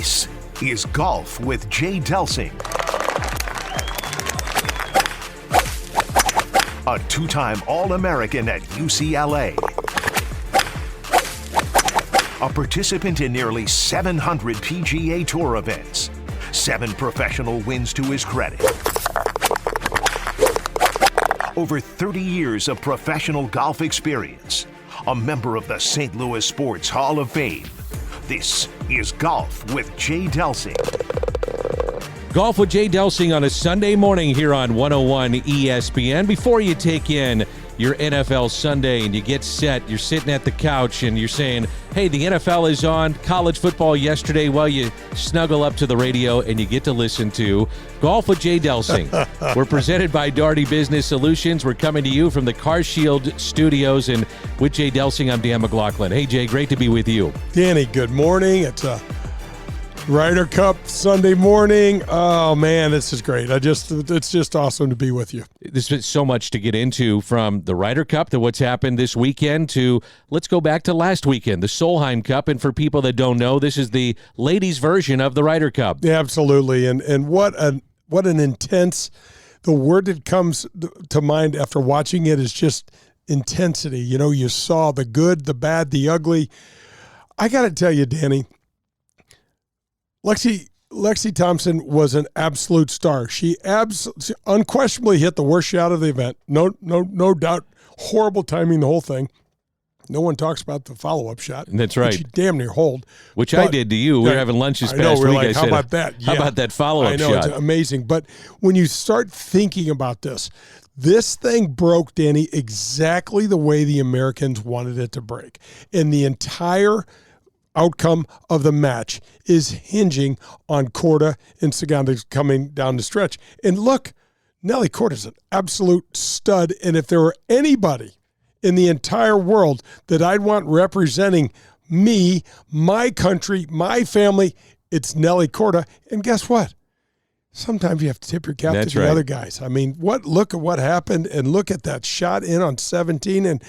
This is Golf with Jay Delsing. A two-time All-American at UCLA. A participant in nearly 700 PGA Tour events. 7 professional wins to his credit. Over 30 years of professional golf experience. A member of the St. Louis Sports Hall of Fame. This is Golf with Jay Delsing. Golf with Jay Delsing on a Sunday morning here on 101 ESPN. Before you take in your NFL Sunday and you get set, you're sitting at the couch and you're saying, hey, the NFL is on, college football yesterday. Well, you snuggle up to the radio and you get to listen to Golf with Jay Delsing. We're presented by Daugherty Business Solutions. We're coming to you from the Car Shield Studios, and with Jay Delsing, I'm Dan McLaughlin. Hey, Jay, great to be with you. Danny, good morning. It's a Ryder Cup Sunday morning. Oh man, this is great. It's just awesome to be with you. There's so much to get into, from the Ryder Cup to what's happened this weekend to let's go back to last weekend, the Solheim Cup. And for people that don't know, this is the ladies' version of the Ryder Cup. Yeah, absolutely. And what an intense, the word that comes to mind after watching it is just intensity. You know, you saw the good, the bad, the ugly. I got to tell you, Danny, Lexi Thompson was an absolute star. She unquestionably hit the worst shot of the event. No doubt. Horrible timing, the whole thing. No one talks about the follow-up shot. That's right. She damn near holed. Which I did to you. We were having lunch this past week. Like, how about that? How about that follow-up shot? I know, it's amazing. But when you start thinking about this thing broke, Danny, exactly the way the Americans wanted it to break. And the entire outcome of the match is hinging on Korda and Saganda coming down the stretch. And look, Nelly Korda's an absolute stud. And if there were anybody in the entire world that I'd want representing me, my country, my family, it's Nelly Korda. And guess what? Sometimes you have to tip your cap to the other guys. I mean, look at what happened, and look at that shot in on 17. And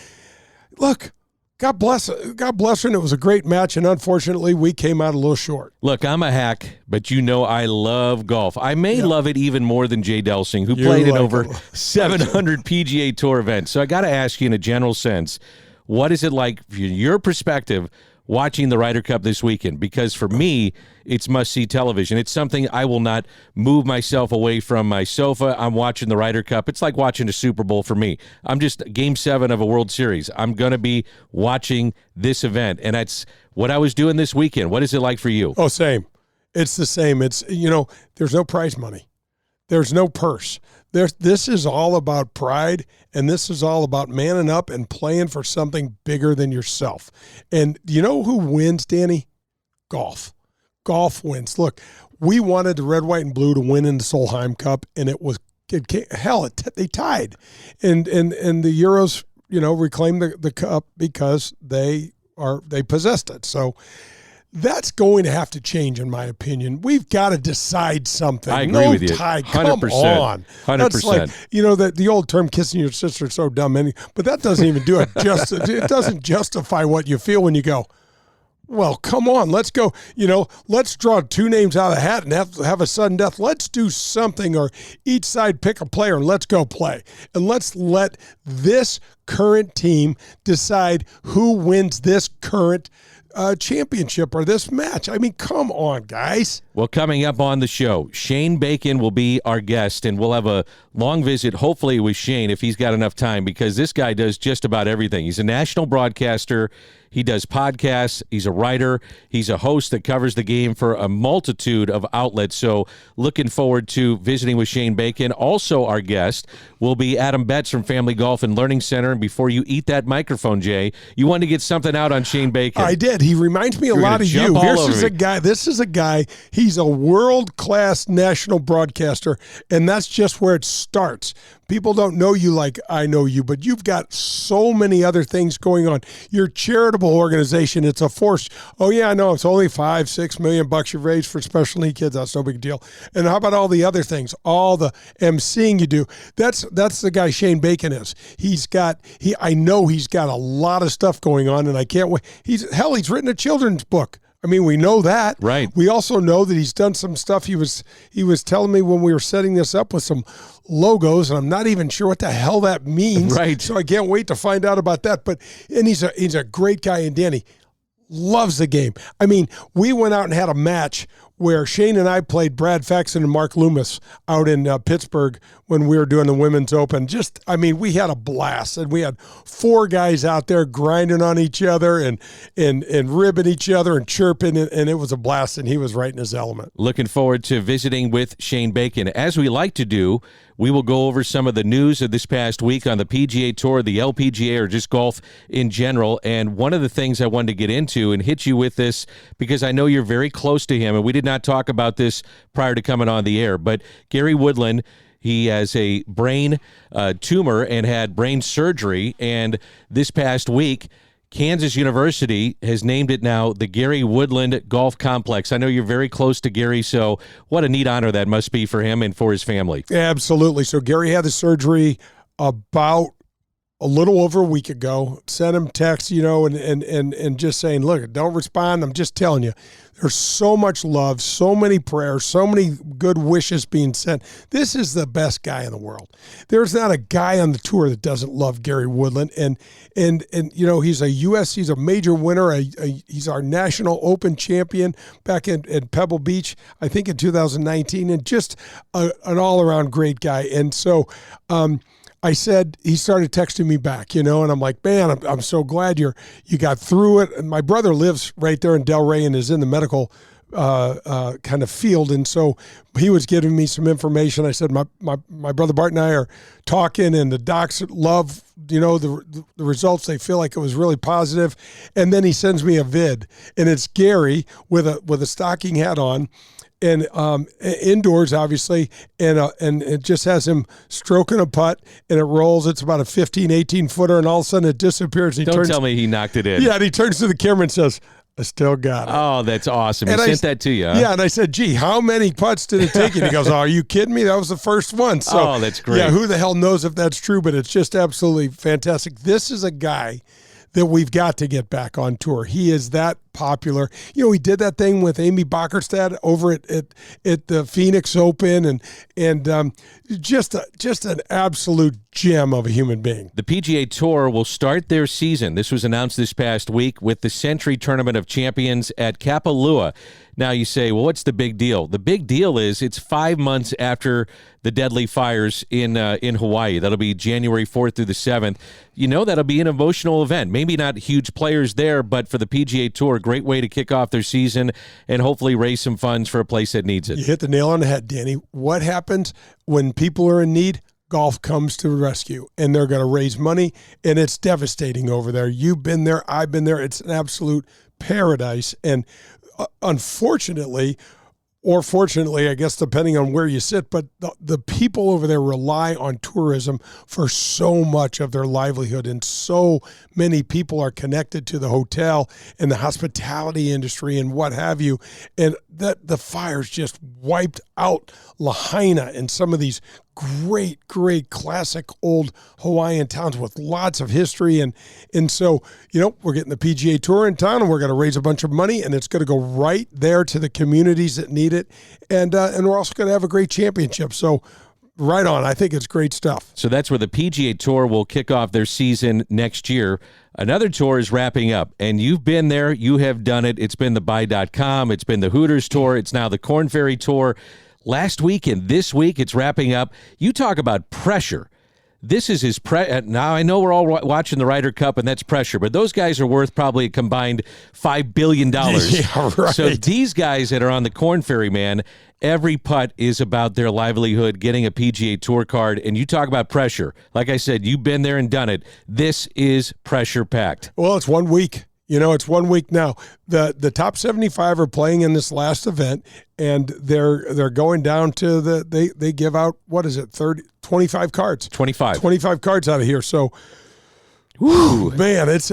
look, God bless her, and it was a great match, and unfortunately, we came out a little short. Look, I'm a hack, but you know I love golf. I may love it even more than Jay Delsing, who played in over 700 PGA Tour events. So I got to ask you, in a general sense, what is it like, from your perspective, watching the Ryder Cup this weekend? Because for me, it's must-see television. It's something I will not move myself away from my sofa. I'm watching the Ryder Cup. It's like watching a Super Bowl for me. I'm just Game 7 of a World Series. I'm going to be watching this event, and that's what I was doing this weekend. What is it like for you? Oh, same. It's the same. It's, there's no prize money. There's no purse. This is all about pride, and this is all about manning up and playing for something bigger than yourself. And you know who wins, Danny? Golf. Golf wins. Look, we wanted the red, white, and blue to win in the Solheim Cup, and they tied. And the Euros, reclaimed the cup because they possessed it. So that's going to have to change, in my opinion. We've got to decide something. I agree with you. Tie. 100%. Come on. 100%. That's like, the old term, kissing your sister is so dumb. But that doesn't even do it justice. It doesn't justify what you feel when you go, well, come on, let's go. Let's draw 2 names out of the hat and have a sudden death. Let's do something, or each side pick a player and let's go play. And let's let this current team decide who wins this current championship or this match. I mean, come on, guys. Well, coming up on the show, Shane Bacon will be our guest, and we'll have a long visit, hopefully, with Shane, if he's got enough time, because this guy does just about everything. He's a national broadcaster. He does podcasts. He's a writer. He's a host that covers the game for a multitude of outlets. So looking forward to visiting with Shane Bacon. Also, our guest will be Adam Betz from Family Golf and Learning Center. And before you eat that microphone, Jay, you wanted to get something out on Shane Bacon. I did. He reminds me a lot of you. This is a guy, he's a world-class national broadcaster, and that's just where it starts. People don't know you like I know you, but you've got so many other things going on. Your charitable organization, it's a force. Oh, yeah, I know. It's only $5-6 million you've raised for special need kids. That's no big deal. And how about all the other things, all the emceeing you do? That's the guy Shane Bacon is. I know he's got a lot of stuff going on, and I can't wait. He's written a children's book I mean, we know that. Right. We also know that he's done some stuff. He was telling me when we were setting this up with some logos, and I'm not even sure what the hell that means. Right. So I can't wait to find out about that. And he's a great guy, and Danny loves the game. I mean, we went out and had a match where Shane and I played Brad Faxon and Mark Loomis out in Pittsburgh when we were doing the Women's Open. We had a blast, and we had 4 guys out there grinding on each other and ribbing each other and chirping, and it was a blast, and he was right in his element. Looking forward to visiting with Shane Bacon. As we like to do, we will go over some of the news of this past week on the PGA Tour, the LPGA, or just golf in general. And one of the things I wanted to get into and hit you with this, because I know you're very close to him, and we did not talk about this prior to coming on the air, but Gary Woodland, he has a brain tumor and had brain surgery. And this past week, Kansas University has named it now the Gary Woodland Golf Complex. I know you're very close to Gary, so what a neat honor that must be for him and for his family. Absolutely. So Gary had the surgery about a little over a week ago. Sent him texts, and just saying, look, don't respond. I'm just telling you, there's so much love, so many prayers, so many good wishes being sent. This is the best guy in the world. There's not a guy on the tour that doesn't love Gary Woodland. And he's a major winner. He's our National Open champion back in Pebble Beach, I think in 2019, and just an all-around great guy. And so, he started texting me back, and I'm like, man, I'm so glad you got through it. And my brother lives right there in Delray and is in the medical kind of field. And so he was giving me some information. I said, my brother Bart and I are talking, and the docs love, the results. They feel like it was really positive. And then he sends me a vid, and it's Gary with a stocking hat on, and indoors, obviously, and it just has him stroking a putt, and it rolls. It's about a 15, 18-footer, and all of a sudden it disappears. Don't tell me he knocked it in. Yeah, and he turns to the camera and says, I still got it. Oh, that's awesome. He sent that to you, huh? Yeah, and I said, gee, how many putts did it take you? And he goes, oh, are you kidding me? That was the first one. So, that's great. Yeah, who the hell knows if that's true, but it's just absolutely fantastic. This is a guy that we've got to get back on tour. He is that popular. He did that thing with Amy Bockerstad over at the Phoenix Open, and just an absolute gem of a human being. The PGA Tour will start their season. This was announced this past week with the Century Tournament of Champions at Kapalua. Now you say, well, what's the big deal? The big deal is it's 5 months after the deadly fires in Hawaii. That'll be January 4th through the 7th. That'll be an emotional event. Maybe not huge players there, but for the PGA Tour, a great way to kick off their season and hopefully raise some funds for a place that needs it. You hit the nail on the head, Danny. What happens when people are in need? Golf comes to the rescue, and they're going to raise money, and it's devastating over there. You've been there. I've been there. It's an absolute paradise. And unfortunately, or fortunately, I guess, depending on where you sit, but the people over there rely on tourism for so much of their livelihood, and so many people are connected to the hotel and the hospitality industry and what have you, and that the fires just wiped out Lahaina and some of these great classic old Hawaiian towns with lots of history. And so, we're getting the PGA Tour in town, and we're going to raise a bunch of money, and it's going to go right there to the communities that need it. And we're also going to have a great championship. So right on. I think it's great stuff. So that's where the PGA Tour will kick off their season next year. Another tour is wrapping up, and you've been there. You have done it. It's been the Buy.com. It's been the Hooters Tour. It's now the Korn Ferry Tour. Last week and this week, it's wrapping up. You talk about pressure. This is his now, I know we're all watching the Ryder Cup, and that's pressure, but those guys are worth probably a combined $5 billion. Yeah, right. So these guys that are on the Korn Ferry, man, every putt is about their livelihood, getting a PGA Tour card, and you talk about pressure. Like I said, you've been there and done it. This is pressure-packed. Well, it's 1 week. It's 1 week now. The top 75 are playing in this last event, and they're going down to they give out, what is it, 25 cards. 25 cards out of here. So, whew, man, it's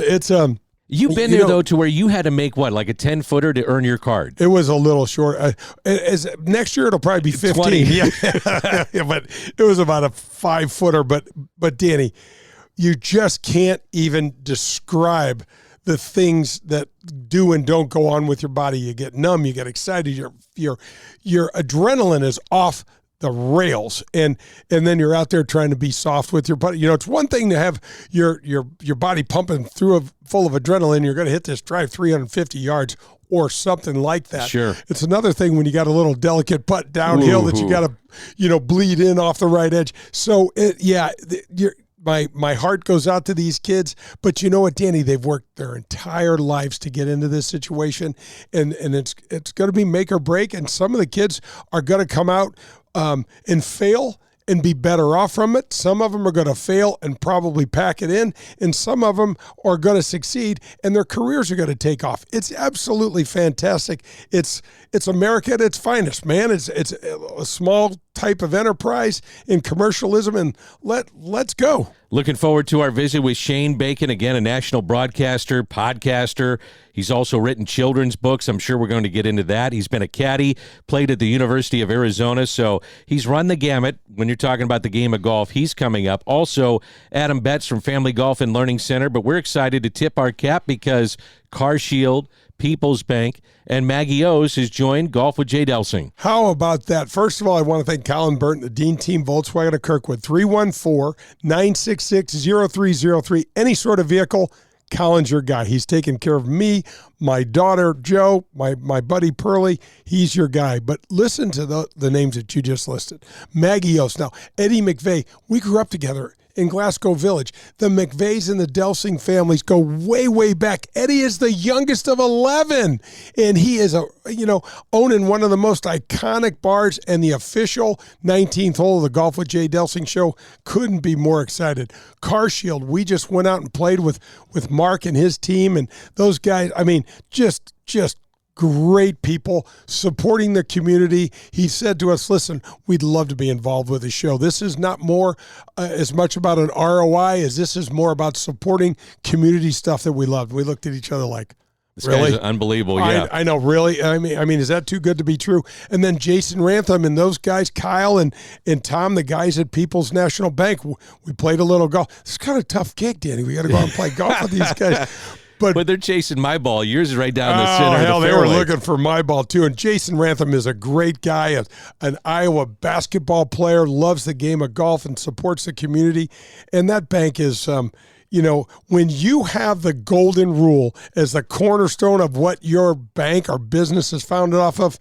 You've been there, though, to where you had to make, what, like a 10-footer to earn your card? It was a little short. Next year, it'll probably be 15. 20. Yeah. Yeah, but it was about a 5-footer. But Danny, you just can't even describe the things that do and don't go on with your body. You get numb, you get excited, your adrenaline is off the rails, and then you're out there trying to be soft with your body. It's one thing to have your body pumping full of adrenaline. You're going to hit this drive 350 yards or something like that. Sure. It's another thing when you got a little delicate putt downhill that you got to bleed in off the right edge. So my heart goes out to these kids, but you know what, Danny, they've worked their entire lives to get into this situation, and it's going to be make or break, and some of the kids are going to come out and fail and be better off from it. Some of them are going to fail and probably pack it in, and some of them are going to succeed and their careers are going to take off. It's absolutely fantastic. It's America at its finest, man. It's a small type of enterprise in commercialism, and let's go. Looking forward to our visit with Shane Bacon, again, a national broadcaster, podcaster. He's also written children's books. I'm sure we're going to get into that. He's been a caddy, played at the University of Arizona, so he's run the gamut. When you're talking about the game of golf, he's coming up. Also, Adam Betz from Family Golf and Learning Center, but we're excited to tip our cap because CarShield, People's Bank, and Maggie O's has joined Golf with Jay Delsing. How about that? First of all, I want to thank Colin Burton, the Dean Team Volkswagen of Kirkwood, 314-966-0303. Any sort of vehicle, Colin's your guy. He's taking care of me, my daughter, Joe, my buddy, Pearlie. He's your guy. But listen to the names that you just listed. Maggie O's. Now, Eddie McVeigh, we grew up together in Glasgow Village. The McVeighs and the Delsing families go way, way back. Eddie is the youngest of 11, and he is owning one of the most iconic bars, and the official 19th hole of the Golf with Jay Delsing show. Couldn't be more excited. CarShield, we just went out and played with Mark and his team, and those guys, I mean, just great people supporting the community. He said to us, listen, we'd love to be involved with the show. This is not more as much about an ROI as this is more about supporting community stuff that we love. We looked at each other like, this really? guy's unbelievable, yeah. I know, really. I mean, is that too good to be true? And then Jason Rantham and those guys, Kyle and Tom, the guys at People's National Bank, we played a little golf. It's kind of a tough gig, Danny. We got to go out and play golf with these guys. But they're chasing my ball. Yours is right down the center of the hell, fairway. they were looking for my ball too. And Jason Rantham is a great guy, an Iowa basketball player, loves the game of golf and supports the community. And that bank is, when you have the golden rule as the cornerstone of what your bank or business is founded off of,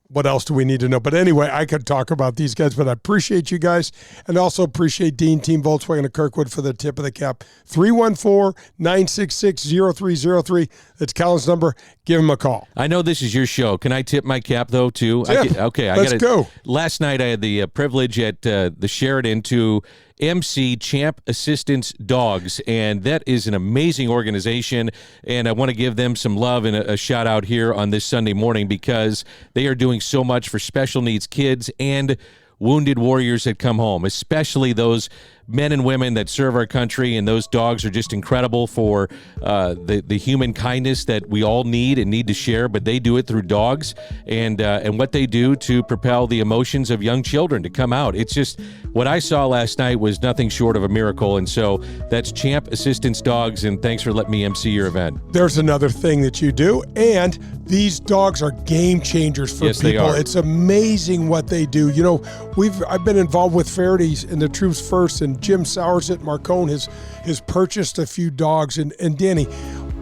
what else do we need to know? But anyway, I could talk about these guys, but I appreciate you guys, and also appreciate Dean Team Volkswagen of Kirkwood for the tip of the cap. 314-966-0303. That's Colin's number. Give him a call. I know this is your show. Can I tip my cap, though, too? Let's go. Last night, I had the privilege at the Sheraton to MC Champ Assistance Dogs, and that is an amazing organization, and I want to give them some love and a shout out here on this Sunday morning because they are doing so much for special needs kids and wounded warriors that come home, especially those men and women that serve our country, and those dogs are just incredible for the human kindness that we all need and need to share, but they do it through dogs and what they do to propel the emotions of young children to come out. It's just, what I saw last night was nothing short of a miracle, and so that's Champ Assistance Dogs, and thanks for letting me MC your event. There's another thing that you do, and these dogs are game changers for yes, people. They are. It's amazing what they do. I've been involved with Faraday and the Troops First, and Jim Sowers at Marcone has purchased a few dogs. And Danny,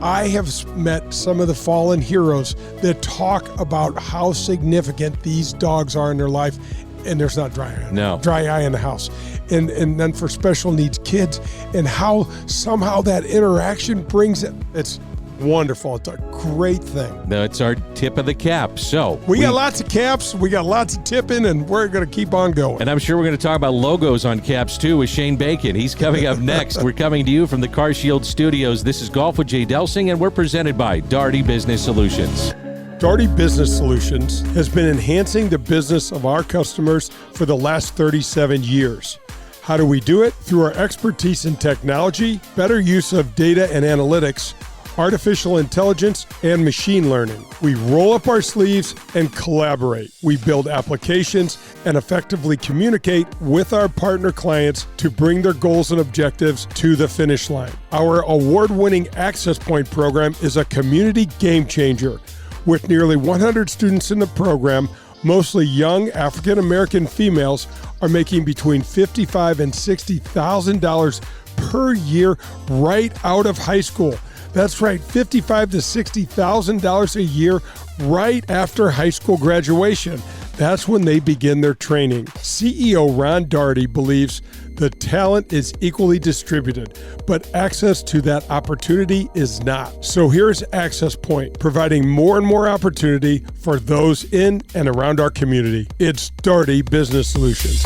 I have met some of the fallen heroes that talk about how significant these dogs are in their life, and there's not dry eye in the house. And then for special needs kids, and how somehow that interaction brings it. It's wonderful. It's a great thing. That's our tip of the cap. So we got lots of caps, we got lots of tipping, and we're going to keep on going. And I'm sure we're going to talk about logos on caps too with Shane Bacon. He's coming up next. We're coming to you from the CarShield Studios. This is Golf with Jay Delsing, and we're presented by Daugherty Business Solutions. Daugherty Business Solutions has been enhancing the business of our customers for the last 37 years. How do we do it? Through our expertise in technology, better use of data and analytics, artificial intelligence, and machine learning. We roll up our sleeves and collaborate. We build applications and effectively communicate with our partner clients to bring their goals and objectives to the finish line. Our award-winning Access Point program is a community game changer. With nearly 100 students in the program, mostly young African-American females are making between $55,000 and $60,000 per year right out of high school. That's right, $55,000 to $60,000 a year right after high school graduation. That's when they begin their training. CEO Ron Daugherty believes the talent is equally distributed, but access to that opportunity is not. So here's Access Point, providing more and more opportunity for those in and around our community. It's Daugherty Business Solutions.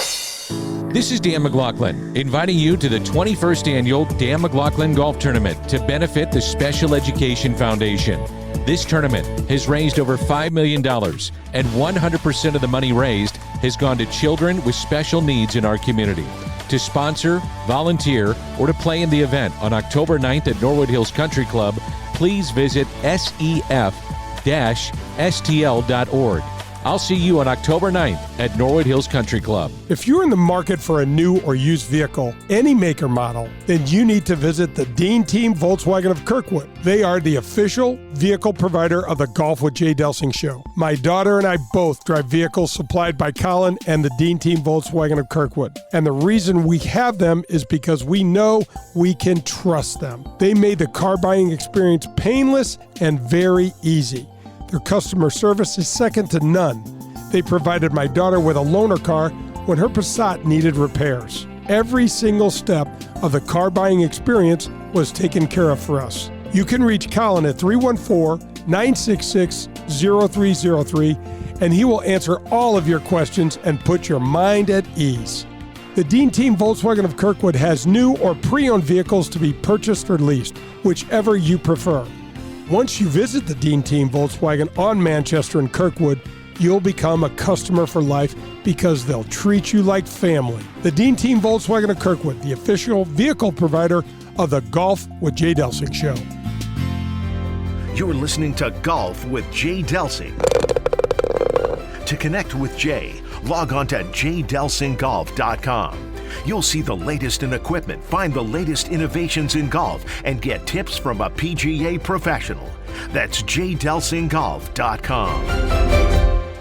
This is Dan McLaughlin, inviting you to the 21st Annual Dan McLaughlin Golf Tournament to benefit the Special Education Foundation. This tournament has raised over $5 million, and 100% of the money raised has gone to children with special needs in our community. To sponsor, volunteer, or to play in the event on October 9th at Norwood Hills Country Club, please visit sef-stl.org. I'll see you on October 9th at Norwood Hills Country Club. If you're in the market for a new or used vehicle, any make or model, then you need to visit the Dean Team Volkswagen of Kirkwood. They are the official vehicle provider of the Golf with Jay Delsing show. My daughter and I both drive vehicles supplied by Colin and the Dean Team Volkswagen of Kirkwood. And the reason we have them is because we know we can trust them. They made the car buying experience painless and very easy. Their customer service is second to none. They provided my daughter with a loaner car when her Passat needed repairs. Every single step of the car buying experience was taken care of for us. You can reach Colin at 314-966-0303, and he will answer all of your questions and put your mind at ease. The Dean Team Volkswagen of Kirkwood has new or pre-owned vehicles to be purchased or leased, whichever you prefer. Once you visit the Dean Team Volkswagen on Manchester and Kirkwood, you'll become a customer for life because they'll treat you like family. The Dean Team Volkswagen of Kirkwood, the official vehicle provider of the Golf with Jay Delsing show. You're listening to Golf with Jay Delsing. To connect with Jay, log on to jdelsinggolf.com. You'll see the latest in equipment, find the latest innovations in golf, and get tips from a PGA professional. That's jdelsinggolf.com.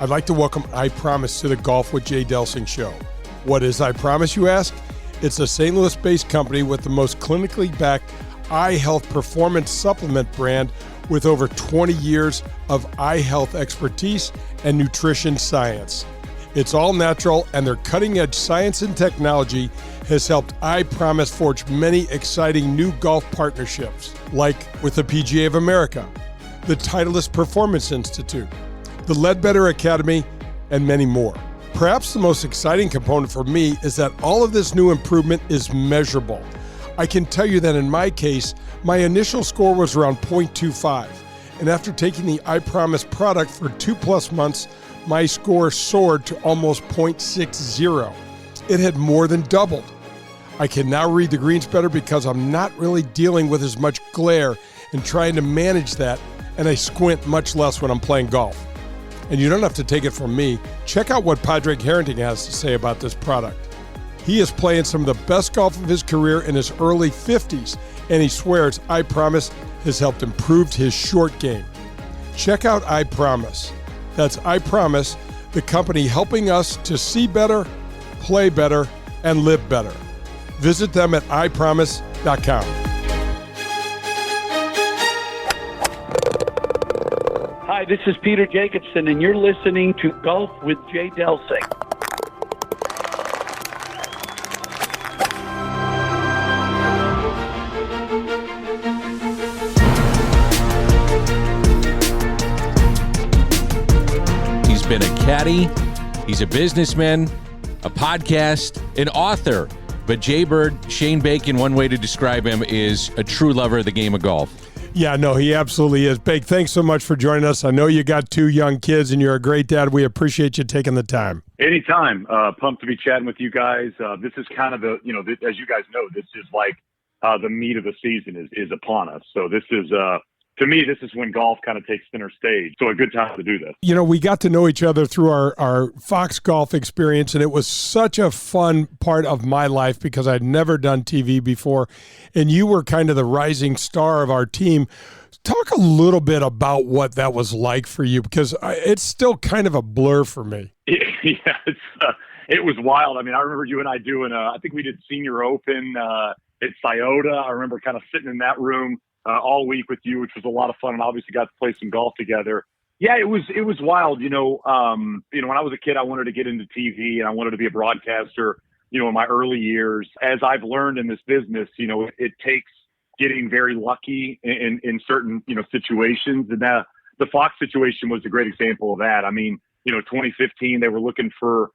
I'd like to welcome I Promise to the Golf with Jay Delsing show. What is I Promise, you ask? It's a St. Louis-based company with the most clinically backed eye health performance supplement brand with over 20 years of eye health expertise and nutrition science. It's all natural, and their cutting-edge science and technology has helped I Promise forge many exciting new golf partnerships, like with the PGA of America, the Titleist Performance Institute, the Ledbetter Academy, and many more. Perhaps the most exciting component for me is that all of this new improvement is measurable. I can tell you that in my case, my initial score was around 0.25, and after taking the I Promise product for 2+ months, my score soared to almost 0.60. It had more than doubled. I can now read the greens better because I'm not really dealing with as much glare and trying to manage that, and I squint much less when I'm playing golf. And you don't have to take it from me. Check out what Padraig Harrington has to say about this product. He is playing some of the best golf of his career in his early 50s, and he swears I Promise has helped improve his short game. Check out I Promise. That's I Promise, the company helping us to see better, play better, and live better. Visit them at ipromise.com. Hi, this is Peter Jacobson, and you're listening to Golf with Jay Delsing. He's been a caddy, he's a businessman, a podcast, an author. But Jay Bird, Shane Bacon, one way to describe him is a true lover of the game of golf. Yeah, no, he absolutely is. Bake, thanks so much for joining us. I know you got 2 young kids, and you're a great dad. We appreciate you taking the time. Anytime. Pumped to be chatting with you guys. This is kind of the, as you guys know, this is like the meat of the season is upon us. So this is to me, this is when golf kind of takes center stage. So a good time to do this. You know, we got to know each other through our Fox Golf experience, and it was such a fun part of my life because I'd never done TV before, and you were kind of the rising star of our team. Talk a little bit about what that was like for you, because it's still kind of a blur for me. Yeah, it was wild. I mean, I remember you and I doing, I think we did Senior Open at Scioto. I remember kind of sitting in that room all week with you, which was a lot of fun, and obviously got to play some golf together. Yeah, it was wild. When I was a kid, I wanted to get into TV and I wanted to be a broadcaster, in my early years. As I've learned in this business, it takes getting very lucky in certain, situations. And the Fox situation was a great example of that. I mean, 2015, they were looking for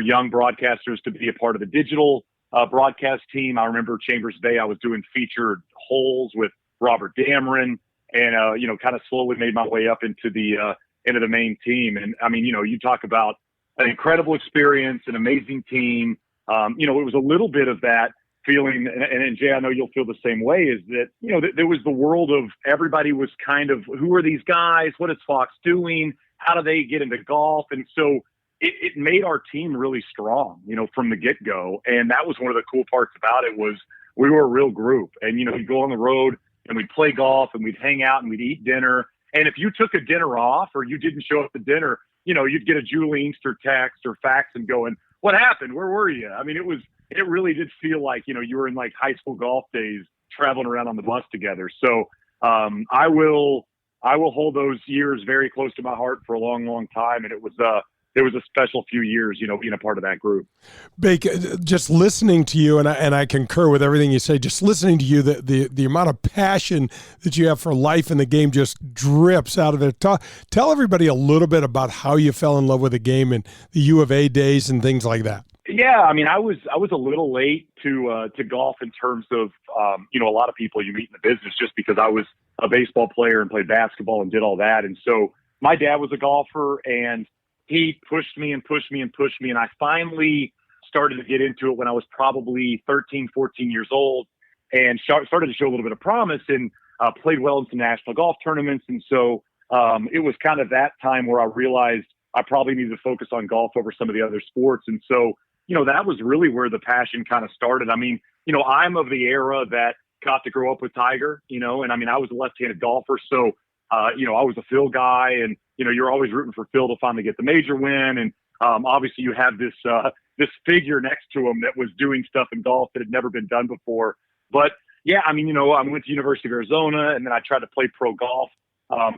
young broadcasters to be a part of the digital broadcast team. I remember Chambers Bay, I was doing featured holes with Robert Dameron, and kind of slowly made my way up into the main team. And I mean, you talk about an incredible experience, an amazing team. It was a little bit of that feeling, and Jay, I know you'll feel the same way, is that, there was the world of everybody was kind of, who are these guys? What is Fox doing? How do they get into golf? And so it made our team really strong, from the get-go. And that was one of the cool parts about it, was we were a real group. And, you'd go on the road and we'd play golf and we'd hang out and we'd eat dinner. And if you took a dinner off or you didn't show up to dinner, you'd get a Julie Inkster text or fax and going, what happened? Where were you? I mean, it really did feel like, you were in like high school golf days traveling around on the bus together. So I will hold those years very close to my heart for a long, long time. And it was a special few years, being a part of that group. Bake, just listening to you, and I concur with everything you say, just listening to you, the amount of passion that you have for life and the game just drips out of it. Tell everybody a little bit about how you fell in love with the game and the U of A days and things like that. Yeah, I mean, I was a little late to golf in terms of, a lot of people you meet in the business, just because I was a baseball player and played basketball and did all that. And so my dad was a golfer, and he pushed me and pushed me and pushed me. And I finally started to get into it when I was probably 13, 14 years old, and started to show a little bit of promise, and played well in some national golf tournaments. And so it was kind of that time where I realized I probably needed to focus on golf over some of the other sports. And so, that was really where the passion kind of started. I mean, I'm of the era that got to grow up with Tiger, and I mean, I was a left-handed golfer. So, I was a Phil guy, and, you're always rooting for Phil to finally get the major win. And obviously you have this figure next to him that was doing stuff in golf that had never been done before. But yeah, I mean, I went to University of Arizona, and then I tried to play pro golf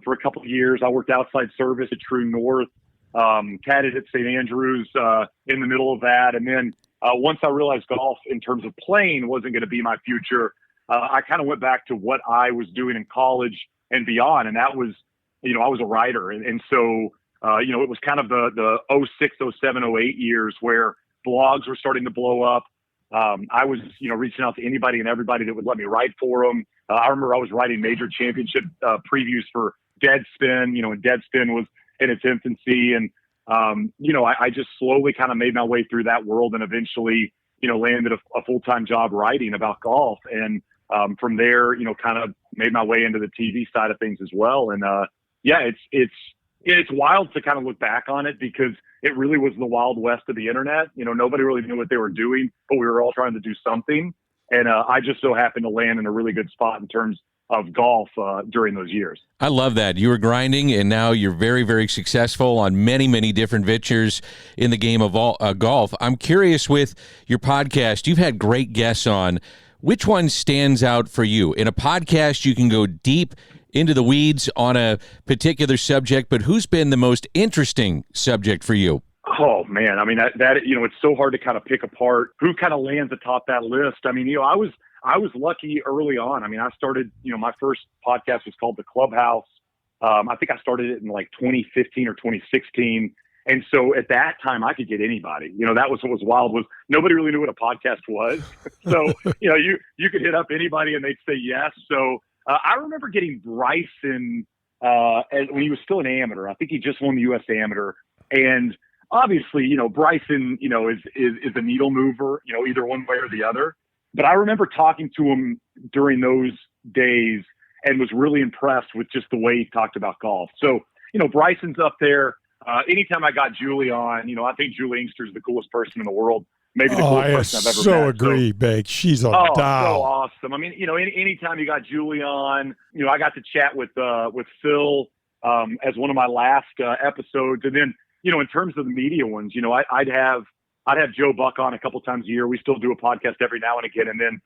for a couple of years. I worked outside service at True North, caddied at St. Andrews in the middle of that. And then once I realized golf in terms of playing wasn't going to be my future, I kind of went back to what I was doing in college and beyond. And that was, I was a writer. And so, it was kind of the 06, 07, 08 years where blogs were starting to blow up. I was, reaching out to anybody and everybody that would let me write for them. I remember I was writing major championship previews for Deadspin, and Deadspin was in its infancy. And, I just slowly kind of made my way through that world, and eventually, landed a full-time job writing about golf. And from there, kind of made my way into the TV side of things as well. And yeah, it's wild to kind of look back on it, because it really was the Wild West of the internet. Nobody really knew what they were doing, but we were all trying to do something. And I just so happened to land in a really good spot in terms of golf during those years. I love that. You were grinding, and now you're very, very successful on many, many different ventures in the game of golf. I'm curious, with your podcast, you've had great guests on. Which one stands out for you? In a podcast, you can go deep into the weeds on a particular subject, but who's been the most interesting subject for you? Oh man, I mean that it's so hard to kind of pick apart who kind of lands atop that list. I mean, I was lucky early on. I mean, I started, my first podcast was called The Clubhouse. I think I started it in like 2015 or 2016. And so at that time I could get anybody. That was what was wild, was nobody really knew what a podcast was. So, you could hit up anybody and they'd say yes. So I remember getting Bryson when he was still an amateur. I think he just won the U.S. Amateur. And obviously, Bryson, is a needle mover, either one way or the other. But I remember talking to him during those days, and was really impressed with just the way he talked about golf. So, Bryson's up there. Anytime I got Julie on, I think Julie Inkster's the coolest person in the world. Maybe the coolest person I've ever met. So agree, Bake. She's a doll. So awesome. I mean, anytime you got Julie on, I got to chat with Phil as one of my last episodes. And then, in terms of the media ones, I'd have Joe Buck on a couple times a year. We still do a podcast every now and again. And then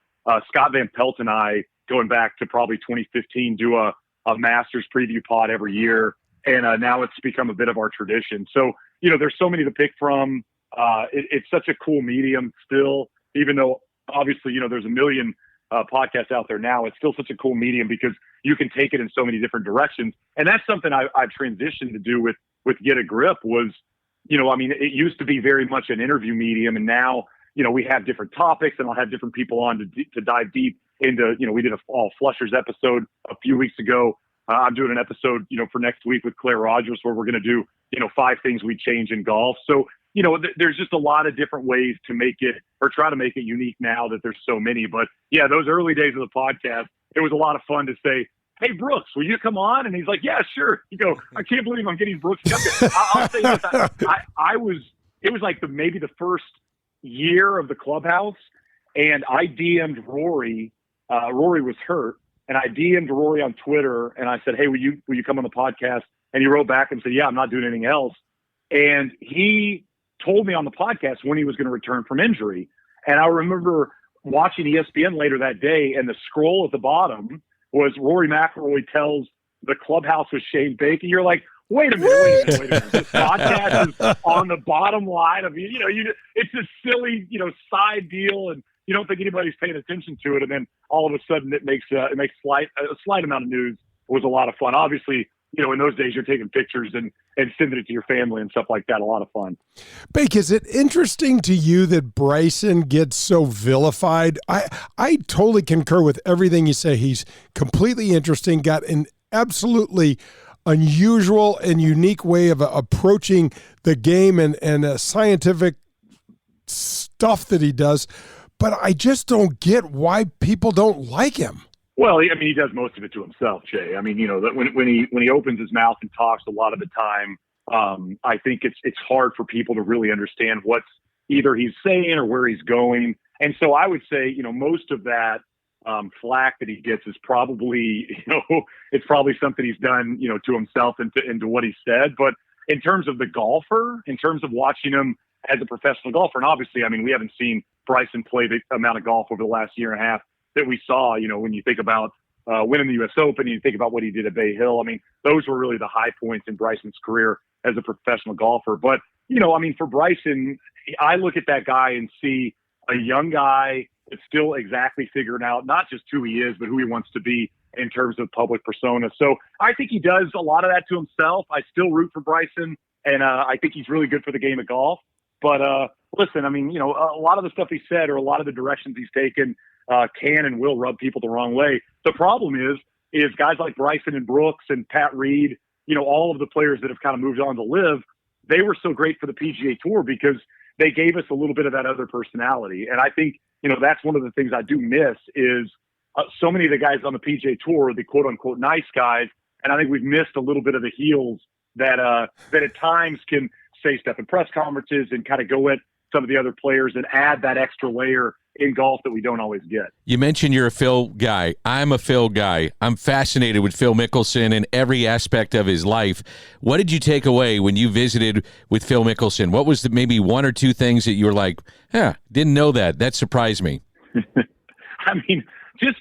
Scott Van Pelt and I, going back to probably 2015, do a Masters preview pod every year. And now it's become a bit of our tradition. So, there's so many to pick from. It's such a cool medium still, even though obviously, there's a million podcasts out there now. It's still such a cool medium because you can take it in so many different directions. And that's something I've transitioned to do with Get a Grip was, it used to be very much an interview medium. And now, we have different topics and I'll have different people on to dive deep into, we did a all Flushers episode a few weeks ago. I'm doing an episode, for next week with Claire Rogers where we're going to do, 5 things we change in golf. So, there's just a lot of different ways to make it or try to make it unique now that there's so many. But yeah, those early days of the podcast, it was a lot of fun to say, hey, Brooks, will you come on? And he's like, yeah, sure. You go, I can't believe I'm getting Brooks. I'll say this. It was like maybe the first year of the clubhouse. And I DM'd Rory. Rory was hurt. And I DM'd Rory on Twitter and I said, hey, will you come on the podcast? And he wrote back and said, yeah, I'm not doing anything else. And he told me on the podcast when he was going to return from injury. And I remember watching ESPN later that day, and the scroll at the bottom was Rory McIlroy tells the clubhouse with Shane Bacon. You're like, wait a minute. This podcast is on the bottom line of, it's a silly, side deal, and you don't think anybody's paying attention to it. And then all of a sudden it makes a slight amount of news. It was a lot of fun. Obviously, in those days you're taking pictures and sending it to your family and stuff like that. A lot of fun. Bake, is it interesting to you that Bryson gets so vilified? I totally concur with everything you say. He's completely interesting, got an absolutely unusual and unique way of approaching the game and scientific stuff that he does. But I just don't get why people don't like him. Well, he does most of it to himself, Jay. That when he opens his mouth and talks a lot of the time, I think it's hard for people to really understand what's either he's saying or where he's going. And so I would say, most of that flack that he gets is probably, it's probably something he's done, to himself and to what he said. But in terms of the golfer, in terms of watching him as a professional golfer, and obviously, we haven't seen Bryson play the amount of golf over the last year and a half that we saw, when you think about winning the U.S. Open, you think about what he did at Bay Hill. Those were really the high points in Bryson's career as a professional golfer. But, for Bryson, I look at that guy and see a young guy that's still exactly figuring out not just who he is, but who he wants to be in terms of public persona. So I think he does a lot of that to himself. I still root for Bryson, and I think he's really good for the game of golf. But listen, a lot of the stuff he said or a lot of the directions he's taken can and will rub people the wrong way. The problem is guys like Bryson and Brooks and Pat Reed, all of the players that have kind of moved on to live, they were so great for the PGA Tour because they gave us a little bit of that other personality. And I think, that's one of the things I do miss is so many of the guys on the PGA Tour, the quote unquote nice guys. And I think we've missed a little bit of the heels that at times can say stuff in press conferences and kind of go at some of the other players and add that extra layer in golf that we don't always get. You mentioned you're a Phil guy. I'm a Phil guy. I'm fascinated with Phil Mickelson and every aspect of his life. What did you take away when you visited with Phil Mickelson? What was maybe one or two things that you were like, didn't know that. That surprised me. Just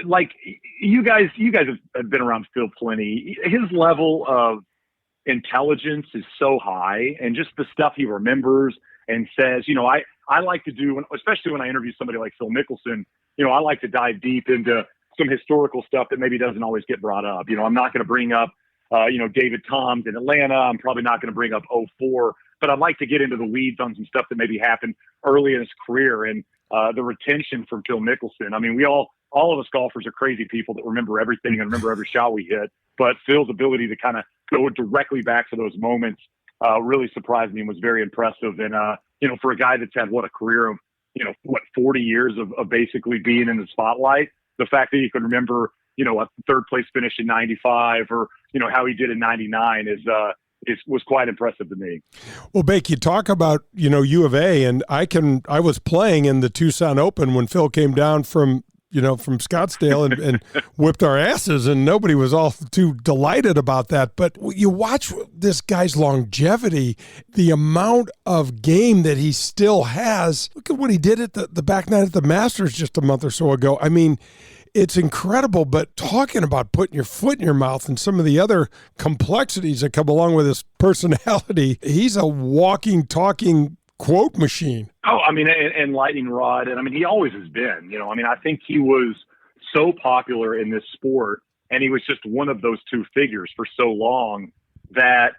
like you guys have been around Phil plenty. His level of intelligence is so high, and just the stuff he remembers and says, I like to do, especially when I interview somebody like Phil Mickelson, I like to dive deep into some historical stuff that maybe doesn't always get brought up. I'm not going to bring up, David Toms in Atlanta. I'm probably not going to bring up 04, but I'd like to get into the weeds on some stuff that maybe happened early in his career and the retention from Phil Mickelson. We all of us golfers are crazy people that remember everything and remember every shot we hit, but Phil's ability to kind of go directly back to those moments really surprised me and was very impressive. And, for a guy that's had a career of, 40 years of basically being in the spotlight, the fact that he could remember, a third place finish in 95 or, how he did in 99 was quite impressive to me. Well, Bake, you talk about, U of A, and I was playing in the Tucson Open when Phil came down from Scottsdale and whipped our asses, and nobody was all too delighted about that. But you watch this guy's longevity, the amount of game that he still has. Look at what he did at the back nine at the Masters just a month or so ago. I mean, it's incredible, but talking about putting your foot in your mouth and some of the other complexities that come along with his personality, he's a walking, talking quote machine. Oh, I mean, and lightning rod. And I mean, he always has been, I think he was so popular in this sport, and he was just one of those two figures for so long that,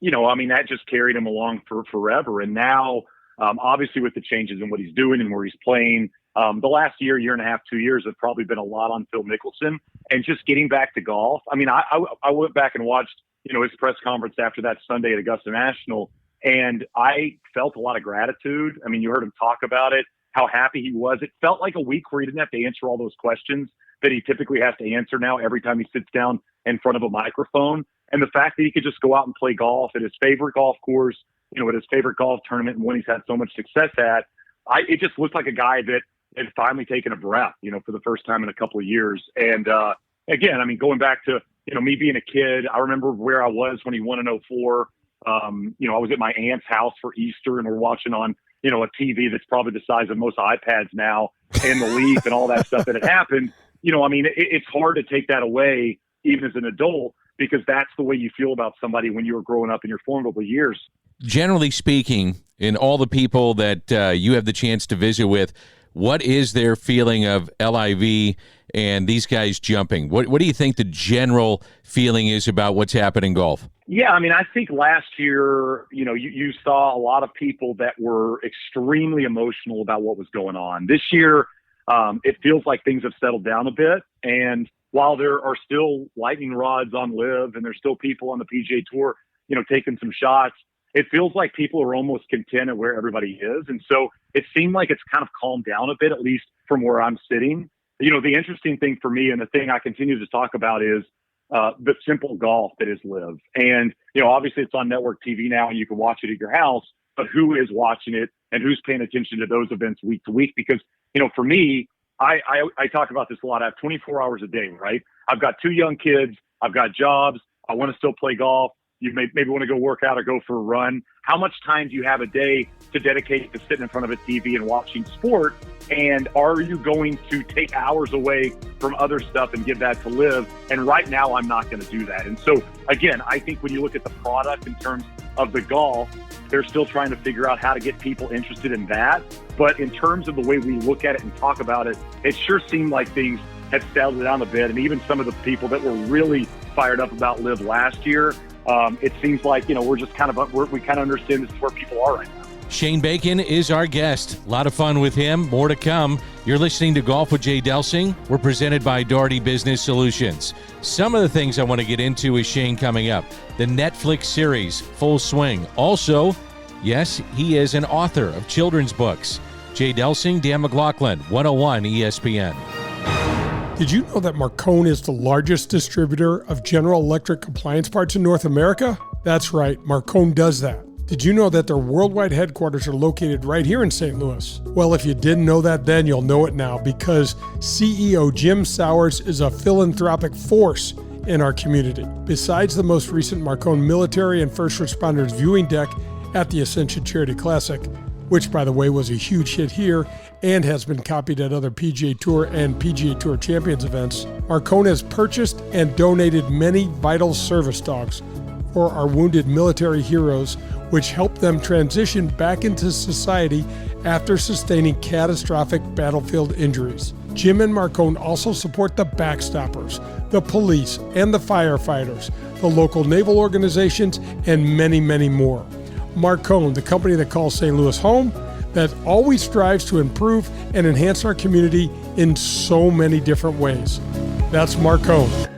that just carried him along for forever. And now, obviously with the changes in what he's doing and where he's playing, the last year and a half, 2 years have probably been a lot on Phil Mickelson and just getting back to golf. I mean, I went back and watched, his press conference after that Sunday at Augusta National, and I felt a lot of gratitude. I mean, you heard him talk about it, how happy he was. It felt like a week where he didn't have to answer all those questions that he typically has to answer now every time he sits down in front of a microphone. And the fact that he could just go out and play golf at his favorite golf course, at his favorite golf tournament, and when he's had so much success at, it just looked like a guy that had finally taken a breath, for the first time in a couple of years. And again, I mean, going back to, me being a kid, I remember where I was when he won in 2004. I was at my aunt's house for Easter, and we're watching on, a TV that's probably the size of most iPads now, and the Leaf and all that stuff that had happened. It's hard to take that away, even as an adult, because that's the way you feel about somebody when you were growing up in your formative years. Generally speaking, in all the people that you have the chance to visit with, what is their feeling of LIV and these guys jumping? What do you think the general feeling is about what's happening in golf? Yeah, I mean, I think last year, you saw a lot of people that were extremely emotional about what was going on. This year, it feels like things have settled down a bit. And while there are still lightning rods on LIV and there's still people on the PGA Tour, taking some shots, it feels like people are almost content at where everybody is. And so it seemed like it's kind of calmed down a bit, at least from where I'm sitting. The interesting thing for me, and the thing I continue to talk about, is the simple golf that is LIV. And, obviously it's on network TV now and you can watch it at your house, but who is watching it and who's paying attention to those events week to week? Because, for me, I talk about this a lot. I have 24 hours a day, right? I've got 2 young kids. I've got jobs. I want to still play golf. You maybe want to go work out or go for a run. How much time do you have a day to dedicate to sitting in front of a TV and watching sport? And are you going to take hours away from other stuff and give that to LIV? And right now, I'm not going to do that. And so, again, I think when you look at the product in terms of the golf, they're still trying to figure out how to get people interested in that. But in terms of the way we look at it and talk about it, it sure seemed like things had settled down a bit. And even some of the people that were really fired up about LIV last year, it seems like, we're just we kind of understand this is where people are right now. Shane Bacon is our guest. A lot of fun with him. More to come. You're listening to Golf with Jay Delsing. We're presented by Doherty Business Solutions. Some of the things I want to get into is Shane coming up. The Netflix series, Full Swing. Also, yes, he is an author of children's books. Jay Delsing, Dan McLaughlin, 101 ESPN. Did you know that Marcone is the largest distributor of General Electric appliance parts in North America? That's right, Marcone does that. Did you know that their worldwide headquarters are located right here in St. Louis? Well, if you didn't know that then, you'll know it now, because CEO Jim Sowers is a philanthropic force in our community. Besides the most recent Marcone Military and First Responders viewing deck at the Ascension Charity Classic, which, by the way, was a huge hit here and has been copied at other PGA Tour and PGA Tour Champions events, Marcone has purchased and donated many vital service dogs for our wounded military heroes, which help them transition back into society after sustaining catastrophic battlefield injuries. Jim and Marcone also support the Backstoppers, the police and the firefighters, the local naval organizations, and many, many more. Marcone, the company that calls St. Louis home, that always strives to improve and enhance our community in so many different ways. That's Marcone.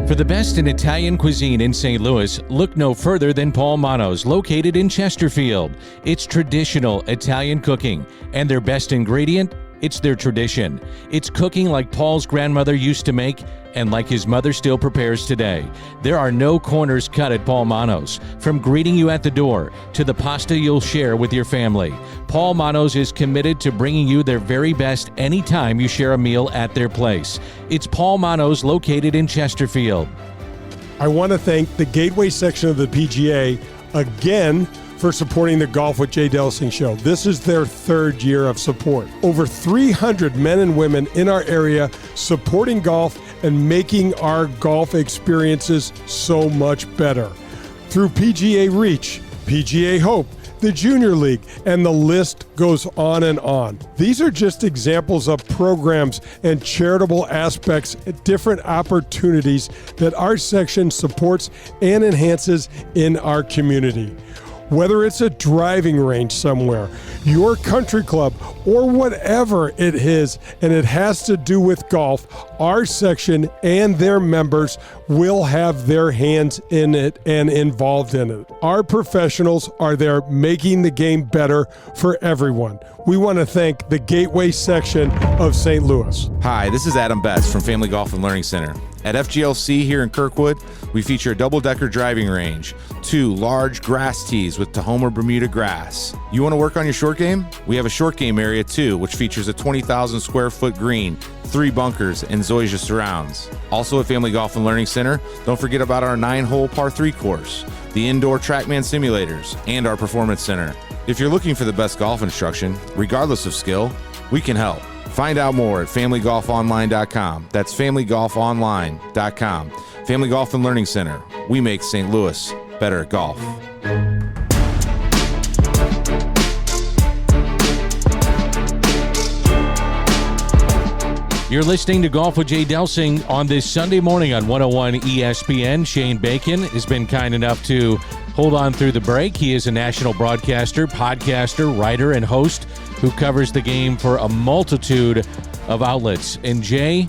For the best in Italian cuisine in St. Louis, look no further than Paul Manno's, located in Chesterfield. It's traditional Italian cooking, and their best ingredient It's their tradition. It's cooking like Paul's grandmother used to make and like his mother still prepares today. There are no corners cut at Paul Manos. From greeting you at the door to the pasta you'll share with your family, Paul Manos is committed to bringing you their very best anytime you share a meal at their place. It's Paul Manos, located in Chesterfield. I want to thank the Gateway section of the PGA again for supporting the Golf with Jay Delsing show. This is their third year of support. Over 300 men and women in our area supporting golf and making our golf experiences so much better. Through PGA Reach, PGA Hope, the Junior League, and the list goes on and on. These are just examples of programs and charitable aspects, different opportunities that our section supports and enhances in our community. Whether it's a driving range somewhere, your country club, or whatever it is, and it has to do with golf, our section and their members will have their hands in it and involved in it. Our professionals are there making the game better for everyone. We want to thank the Gateway section of St. Louis. Hi, this is Adam Betz from Family Golf and Learning Center. At FGLC here in Kirkwood, we feature a double-decker driving range, 2 large grass tees with Tahoma Bermuda grass. You want to work on your short game? We have a short game area too, which features a 20,000 square foot green, 3 bunkers, and Zoysia surrounds. Also at Family Golf and Learning Center, don't forget about our 9-hole par 3 course, the indoor TrackMan simulators, and our performance center. If you're looking for the best golf instruction, regardless of skill, we can help. Find out more at familygolfonline.com. That's familygolfonline.com. Family Golf and Learning Center. We make St. Louis better at golf. You're listening to Golf with Jay Delsing on this Sunday morning on 101 ESPN. Shane Bacon has been kind enough to hold on through the break. He is a national broadcaster, podcaster, writer, and host who covers the game for a multitude of outlets. And Jay,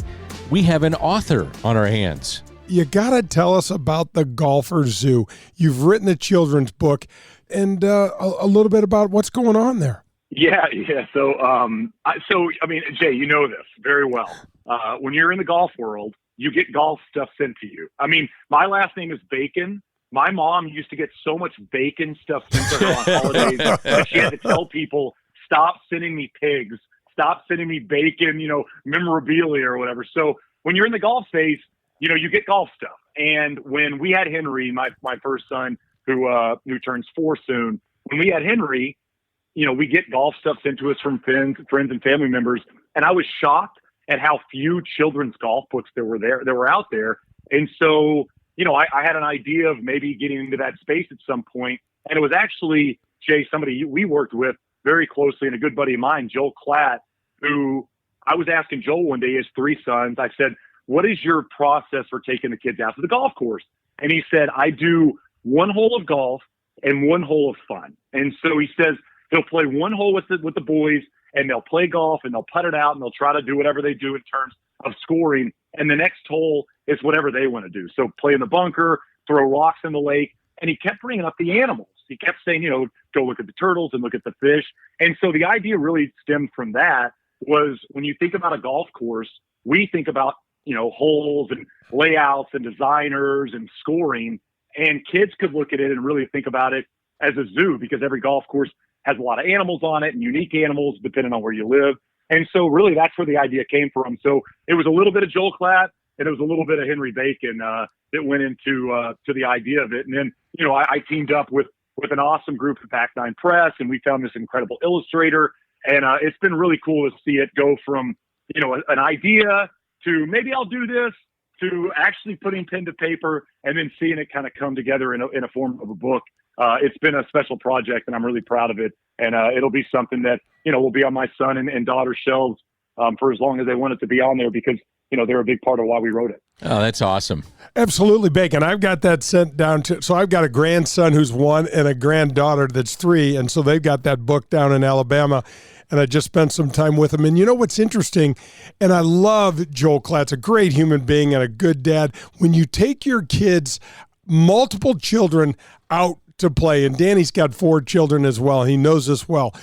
we have an author on our hands. You got to tell us about the Golfer Zoo. You've written a children's book and a little bit about what's going on there. Yeah. So, I mean, Jay, you know this very well. When you're in the golf world, you get golf stuff sent to you. I mean, my last name is Bacon. My mom used to get so much bacon stuff sent to her on holidays that she had to tell people, stop sending me pigs, stop sending me bacon, memorabilia or whatever. So when you're in the golf space, you get golf stuff. And when we had Henry, my first son, who turns 4 soon, when we had Henry, we get golf stuff sent to us from friends and family members. And I was shocked at how few children's golf books there were out there. And so, I had an idea of maybe getting into that space at some point. And it was actually, Jay, somebody we worked with very closely, and a good buddy of mine, Joel Klatt, who I was asking Joel one day, he has 3 sons. I said, what is your process for taking the kids out to the golf course? And he said, I do 1 hole of golf and 1 hole of fun. And so he says he'll play 1 hole with the boys, and they'll play golf, and they'll putt it out, and they'll try to do whatever they do in terms of scoring. And the next hole is whatever they want to do. So play in the bunker, throw rocks in the lake. And he kept bringing up the animals. He kept saying, go look at the turtles and look at the fish. And so the idea really stemmed from that. Was when you think about a golf course, we think about, holes and layouts and designers and scoring, and kids could look at it and really think about it as a zoo, because every golf course has a lot of animals on it and unique animals depending on where you live. And so really that's where the idea came from. So it was a little bit of Joel Klatt and it was a little bit of Henry Bacon that went into to the idea of it. And then, I teamed up with an awesome group at Pac 9 Press, and we found this incredible illustrator. And it's been really cool to see it go from, an idea to maybe I'll do this, to actually putting pen to paper and then seeing it kind of come together in a form of a book. It's been a special project, and I'm really proud of it. And it'll be something that, will be on my son and daughter's shelves for as long as they want it to be on there, because, they're a big part of why we wrote it. Oh, that's awesome. Absolutely, Bacon. I've got that sent down to, so I've got a grandson who's 1 and a granddaughter that's 3. And so they've got that book down in Alabama. And I just spent some time with him. And you know what's interesting? And I love Joel Klatt's a great human being and a good dad. When you take your kids, multiple children, out to play, and Danny's got 4 children as well. He knows this well.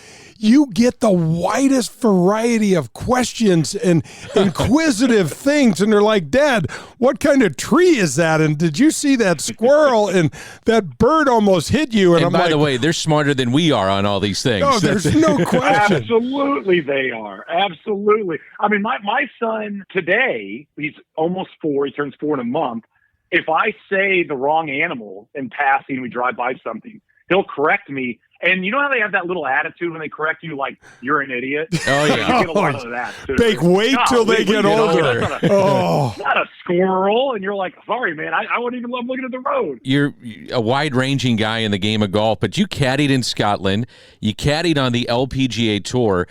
You get the widest variety of questions and inquisitive things, and they're like, Dad, what kind of tree is that? And did you see that squirrel? And that bird almost hit you. And I'm by like, the way, they're smarter than we are on all these things. Oh, there's no question. Absolutely, they are. Absolutely. I mean, my son today, he's almost 4. He turns 4 in a month. If I say the wrong animal in passing, we drive by something, he'll correct me. And you know how they have that little attitude when they correct you, like you're an idiot? Oh, yeah. You get a lot of that, too. Wait till they get older. Not a squirrel. And you're like, sorry, man, I wouldn't even love looking at the road. You're a wide-ranging guy in the game of golf, but you caddied in Scotland. You caddied on the LPGA Tour.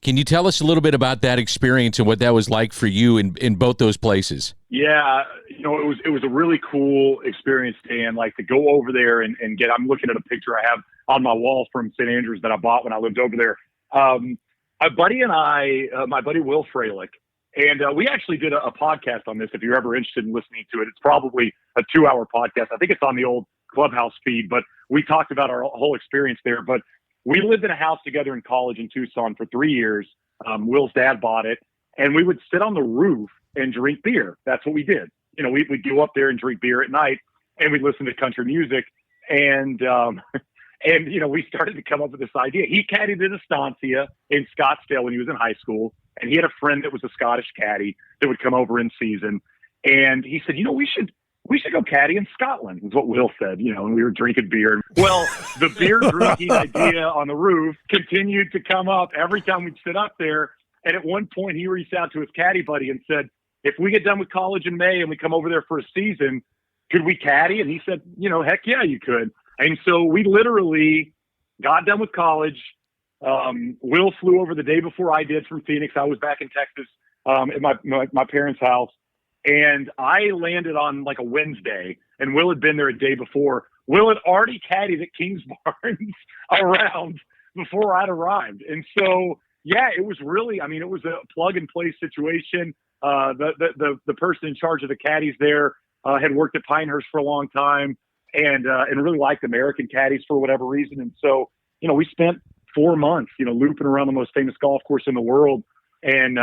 Can you tell us a little bit about that experience and what that was like for you in both those places? Yeah, it was a really cool experience, Dan. Like to go over there and get. I'm looking at a picture I have on my wall from St. Andrews that I bought when I lived over there. My buddy and I, my buddy Will Freilich, and we actually did a podcast on this. If you're ever interested in listening to it, it's probably a 2-hour podcast. I think it's on the old Clubhouse feed, but we talked about our whole experience there. But we lived in a house together in college in Tucson for 3 years. Will's dad bought it, and we would sit on the roof and drink beer. That's what we did. We'd go up there and drink beer at night, and we'd listen to country music. And we started to come up with this idea. He caddied at Estancia in Scottsdale when he was in high school, and he had a friend that was a Scottish caddy that would come over in season. And he said, we should go caddy in Scotland, is what Will said, and we were drinking beer. Well, the beer drinking idea on the roof continued to come up every time we'd sit up there. And at one point he reached out to his caddy buddy and said, if we get done with college in May and we come over there for a season, could we caddy? And he said, heck yeah, you could. And so we literally got done with college. Will flew over the day before I did from Phoenix. I was back in Texas at my parents' house. And I landed on like a Wednesday, and Will had been there a day before. Will had already caddied at Kings Barnes around before I'd arrived. And so, yeah, it was really, it was a plug and play situation. The person in charge of the caddies there had worked at Pinehurst for a long time and really liked American caddies for whatever reason. And so, we spent 4 months, looping around the most famous golf course in the world and,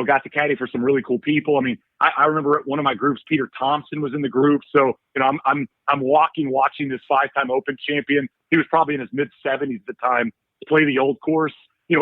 got to caddy for some really coal people. I remember one of my groups, Peter Thompson was in the group. So, I'm watching this 5-time Open champion. He was probably in his mid-70s at the time, play the old course.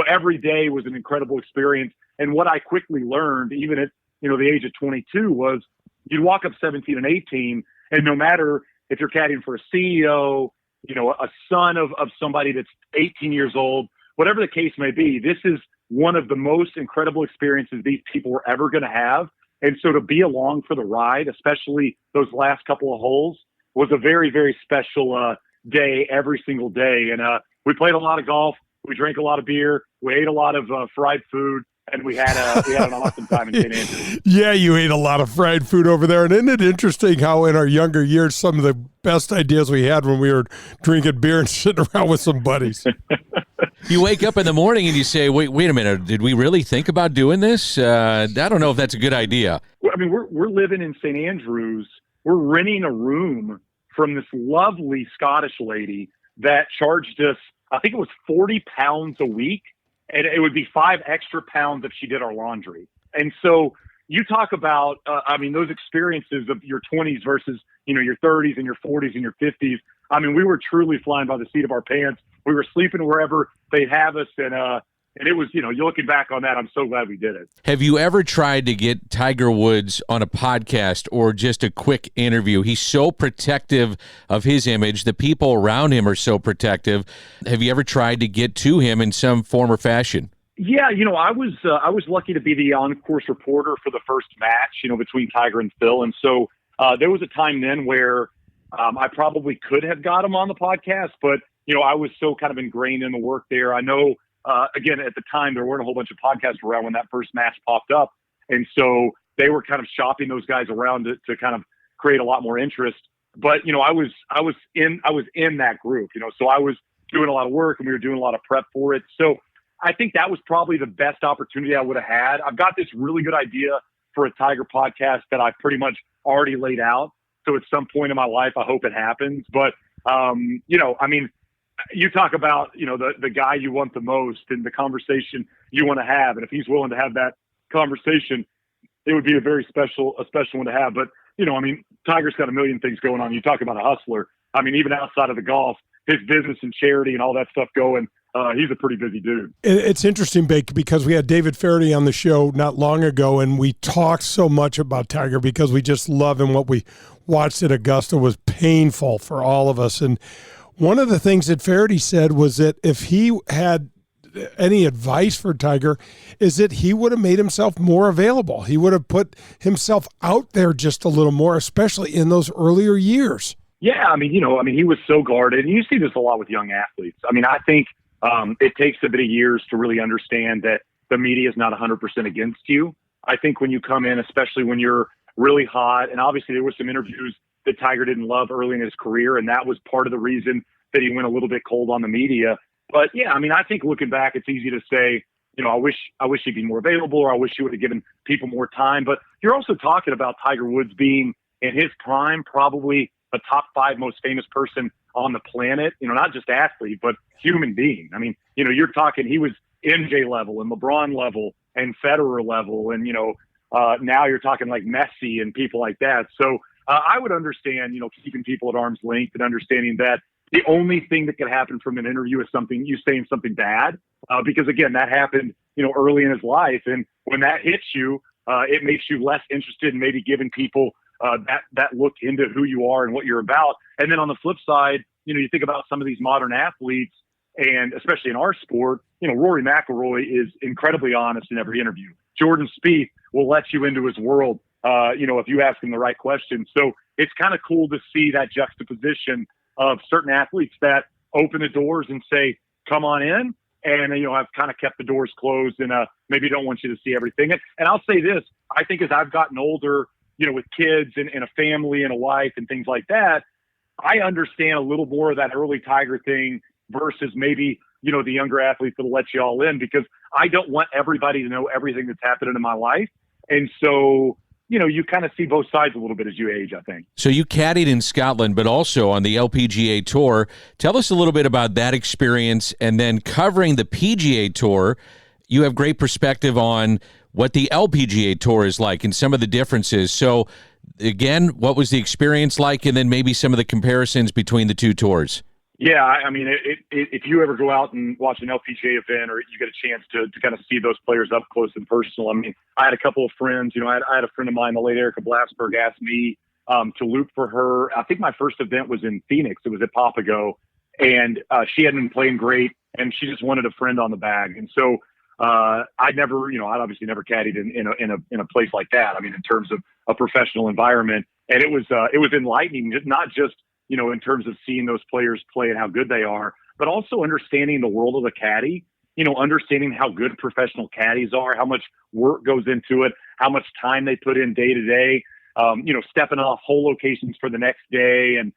Every day was an incredible experience. And what I quickly learned, even at, the age of 22, was you'd walk up 17 and 18, and no matter if you're caddying for a CEO, a son of somebody that's 18 years old, whatever the case may be, this is one of the most incredible experiences these people were ever going to have. And so to be along for the ride, especially those last couple of holes, was a very, very special day every single day. And we played a lot of golf. We drank a lot of beer. We ate a lot of fried food. And we had an awesome time in St. Andrews. Yeah, you ate a lot of fried food over there. And isn't it interesting how in our younger years, some of the best ideas we had when we were drinking beer and sitting around with some buddies. You wake up in the morning and you say, wait a minute, did we really think about doing this? I don't know if that's a good idea. We're living in St. Andrews. We're renting a room from this lovely Scottish lady that charged us, I think it was 40 pounds a week. And it would be 5 extra pounds if she did our laundry. And so you talk about, those experiences of your 20s versus, your 30s and your 40s and your 50s. We were truly flying by the seat of our pants. We were sleeping wherever they'd have us. And it was, you're looking back on that, I'm so glad we did it. Have you ever tried to get Tiger Woods on a podcast or just a quick interview? He's so protective of his image. The people around him are so protective. Have you ever tried to get to him in some form or fashion? Yeah, I was lucky to be the on-course reporter for the first match, between Tiger and Phil. And so there was a time then where I probably could have got him on the podcast, but, I was so kind of ingrained in the work there. I know, again, at the time, there weren't a whole bunch of podcasts around when that first match popped up. And so they were kind of shopping those guys around to kind of create a lot more interest. But, I was in that group, so I was doing a lot of work and we were doing a lot of prep for it. So I think that was probably the best opportunity I would have had. I've got this really good idea for a Tiger podcast that I pretty much already laid out. So at some point in my life, I hope it happens. But I mean, you talk about, the guy you want the most and the conversation you want to have. And if he's willing to have that conversation, it would be a very special one to have. But, I mean, Tiger's got a million things going on. You talk about a hustler. I mean, even outside of the golf, his business and charity and all that stuff going, he's a pretty busy dude. It's interesting, Bake, because we had David Faraday on the show not long ago, and we talked so much about Tiger because we just love him. What we watched at Augusta was painful for all of us. And one of the things that Faraday said was that if he had any advice for Tiger is that he would have made himself more available. He would have put himself out there just a little more, especially in those earlier years. Yeah, I mean, he was so guarded. And you see this a lot with young athletes. I mean, I think it takes a bit of years to really understand that the media is not 100% against you. I think when you come in, especially when you're really hot, and obviously there were some interviews that Tiger didn't love early in his career, and that was part of the reason that he went a little bit cold on the media. But yeah, I mean, I think looking back, it's easy to say, I wish he'd be more available, or I wish he would have given people more time. But you're also talking about Tiger Woods being in his prime, probably a top 5 most famous person on the planet, not just athlete, but human being. I mean, you're talking, he was MJ level and LeBron level and Federer level. And, now you're talking like Messi and people like that. So I would understand, keeping people at arm's length and understanding that the only thing that could happen from an interview is you saying something bad. Because again, that happened, early in his life. And when that hits you, it makes you less interested in maybe giving people that look into who you are and what you're about. And then on the flip side, you think about some of these modern athletes, and especially in our sport, Rory McIlroy is incredibly honest in every interview. Jordan Spieth will let you into his world, if you ask him the right questions. So it's kind of cool to see that juxtaposition of certain athletes that open the doors and say, come on in. And, I've kind of kept the doors closed and maybe don't want you to see everything. And I'll say this, I think as I've gotten older, with kids and a family and a wife and things like that, I understand a little more of that early Tiger thing versus maybe, the younger athletes that'll let you all in, because I don't want everybody to know everything that's happening in my life. And so, you kind of see both sides a little bit as you age, I think. So you caddied in Scotland, but also on the LPGA Tour. Tell us a little bit about that experience, and then covering the PGA Tour. You have great perspective on what the LPGA Tour is like and some of the differences. So, again, what was the experience like, and then maybe some of the comparisons between the two tours? Yeah, I mean, if you ever go out and watch an LPGA event, or you get a chance to kind of see those players up close and personal. I mean, I had a couple of friends. I had a friend of mine, the late Erica Blasberg, asked me to loop for her. I think my first event was in Phoenix. It was at Papago, and she hadn't been playing great, and she just wanted a friend on the bag. And so I'd obviously never caddied in a place like that. I mean, in terms of a professional environment, and it was enlightening, not just in terms of seeing those players play and how good they are, but also understanding the world of the caddy. Understanding how good professional caddies are, how much work goes into it, how much time they put in day to day. Stepping off hole locations for the next day, and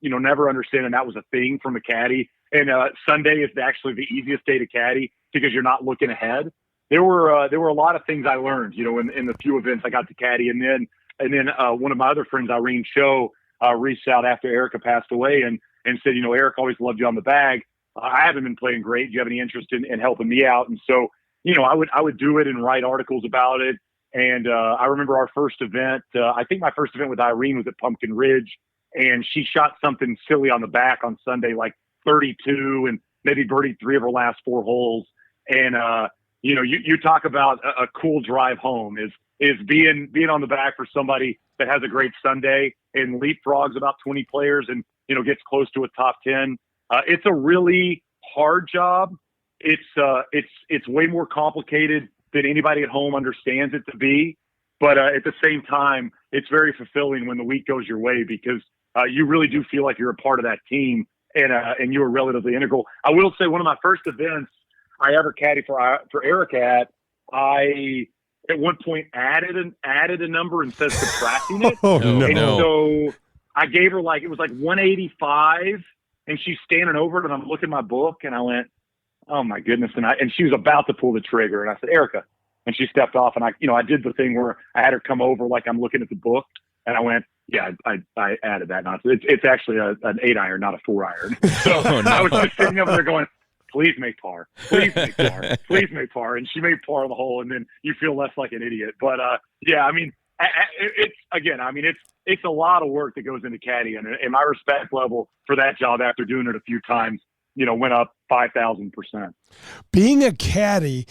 never understanding that was a thing from a caddy. And Sunday is actually the easiest day to caddy because you're not looking ahead. There were a lot of things I learned, in the few events I got to caddy. And then one of my other friends, Irene Cho, reached out after Erica passed away and said, Eric always loved you on the bag. I haven't been playing great. Do you have any interest in helping me out? And so, I would do it and write articles about it. And I remember our first event. I think my first event with Irene was at Pumpkin Ridge, and she shot something silly on the back on Sunday, like 32, and maybe birdied 3 of her last 4 holes. And you talk about a cool drive home is being on the back for somebody that has a great Sunday and leapfrogs about 20 players and gets close to a top 10. It's a really hard job. It's way more complicated than anybody at home understands it to be. But at the same time, it's very fulfilling when the week goes your way, because you really do feel like you're a part of that team, and you were relatively integral. I will say, one of my first events I ever caddied for Erica at, I at one point added a number instead of subtracting it. So I gave her it was like 185, and she's standing over it, and I'm looking at my book, and I went, oh my goodness. And she was about to pull the trigger, and I said, Erica, and she stepped off, and I did the thing where I had her come over like I'm looking at the book, and I went, Yeah, I added that. Not it's actually an 8-iron, not a 4-iron. So Oh, no. I was just sitting over there going, please make par, please make par, please make par. And she made par on the hole, and then you feel less like an idiot. But yeah, I mean, it's a lot of work that goes into caddying, and my respect level for that job after doing it a few times, went up 5,000%. Being a caddy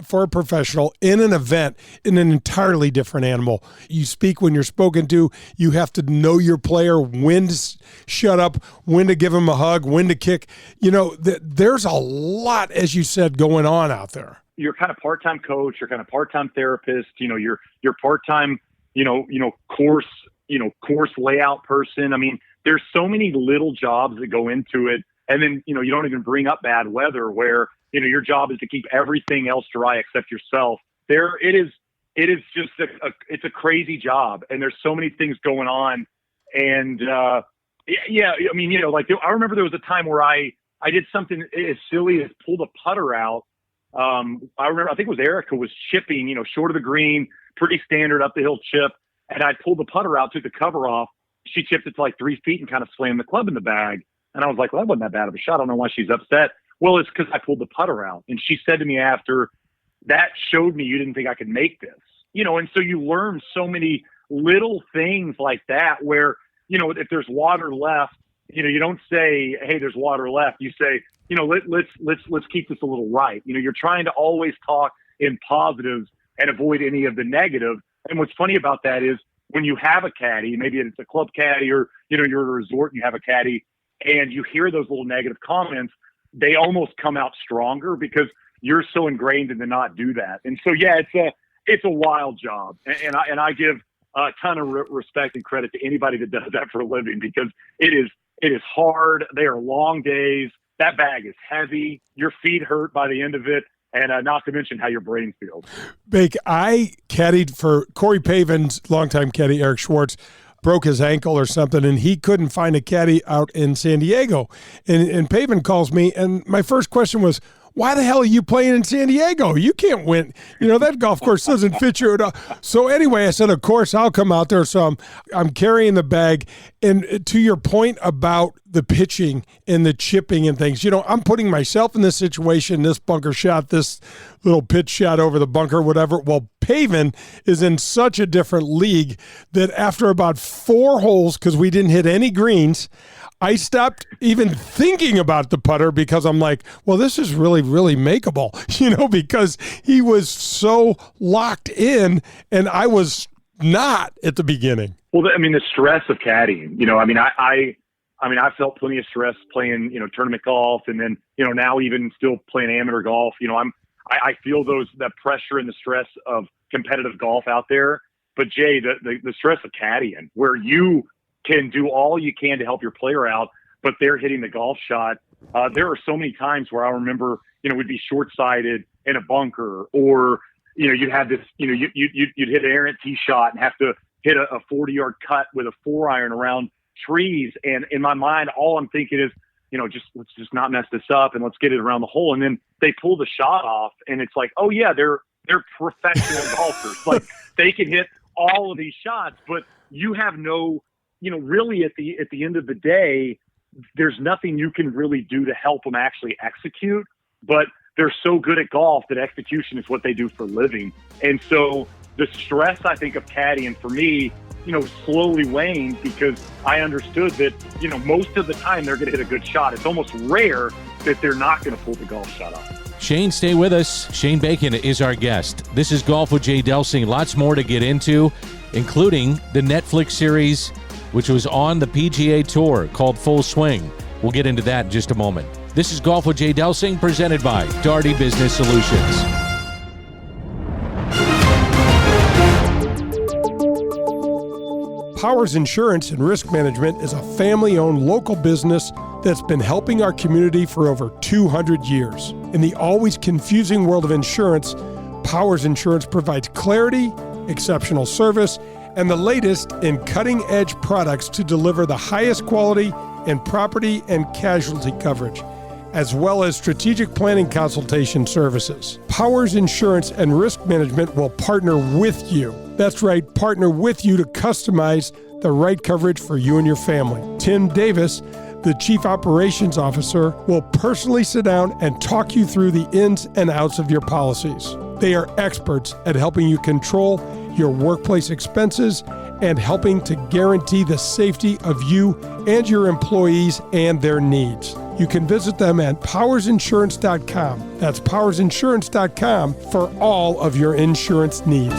for a professional in an event in an entirely different animal. You speak when you're spoken to. You have to know your player, when to shut up, when to give him a hug, when to kick. There's a lot, as you said, going on out there. You're kind of part-time coach. You're kind of part-time therapist. You're part-time, course layout person. I mean, there's so many little jobs that go into it. And then, you don't even bring up bad weather where, your job is to keep everything else dry except yourself. It is just it's a crazy job, and there's so many things going on. And yeah, I mean, I remember there was a time where I did something as silly as pull the putter out. I think it was Erica was chipping, short of the green, pretty standard up the hill chip, and I pulled the putter out, took the cover off. She chipped it to like 3 feet and kind of slammed the club in the bag. And I was like, well, that wasn't that bad of a shot. I don't know why she's upset. Well, it's because I pulled the putter out. And she said to me after, that showed me you didn't think I could make this. And so you learn so many little things like that where, if there's water left, you don't say, hey, there's water left. You say, let's keep this a little right. You're trying to always talk in positives and avoid any of the negative. And what's funny about that is when you have a caddy, maybe it's a club caddy or, you're at a resort and you have a caddy and you hear those little negative comments, they almost come out stronger because you're so ingrained in to not do that. And so, yeah, it's a wild job. And I give a ton of respect and credit to anybody that does that for a living because it is hard. They are long days. That bag is heavy. Your feet hurt by the end of it. And not to mention how your brain feels. Bake, I caddied for Corey Pavin's longtime caddy, Eric Schwartz, broke his ankle or something, and he couldn't find a caddy out in San Diego. And Pavin calls me, and my first question was, why the hell are you playing in San Diego? You can't win. That golf course doesn't fit you at all. So anyway, I said, of course, I'll come out there. So I'm carrying the bag. And to your point about the pitching and the chipping and things, I'm putting myself in this situation, this bunker shot, this little pitch shot over the bunker, whatever. Well, Pavin is in such a different league that after about 4 holes, because we didn't hit any greens, I stopped even thinking about the putter because I'm like, well, this is really, really makeable, because he was so locked in and I was not at the beginning. Well, the stress of caddying, I felt plenty of stress playing, tournament golf and then, now even still playing amateur golf. I feel that pressure and the stress of competitive golf out there. But Jay, the stress of caddying where you can do all you can to help your player out, but they're hitting the golf shot. There are so many times where I remember, we'd be short-sighted in a bunker or, you'd have this, you'd hit an errant tee shot and have to hit a 40-yard cut with a 4-iron around trees. And in my mind, all I'm thinking is, let's just not mess this up and let's get it around the hole. And then they pull the shot off and it's like, oh yeah, they're professional golfers. Like they can hit all of these shots, but you have no, really at the end of the day, there's nothing you can really do to help them actually execute, but they're so good at golf that execution is what they do for a living. And so the stress, I think, of caddying for me, slowly waned because I understood that, most of the time they're going to hit a good shot. It's almost rare that they're not going to pull the golf shot off. Shane, stay with us. Shane Bacon is our guest. This is Golf with Jay Delsing. Lots more to get into, including the Netflix series, which was on the PGA Tour called Full Swing. We'll get into that in just a moment. This is Golf with Jay Delsing, presented by Daugherty Business Solutions. Powers Insurance and Risk Management is a family-owned local business that's been helping our community for over 200 years. In the always confusing world of insurance, Powers Insurance provides clarity, exceptional service, and the latest in cutting-edge products to deliver the highest quality in property and casualty coverage, as well as strategic planning consultation services. Powers Insurance and Risk Management will partner with you. That's right, partner with you to customize the right coverage for you and your family. Tim Davis, the Chief Operations Officer, will personally sit down and talk you through the ins and outs of your policies. They are experts at helping you control your workplace expenses and helping to guarantee the safety of you and your employees and their needs. You can visit them at powersinsurance.com. That's powersinsurance.com for all of your insurance needs.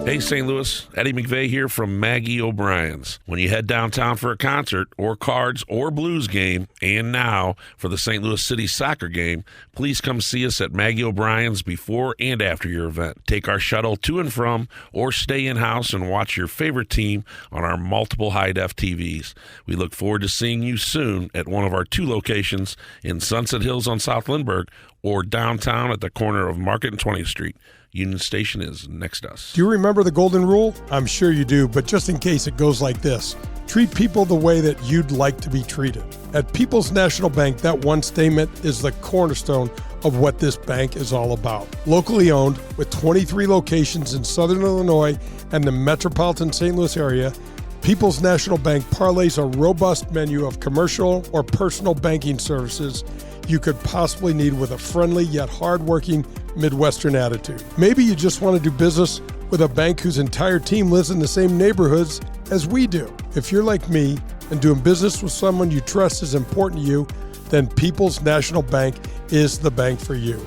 Hey, St. Louis, Eddie McVeigh here from Maggie O'Brien's. When you head downtown for a concert or Cards or Blues game, and now for the St. Louis City soccer game, please come see us at Maggie O'Brien's before and after your event. Take our shuttle to and from, or stay in-house and watch your favorite team on our multiple high-def TVs. We look forward to seeing you soon at one of our 2 locations in Sunset Hills on South Lindbergh or downtown at the corner of Market and 20th Street. Union Station is next to us. Do you remember the golden rule? I'm sure you do, but just in case, it goes like this. Treat people the way that you'd like to be treated. At People's National Bank, that one statement is the cornerstone of what this bank is all about. Locally owned, with 23 locations in Southern Illinois and the metropolitan St. Louis area, People's National Bank parlays a robust menu of commercial or personal banking services you could possibly need with a friendly yet hardworking Midwestern attitude. Maybe you just want to do business with a bank whose entire team lives in the same neighborhoods as we do. If you're like me and doing business with someone you trust is important to you, then People's National Bank is the bank for you.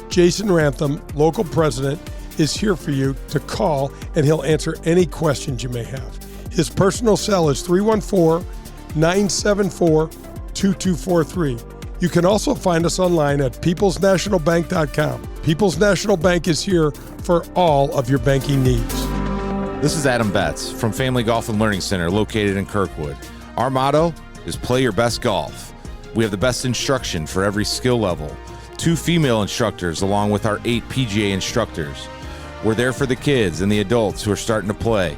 Jason Rantham, local president, is here for you to call, and he'll answer any questions you may have. His personal cell is 314-974-2243. You can also find us online at peoplesnationalbank.com. People's National Bank is here for all of your banking needs. This is Adam Betz from Family Golf and Learning Center located in Kirkwood. Our motto is play your best golf. We have the best instruction for every skill level. 2 female instructors along with our 8 PGA instructors. We're there for the kids and the adults who are starting to play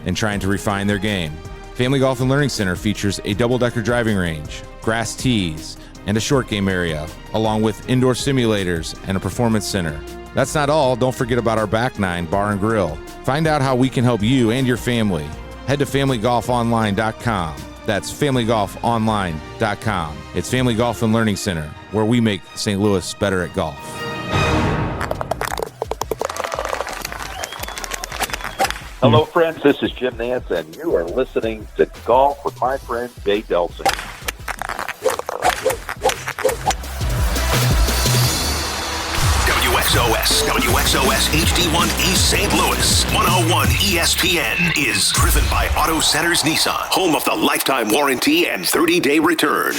and trying to refine their game. Family Golf and Learning Center features a double-decker driving range, grass tees, and a short game area, along with indoor simulators and a performance center. That's not all. Don't forget about our back 9 bar and grill. Find out how we can help you and your family. Head to familygolfonline.com. That's familygolfonline.com. It's Family Golf and Learning Center, where we make St. Louis better at golf. Hello, friends. This is Jim Nance, and you are listening to Golf with my friend Jay Delsing. WXOS HD1 East St. Louis 101 ESPN is driven by Auto Centers Nissan, home of the lifetime warranty and 30-day return.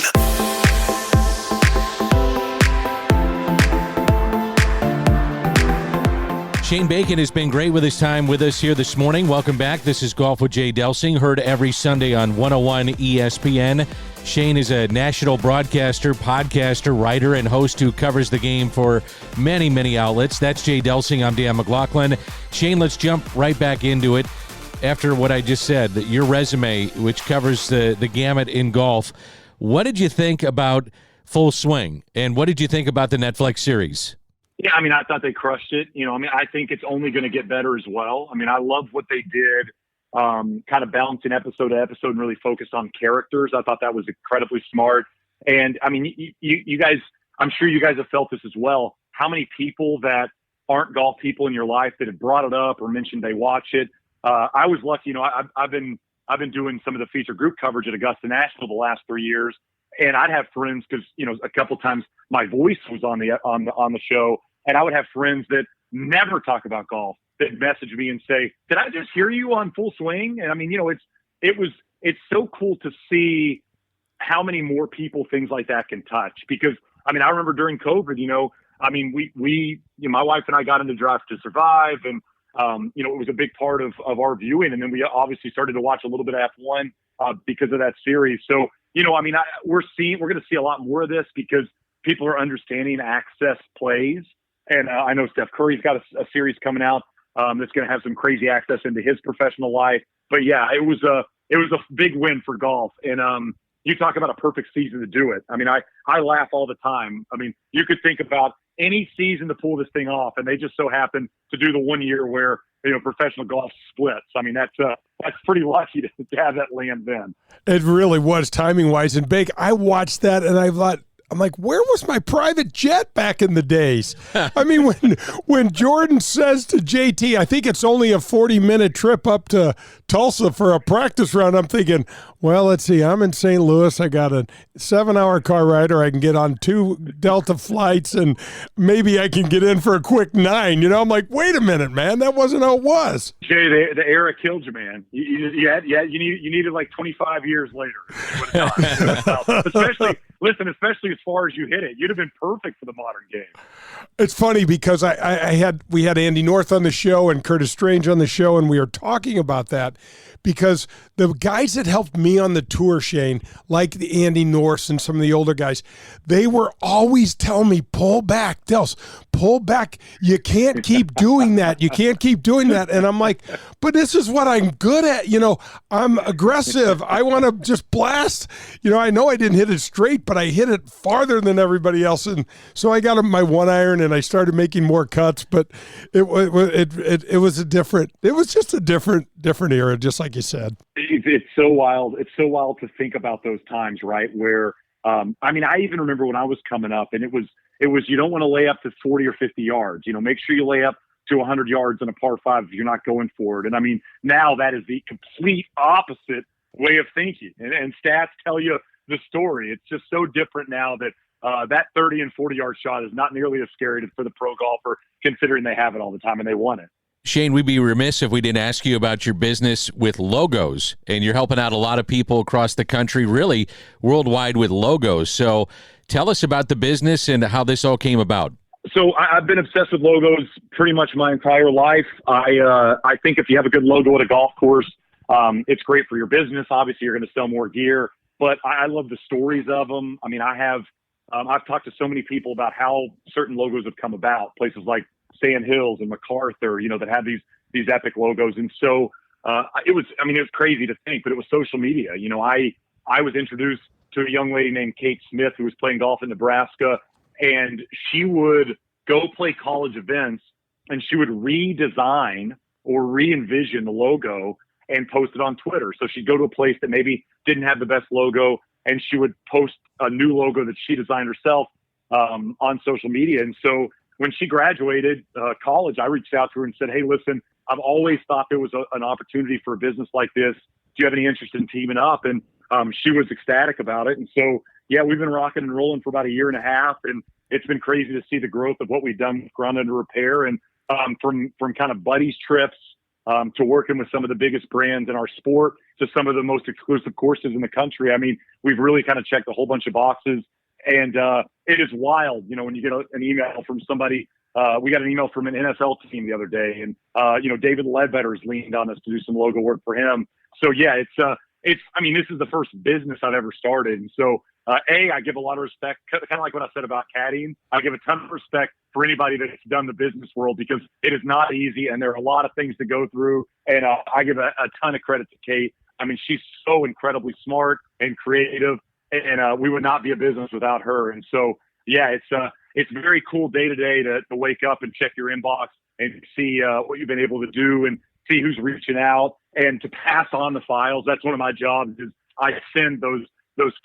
Shane Bacon has been great with his time with us here this morning. Welcome back. This is Golf with Jay Delsing, heard every Sunday on 101 ESPN. Shane is a national broadcaster, podcaster, writer, and host who covers the game for many, many outlets. That's Jay Delsing. I'm Dan McLaughlin. Shane, let's jump right back into it. After what I just said, your resume, which covers the gamut in golf, what did you think about Full Swing? And what did you think about the Netflix series? Yeah, I mean, I thought they crushed it. I think it's only going to get better as well. I mean, I love what they did, kind of balancing episode to episode and really focused on characters. I thought that was incredibly smart. And I mean, you guys, I'm sure you guys have felt this as well. How many people that aren't golf people in your life that have brought it up or mentioned they watch it? I was lucky. I've been doing some of the feature group coverage at Augusta National the last 3 years. And I'd have friends because, a couple times my voice was on the show, and I would have friends that never talk about golf that message me and say, "Did I just hear you on Full Swing?" And I mean, it's so cool to see how many more people things like that can touch. Because I mean, I remember during COVID, my wife and I got into Drive to Survive, and it was a big part of our viewing. And then we obviously started to watch a little bit of F1 because of that series. So. We're going to see a lot more of this because people are understanding access plays. And I know Steph Curry's got a series coming out that's going to have some crazy access into his professional life. But yeah, it was a big win for golf. And you talk about a perfect season to do it. I mean, I laugh all the time. I mean, you could think about any season to pull this thing off, and they just so happened to do the 1 year where professional golf splits. I mean, that's pretty lucky to have that land then. It really was timing wise. And Bake, I watched that and I'm like, where was my private jet back in the days? I mean, when Jordan says to JT, I think it's only a 40-minute trip up to Tulsa for a practice round, I'm thinking, well, let's see, I'm in St. Louis. I got a 7-hour car ride, or I can get on 2 Delta flights, and maybe I can get in for a quick 9. I'm like, wait a minute, man, that wasn't how it was. Jay, the era killed you, man. You needed like 25 years later. Especially as far as you hit it, you'd have been perfect for the modern game. It's funny because we had Andy North on the show and Curtis Strange on the show, and we were talking about that because the guys that helped me on the tour, Shane, like the Andy North and some of the older guys, they were always telling me, pull back, Dels, pull back. You can't keep doing that. You can't keep doing that. And I'm like, but this is what I'm good at. I'm aggressive. I want to just blast. I know I didn't hit it straight, but I hit it farther than everybody else. And so I got my 1-iron and I started making more cuts, but it was just a different era, just like you said. It's so wild. It's so wild to think about those times, right? Where, I even remember when I was coming up, and it was, you don't want to lay up to 40 or 50 yards, make sure you lay up to 100 yards on a par 5 if you're not going for it. And now that is the complete opposite way of thinking, and stats tell you the story. It's just so different now that that 30 and 40 yard shot is not nearly as scary for the pro golfer, considering they have it all the time and they want it. Shane, we'd be remiss if we didn't ask you about your business with logos, and you're helping out a lot of people across the country, really worldwide, with logos. So tell us about the business and how this all came about. So I've been obsessed with logos pretty much my entire life. I think if you have a good logo at a golf course, it's great for your business. Obviously, you're going to sell more gear, but I love the stories of them. I've talked to so many people about how certain logos have come about, places like Sand Hills and MacArthur, that have these epic logos. And so it was crazy to think, but it was social media. I was introduced to a young lady named Kate Smith who was playing golf in Nebraska, and she would go play college events and she would redesign or re-envision the logo and post it on Twitter. So she'd go to a place that maybe didn't have the best logo, and she would post a new logo that she designed herself on social media. And so when she graduated college, I reached out to her and said, hey, listen, I've always thought there was an opportunity for a business like this. Do you have any interest in teaming up? And she was ecstatic about it. And so, yeah, we've been rocking and rolling for about 1.5 years, and it's been crazy to see the growth of what we've done with Ground Under Repair, and from kind of buddies trips to working with some of the biggest brands in our sport to some of the most exclusive courses in the country. We've really kind of checked a whole bunch of boxes, and it is wild, when you get an email from somebody. We got an email from an NFL team the other day, and David Ledbetter's leaned on us to do some logo work for him. So yeah, this is the first business I've ever started, and so I give a lot of respect, kind of like what I said about caddying. I give a ton of respect for anybody that's done the business world, because it is not easy and there are a lot of things to go through. And I give a ton of credit to Kate. She's so incredibly smart and creative, and we would not be a business without her. And so, yeah, it's very cool day to day to wake up and check your inbox and see what you've been able to do and see who's reaching out and to pass on the files. That's one of my jobs, is I send those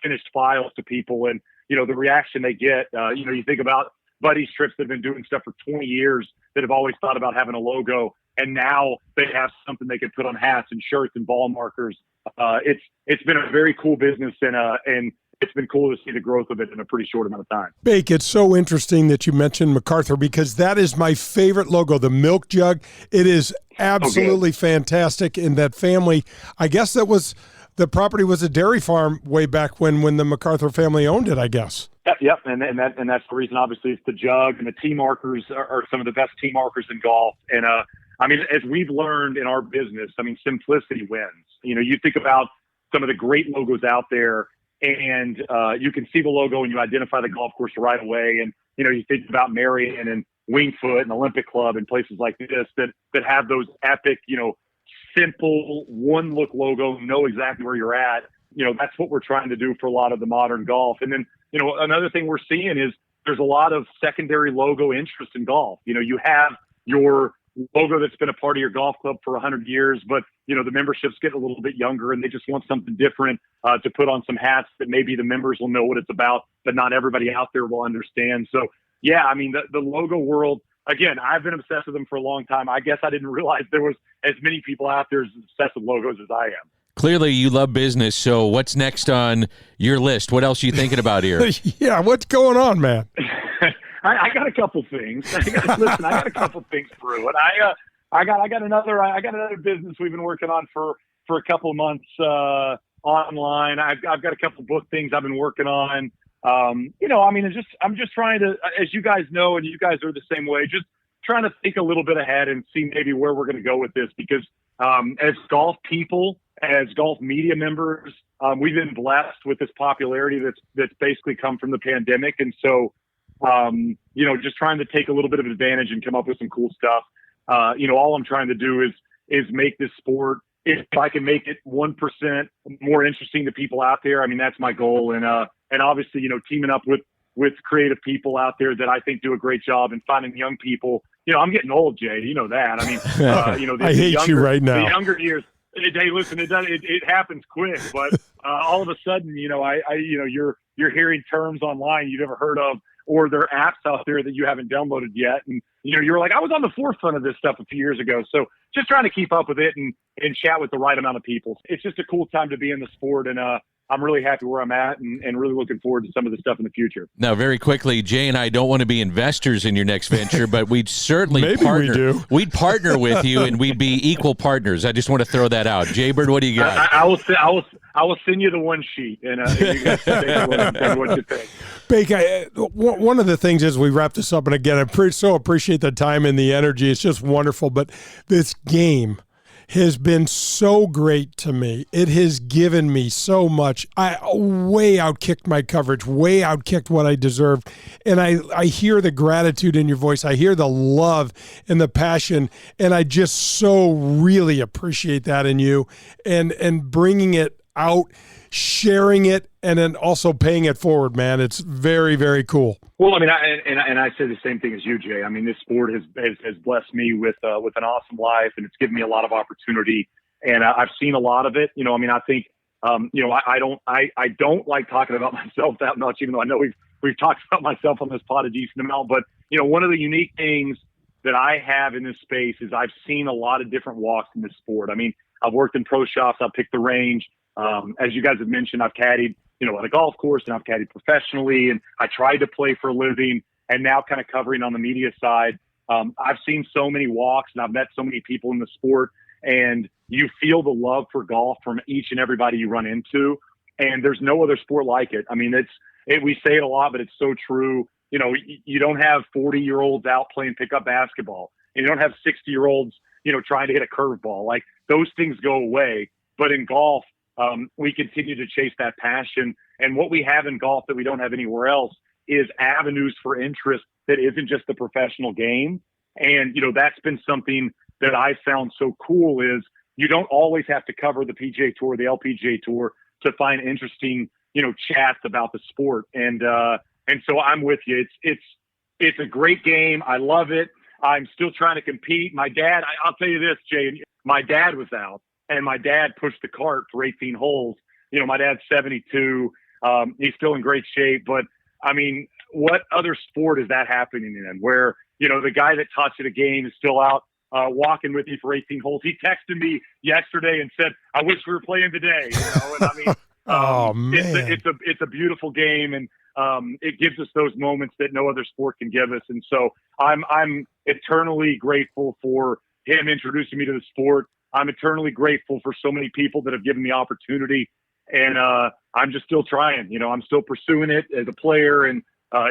finished files to people, and the reaction they get. You think about buddies trips that have been doing stuff for 20 years that have always thought about having a logo, and now they have something they can put on hats and shirts and ball markers. It's been a very cool business, and it's been cool to see the growth of it in a pretty short amount of time. Bake, it's so interesting that you mentioned MacArthur, because that is my favorite logo, the milk jug. It is absolutely fantastic in that family. I guess the property was a dairy farm way back when the MacArthur family owned it, I guess. Yep. And that's the reason, obviously, it's the jug, and the tee markers are some of the best tee markers in golf. And, as we've learned in our business, simplicity wins. You think about some of the great logos out there, and you can see the logo and you identify the golf course right away. And, you think about Marion and Wingfoot and Olympic Club and places like this that have those epic, simple one-look logo, know exactly where you're at. That's what we're trying to do for a lot of the modern golf. And then, another thing we're seeing is there's a lot of secondary logo interest in golf. You have your logo that's been a part of your golf club for 100 years, but the membership's getting a little bit younger and they just want something different to put on some hats that maybe the members will know what it's about, but not everybody out there will understand. So yeah, I mean, the logo world, again, I've been obsessed with them for a long time. I guess I didn't realize there was as many people out there as obsessed with logos as I am. Clearly you love business, so what's next on your list? What else are you thinking about here? Yeah, what's going on, man? I got a couple things. I got a couple things brewing. I got another business we've been working on for a couple of months online. I've got a couple book things I've been working on. I'm just trying to, as you guys know, and you guys are the same way, just trying to think a little bit ahead and see maybe where we're going to go with this, because as golf people, as golf media members, we've been blessed with this popularity that's basically come from the pandemic. And so, just trying to take a little bit of advantage and come up with some cool stuff. All I'm trying to do is make this sport, if I can make it 1% more interesting to people out there, I mean, that's my goal. And obviously, teaming up with creative people out there that I think do a great job, and finding young people. I'm getting old, Jay. You know that. I mean, I hate you right now. The younger years. Hey, listen, it happens quick, but all of a sudden, you're hearing terms online you've never heard of, or there are apps out there that you haven't downloaded yet, and you're like, I was on the forefront of this stuff a few years ago. So just trying to keep up with it and chat with the right amount of people. It's just a cool time to be in the sport, and I'm really happy where I'm at, and really looking forward to some of the stuff in the future. Now, very quickly, Jay and I don't want to be investors in your next venture, but we'd certainly Maybe partner. We do. We'd partner with you, and we'd be equal partners. I just want to throw that out. Jay Bird, what do you got? I will send you the one sheet, and you guys can take what you think. Bake, one of the things as we wrap this up, and again, I so appreciate the time and the energy. It's just wonderful. But this game has been so great to me. It has given me so much. I way outkicked my coverage, way outkicked what I deserved. And I hear the gratitude in your voice. I hear the love and the passion. And I just so really appreciate that in you, and bringing it out, sharing it, and then also paying it forward, man. It's very, very cool. Well, I mean, I say the same thing as you, Jay. I mean, this sport has blessed me with an awesome life, and it's given me a lot of opportunity, and I've seen a lot of it. I think, I don't like talking about myself that much, even though I know we've talked about myself on this pod a decent amount. But one of the unique things that I have in this space is I've seen a lot of different walks in this sport. I mean, I've worked in pro shops, I've picked the range. As you guys have mentioned, I've caddied, at a golf course, and I've caddied professionally, and I tried to play for a living, and now kind of covering on the media side. I've seen so many walks, and I've met so many people in the sport, and you feel the love for golf from each and everybody you run into. And there's no other sport like it. I mean, we say it a lot, but it's so true. You don't have 40-year-olds out playing pickup basketball, and you don't have 60-year-olds, trying to hit a curveball. Like, those things go away. But in golf, we continue to chase that passion. And what we have in golf that we don't have anywhere else is avenues for interest that isn't just the professional game. And, that's been something that I found so cool is you don't always have to cover the PGA Tour, the LPGA Tour to find interesting, chats about the sport. And so I'm with you. It's a great game. I love it. I'm still trying to compete. My dad, I'll tell you this, Jay, my dad was out. And my dad pushed the cart for 18 holes. My dad's 72. He's still in great shape. But, I mean, what other sport is that happening in where, the guy that taught you the game is still out walking with you for 18 holes? He texted me yesterday and said, I wish we were playing today. And I mean, oh, man. It's a beautiful game. And it gives us those moments that no other sport can give us. And so I'm eternally grateful for him introducing me to the sport. I'm eternally grateful for so many people that have given me opportunity, and I'm just still trying. I'm still pursuing it as a player and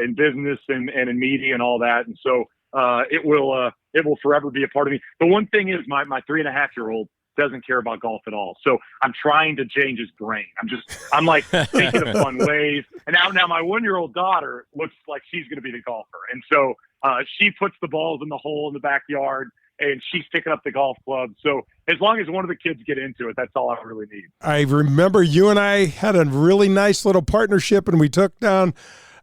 in business and in media and all that. And so it will forever be a part of me. The one thing is my 3.5-year-old doesn't care about golf at all. So I'm trying to change his brain. I'm like thinking of fun ways. And now my 1-year-old daughter looks like she's going to be the golfer, and so she puts the balls in the hole in the backyard, and she's picking up the golf club. So as long as one of the kids get into it, that's all I really need. I remember you and I had a really nice little partnership, and we took down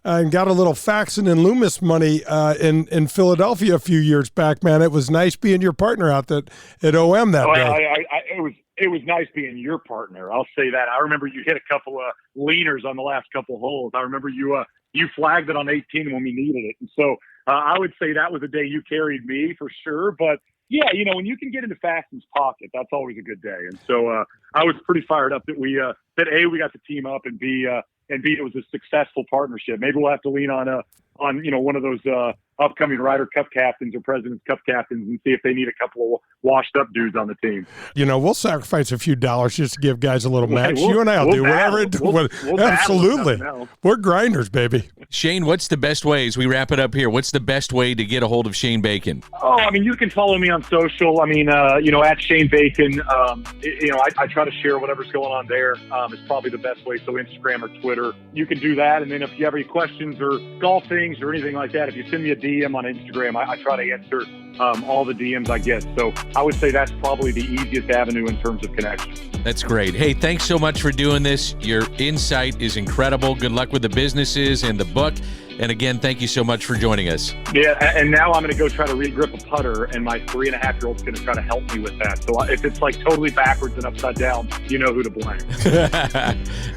and got a little Faxon and Loomis money in Philadelphia a few years back, man. It was nice being your partner out at OM that day. It was nice being your partner. I'll say that. I remember you hit a couple of leaners on the last couple holes. I remember you flagged it on 18 when we needed it. And so I would say that was a day you carried me for sure. But yeah, when you can get into Faxon's pocket, that's always a good day. And so I was pretty fired up that we got to team up, and B, it was a successful partnership. Maybe we'll have to lean on one of those upcoming Ryder Cup captains or President's Cup captains and see if they need a couple of washed up dudes on the team. We'll sacrifice a few dollars just to give guys a little match. Hey, you and I will do whatever. We'll absolutely. We're grinders, baby. Shane, what's the best way, as we wrap it up here, what's the best way to get a hold of Shane Bacon? Oh, you can follow me on social. At Shane Bacon. I try to share whatever's going on there. It's probably the best way. So Instagram or Twitter, you can do that. And then if you have any questions or golf things or anything like that, if you send me a DM on Instagram, I try to answer all the DMs I get. So I would say that's probably the easiest avenue in terms of connection. That's great. Hey, thanks so much for doing this. Your insight is incredible. Good luck with the businesses and the book. And again, thank you so much for joining us. Yeah, and now I'm going to go try to re-grip a putter, and my 3.5-year-old's going to try to help me with that. So if it's like totally backwards and upside down, you know who to blame.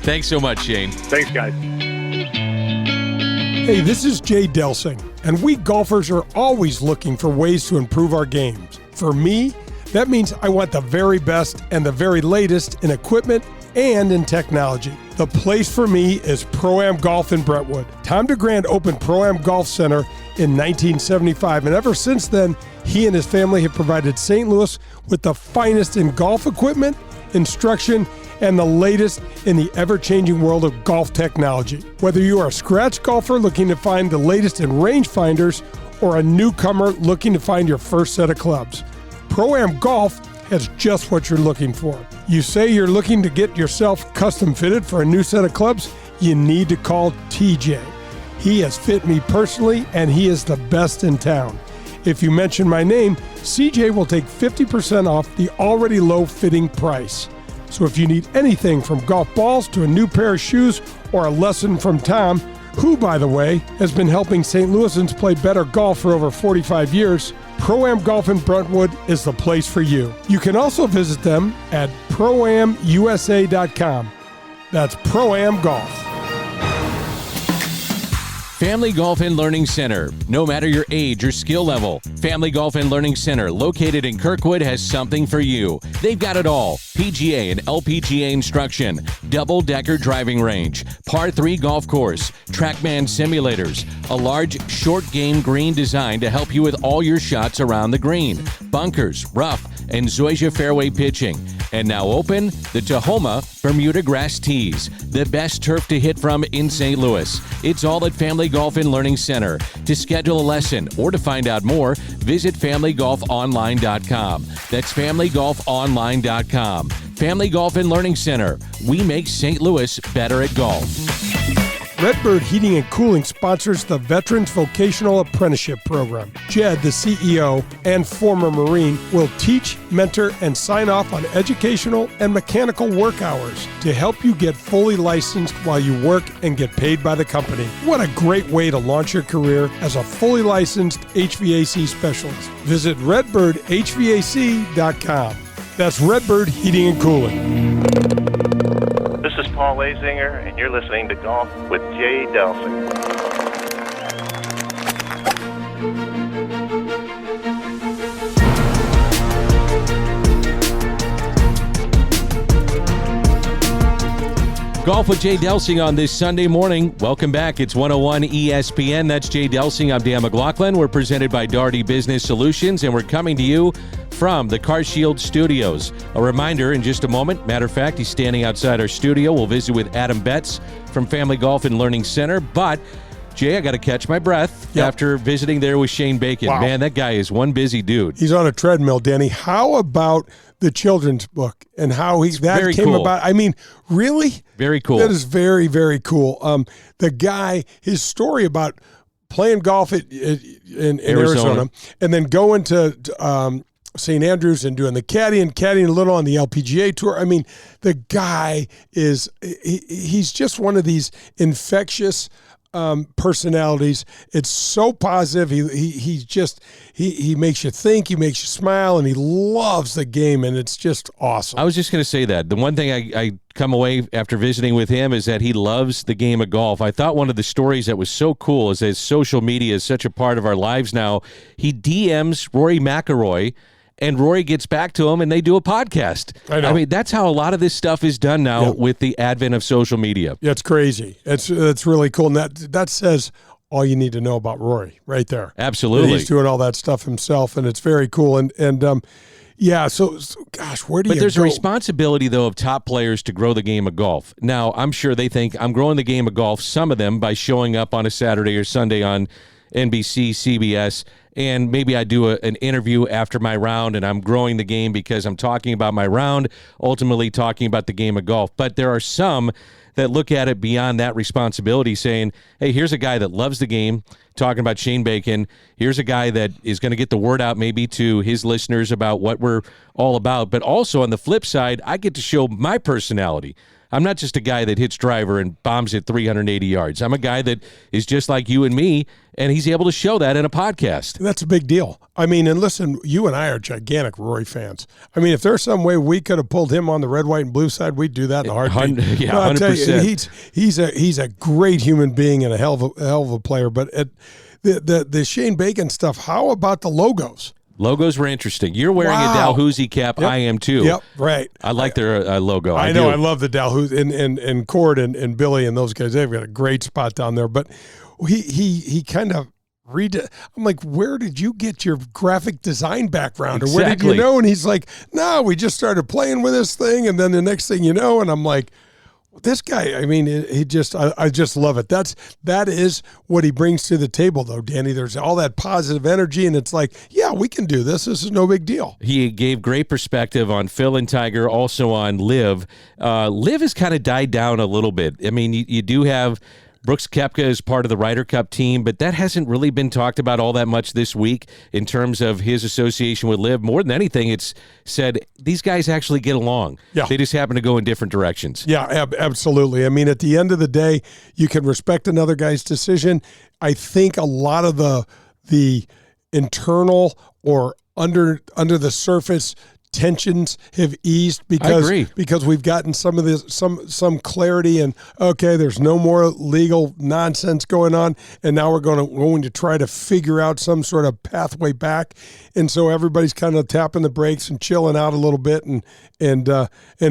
Thanks so much, Shane. Thanks, guys. Hey, this is Jay Delsing, and we golfers are always looking for ways to improve our games. For me, that means I want the very best and the very latest in equipment and in technology. The place for me is Pro-Am Golf in Brentwood. Tom DeGrand opened Pro-Am Golf Center in 1975, and ever since then, he and his family have provided St. Louis with the finest in golf equipment, instruction, and the latest in the ever-changing world of golf technology. Whether you are a scratch golfer looking to find the latest in rangefinders or a newcomer looking to find your first set of clubs, Pro-Am Golf has just what you're looking for. You say you're looking to get yourself custom fitted for a new set of clubs? You need to call TJ. He has fit me personally, and he is the best in town. If you mention my name, CJ will take 50% off the already low fitting price. So if you need anything from golf balls to a new pair of shoes or a lesson from Tom, who, by the way, has been helping St. Louisans play better golf for over 45 years, Pro-Am Golf in Brentwood is the place for you. You can also visit them at proamusa.com. That's Pro-Am Golf. Family Golf and Learning Center. No matter your age or skill level, Family Golf and Learning Center, located in Kirkwood, has something for you. They've got it all: PGA and LPGA instruction, double-decker driving range, par 3 golf course, TrackMan simulators, a large short game green design to help you with all your shots around the green, bunkers, rough, and Zoysia fairway pitching. And now open the Tahoma Bermuda Grass Tees, the best turf to hit from in St. Louis. It's all at Family Golf and Learning Center. To schedule a lesson or to find out more, visit FamilyGolfOnline.com. That's FamilyGolfOnline.com. Family Golf and Learning Center. We make St. Louis better at golf. Redbird Heating and Cooling sponsors the Veterans Vocational Apprenticeship Program. Jed, the CEO and former Marine, will teach, mentor, and sign off on educational and mechanical work hours to help you get fully licensed while you work and get paid by the company. What a great way to launch your career as a fully licensed HVAC specialist. Visit redbirdhvac.com. That's Redbird Heating and Cooling. This is Paul Lazinger, and you're listening to Golf with Jay Delsing. Golf with Jay Delsing on this Sunday morning. Welcome back. It's 101 ESPN. That's Jay Delsing. I'm Dan McLaughlin. We're presented by Daugherty Business Solutions, and we're coming to you from the CarShield Studios. A reminder in just a moment. Matter of fact, he's standing outside our studio. We'll visit with Adam Betz from Family Golf and Learning Center. But, Jay, I got to catch my breath after visiting there with Shane Bacon. Wow. Man, that guy is one busy dude. He's on a treadmill, Danny. How about the children's book and how that came cool. about? I mean, really? Very cool. That is very, very cool. The guy, his story about playing golf in Arizona and then going to St. Andrews and doing the caddying a little on the LPGA tour. I mean, the guy he's just one of these infectious personalities. It's so positive. He makes you think, he makes you smile, and he loves the game, and it's just awesome. I was just going to say that. The one thing I come away after visiting with him is that he loves the game of golf. I thought one of the stories that was so cool is that social media is such a part of our lives now. He DMs Rory McIlroy, and Rory gets back to him, and they do a podcast. I mean, that's how a lot of this stuff is done now with the advent of social media. Yeah, it's crazy. It's really cool, and that says all you need to know about Rory right there. Absolutely. He's doing all that stuff himself, and it's very cool. And yeah, so gosh, where do you go? But there's a responsibility, though, of top players to grow the game of golf. Now, I'm sure they think I'm growing the game of golf, some of them, by showing up on a Saturday or Sunday on NBC, CBS, and maybe I do an interview after my round, and I'm growing the game because I'm talking about my round, ultimately talking about the game of golf. But there are some that look at it beyond that responsibility, saying, hey, here's a guy that loves the game, talking about Shane Bacon. Here's a guy that is going to get the word out maybe to his listeners about what we're all about. But also on the flip side, I get to show my personality. I'm not just a guy that hits driver and bombs it 380 yards. I'm a guy that is just like you and me, and he's able to show that in a podcast. That's a big deal. I mean, and listen, you and I are gigantic Rory fans. I mean, if there's some way we could have pulled him on the red, white, and blue side, we'd do that in a heartbeat. Yeah, 100%. He's a great human being and a hell of a player. But the Shane Bacon stuff, how about the logos? Logos were interesting. You're wearing a Dalhousie cap. Yep. I am too. Yep, right. I like their logo. I know. I love the Dalhousie and Cord and Billy and those guys. They've got a great spot down there. But he kind of I'm like, where did you get your graphic desigin background? Or where did you know? And he's like, no, we just started playing with this thing. And then the next thing you know, and I'm like, this guy, I mean, I just love it. That is what he brings to the table, though, Danny. There's all that positive energy, and it's like, yeah, we can do this. This is no big deal. He gave great perspective on Phil and Tiger, also on Liv. Liv has kind of died down a little bit. I mean, you do have Brooks Koepka is part of the Ryder Cup team, but that hasn't really been talked about all that much this week in terms of his association with Liv. More than anything, it's said these guys actually get along. Yeah. They just happen to go in different directions. Yeah, absolutely. I mean, at the end of the day, you can respect another guy's decision. I think a lot of the internal or under the surface tensions have eased because we've gotten some of this some clarity, and okay, there's no more legal nonsense going on, and now we're going to try to figure out some sort of pathway back, and so everybody's kind of tapping the brakes and chilling out a little bit, and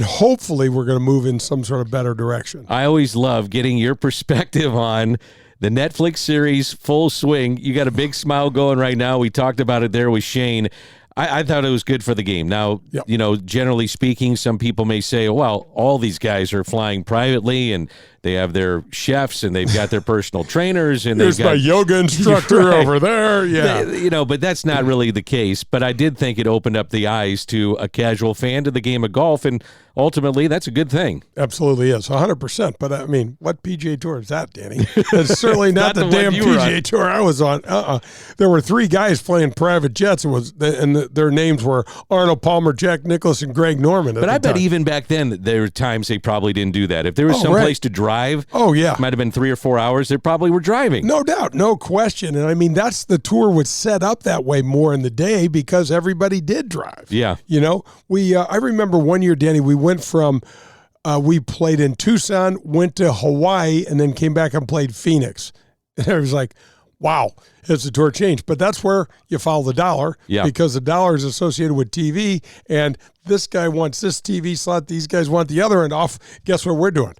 hopefully we're going to move in some sort of better direction. I always love getting your perspective on the Netflix series Full Swing. You got a big smile going right now. We talked about it there with Shane. I thought it was good for the game. Now, you know, generally speaking, some people may say, well, all these guys are flying privately and they have their chefs and they've got their personal trainers. And there's my yoga instructor over there. Yeah. But that's not really the case. But I did think it opened up the eyes to a casual fan to the game of golf. And ultimately, that's a good thing. Absolutely is, 100%. But, I mean, what PGA Tour is that, Danny? It's certainly not the damn PGA Tour I was on. There were 3 guys flying private jets, and their names were Arnold Palmer, Jack Nicklaus, and Greg Norman. But I bet even back then, there were times they probably didn't do that. If there was someplace to drive, might have been 3 or 4 hours, they probably were driving. No doubt, no question. And, I mean, the tour was set up that way more in the day because everybody did drive. Yeah. You know, I remember one year, Danny, we went from we played in Tucson, went to Hawaii, and then came back and played Phoenix. And I was like, wow, has the tour changed? But that's where you follow the dollar because the dollar is associated with TV, and this guy wants this TV slot, these guys want the other, and off. Guess what we're doing?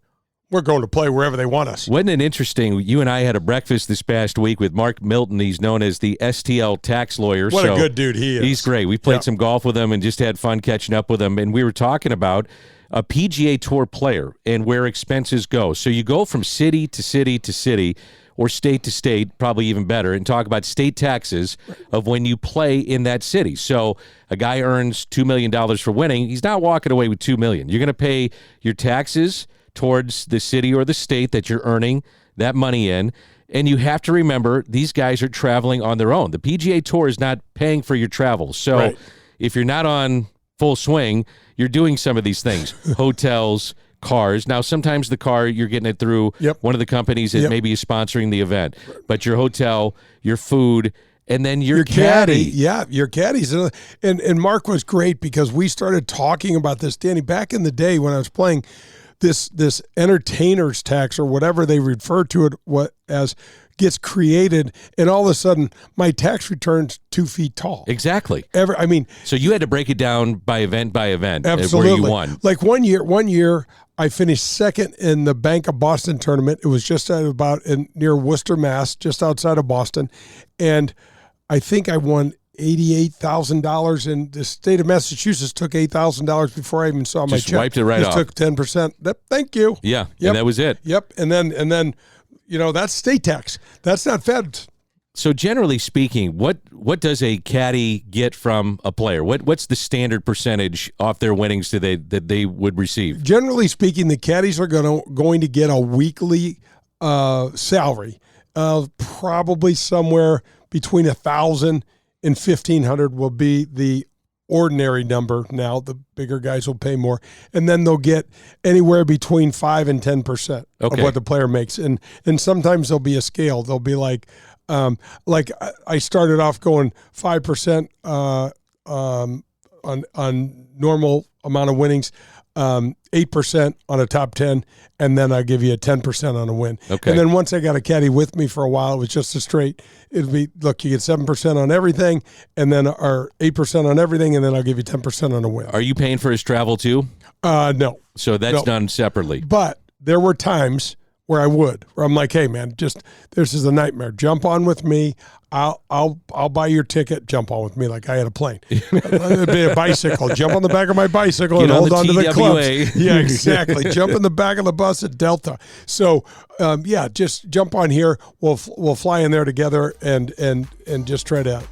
We're going to play wherever they want us. Wasn't it interesting? You and I had a breakfast this past week with Mark Milton. He's known as the STL tax lawyer. What a good dude he is. He's great. We played some golf with him and just had fun catching up with him. And we were talking about a PGA Tour player and where expenses go. So you go from city to city to city, or state to state, probably even better, and talk about state taxes of when you play in that city. So a guy earns $2 million for winning. He's not walking away with $2 million. You're going to pay your taxes towards the city or the state that you're earning that money in. And you have to remember, these guys are traveling on their own. The PGA Tour is not paying for your travel. So if you're not on Full Swing, you're doing some of these things, hotels, cars. Now, sometimes the car, you're getting it through one of the companies that maybe is sponsoring the event, but your hotel, your food, and then your caddy. Yeah, your caddies. And Mark was great because we started talking about this, Danny, back in the day when I was playing this entertainer's tax or whatever they refer to it as gets created, and all of a sudden my tax return's 2 feet tall. Exactly. So you had to break it down by event absolutely. Where you won. Like one year I finished second in the Bank of Boston tournament. It was just near Worcester, Mass, just outside of Boston, and I think I won $88,000, and the state of Massachusetts took $8,000 before I even saw my check. Just wiped it right off. Just took 10%. Thank you. Yeah, and that was it. Yep, and then that's state tax. That's not fed. So generally speaking, what does a caddy get from a player? What's the standard percentage off their winnings that they would receive? Generally speaking, the caddies are going to get a weekly salary of probably somewhere between $1,000 and $1,500 will be the ordinary number. Now the bigger guys will pay more, and then they'll get anywhere between 5 and 10% of what the player makes. And sometimes there'll be a scale. They'll be like I started off going 5% on normal amount of winnings, 8% on a top 10, and then I give you a 10% on a win. Okay. And then once I got a caddy with me for a while, it was just a straight. It'd be, look, you get 7% on everything, and then or 8% on everything, and then I'll give you 10% on a win. Are you paying for his travel too? No. So that's done separately. But there were times where I'm like, hey man, this is a nightmare. Jump on with me. I'll buy your ticket. Jump on with me like I had a plane. It'd be a bicycle. Jump on the back of my bicycle and hold on to the clubs. Yeah, exactly. Jump in the back of the bus at Delta. So just jump on here. We'll fly in there together and just try to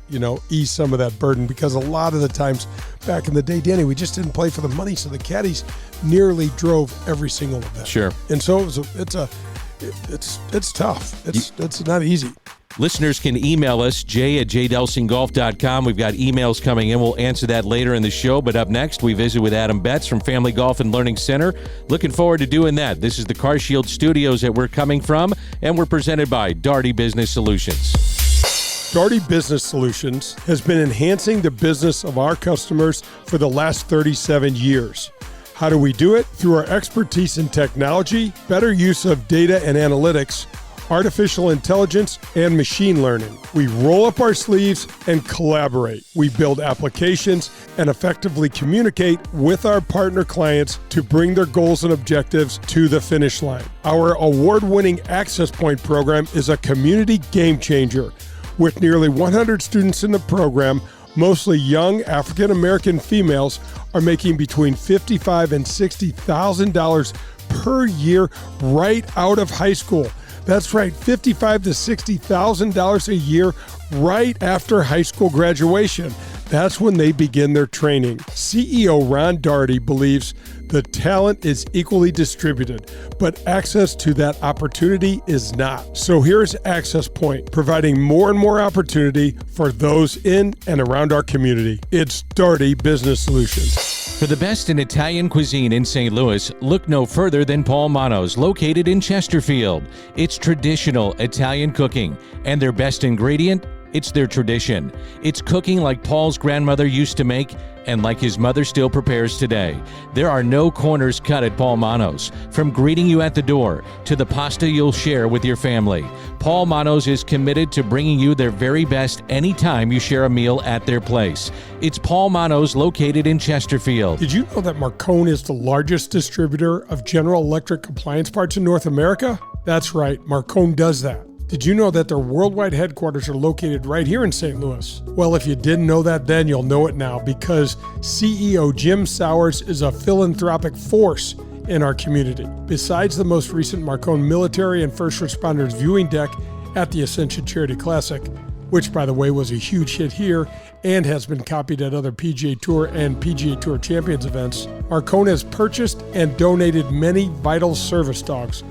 ease some of that burden, because a lot of the times back in the day, Danny, we just didn't play for the money, so the caddies nearly drove every single event. Sure. And so it's tough. It's not easy. Listeners can email us, jay@jdelsinggolf.com. We've got emails coming in. We'll answer that later in the show. But up next, we visit with Adam Betz from Family Golf and Learning Center. Looking forward to doing that. This is the CarShield studios that we're coming from, and we're presented by Daugherty Business Solutions. Daugherty Business Solutions has been enhancing the business of our customers for the last 37 years. How do we do it? Through our expertise in technology, better use of data and analytics, artificial intelligence, and machine learning. We roll up our sleeves and collaborate. We build applications and effectively communicate with our partner clients to bring their goals and objectives to the finish line. Our award-winning Access Point program is a community game changer. With nearly 100 students in the program, mostly young African-American females are making between $55,000 and $60,000 per year right out of high school. That's right, $55,000 to $60,000 a year right after high school graduation. That's when they begin their training. CEO Ron Daugherty believes the talent is equally distributed, but access to that opportunity is not. So here's Access Point, providing more and more opportunity for those in and around our community. It's Daugherty Business Solutions. For the best in Italian cuisine in St. Louis, look no further than Paul Manno's, located in Chesterfield. It's traditional Italian cooking, and their best ingredient, it's their tradition. It's cooking like Paul's grandmother used to make, and like his mother still prepares today. There are no corners cut at Paul Manno's. From greeting you at the door to the pasta you'll share with your family, Paul Manno's is committed to bringing you their very best anytime you share a meal at their place. It's Paul Manno's, located in Chesterfield. Did you know that Marcone is the largest distributor of General Electric appliance parts in North America? That's right, Marcone does that. Did you know that their worldwide headquarters are located right here in St. Louis? Well, if you didn't know that then, you'll know it now, because CEO Jim Sowers is a philanthropic force in our community. Besides the most recent Marcone military and first responders viewing deck at the Ascension Charity Classic, which, by the way, was a huge hit here and has been copied at other PGA Tour and PGA Tour Champions events, Marcone has purchased and donated many vital service dogs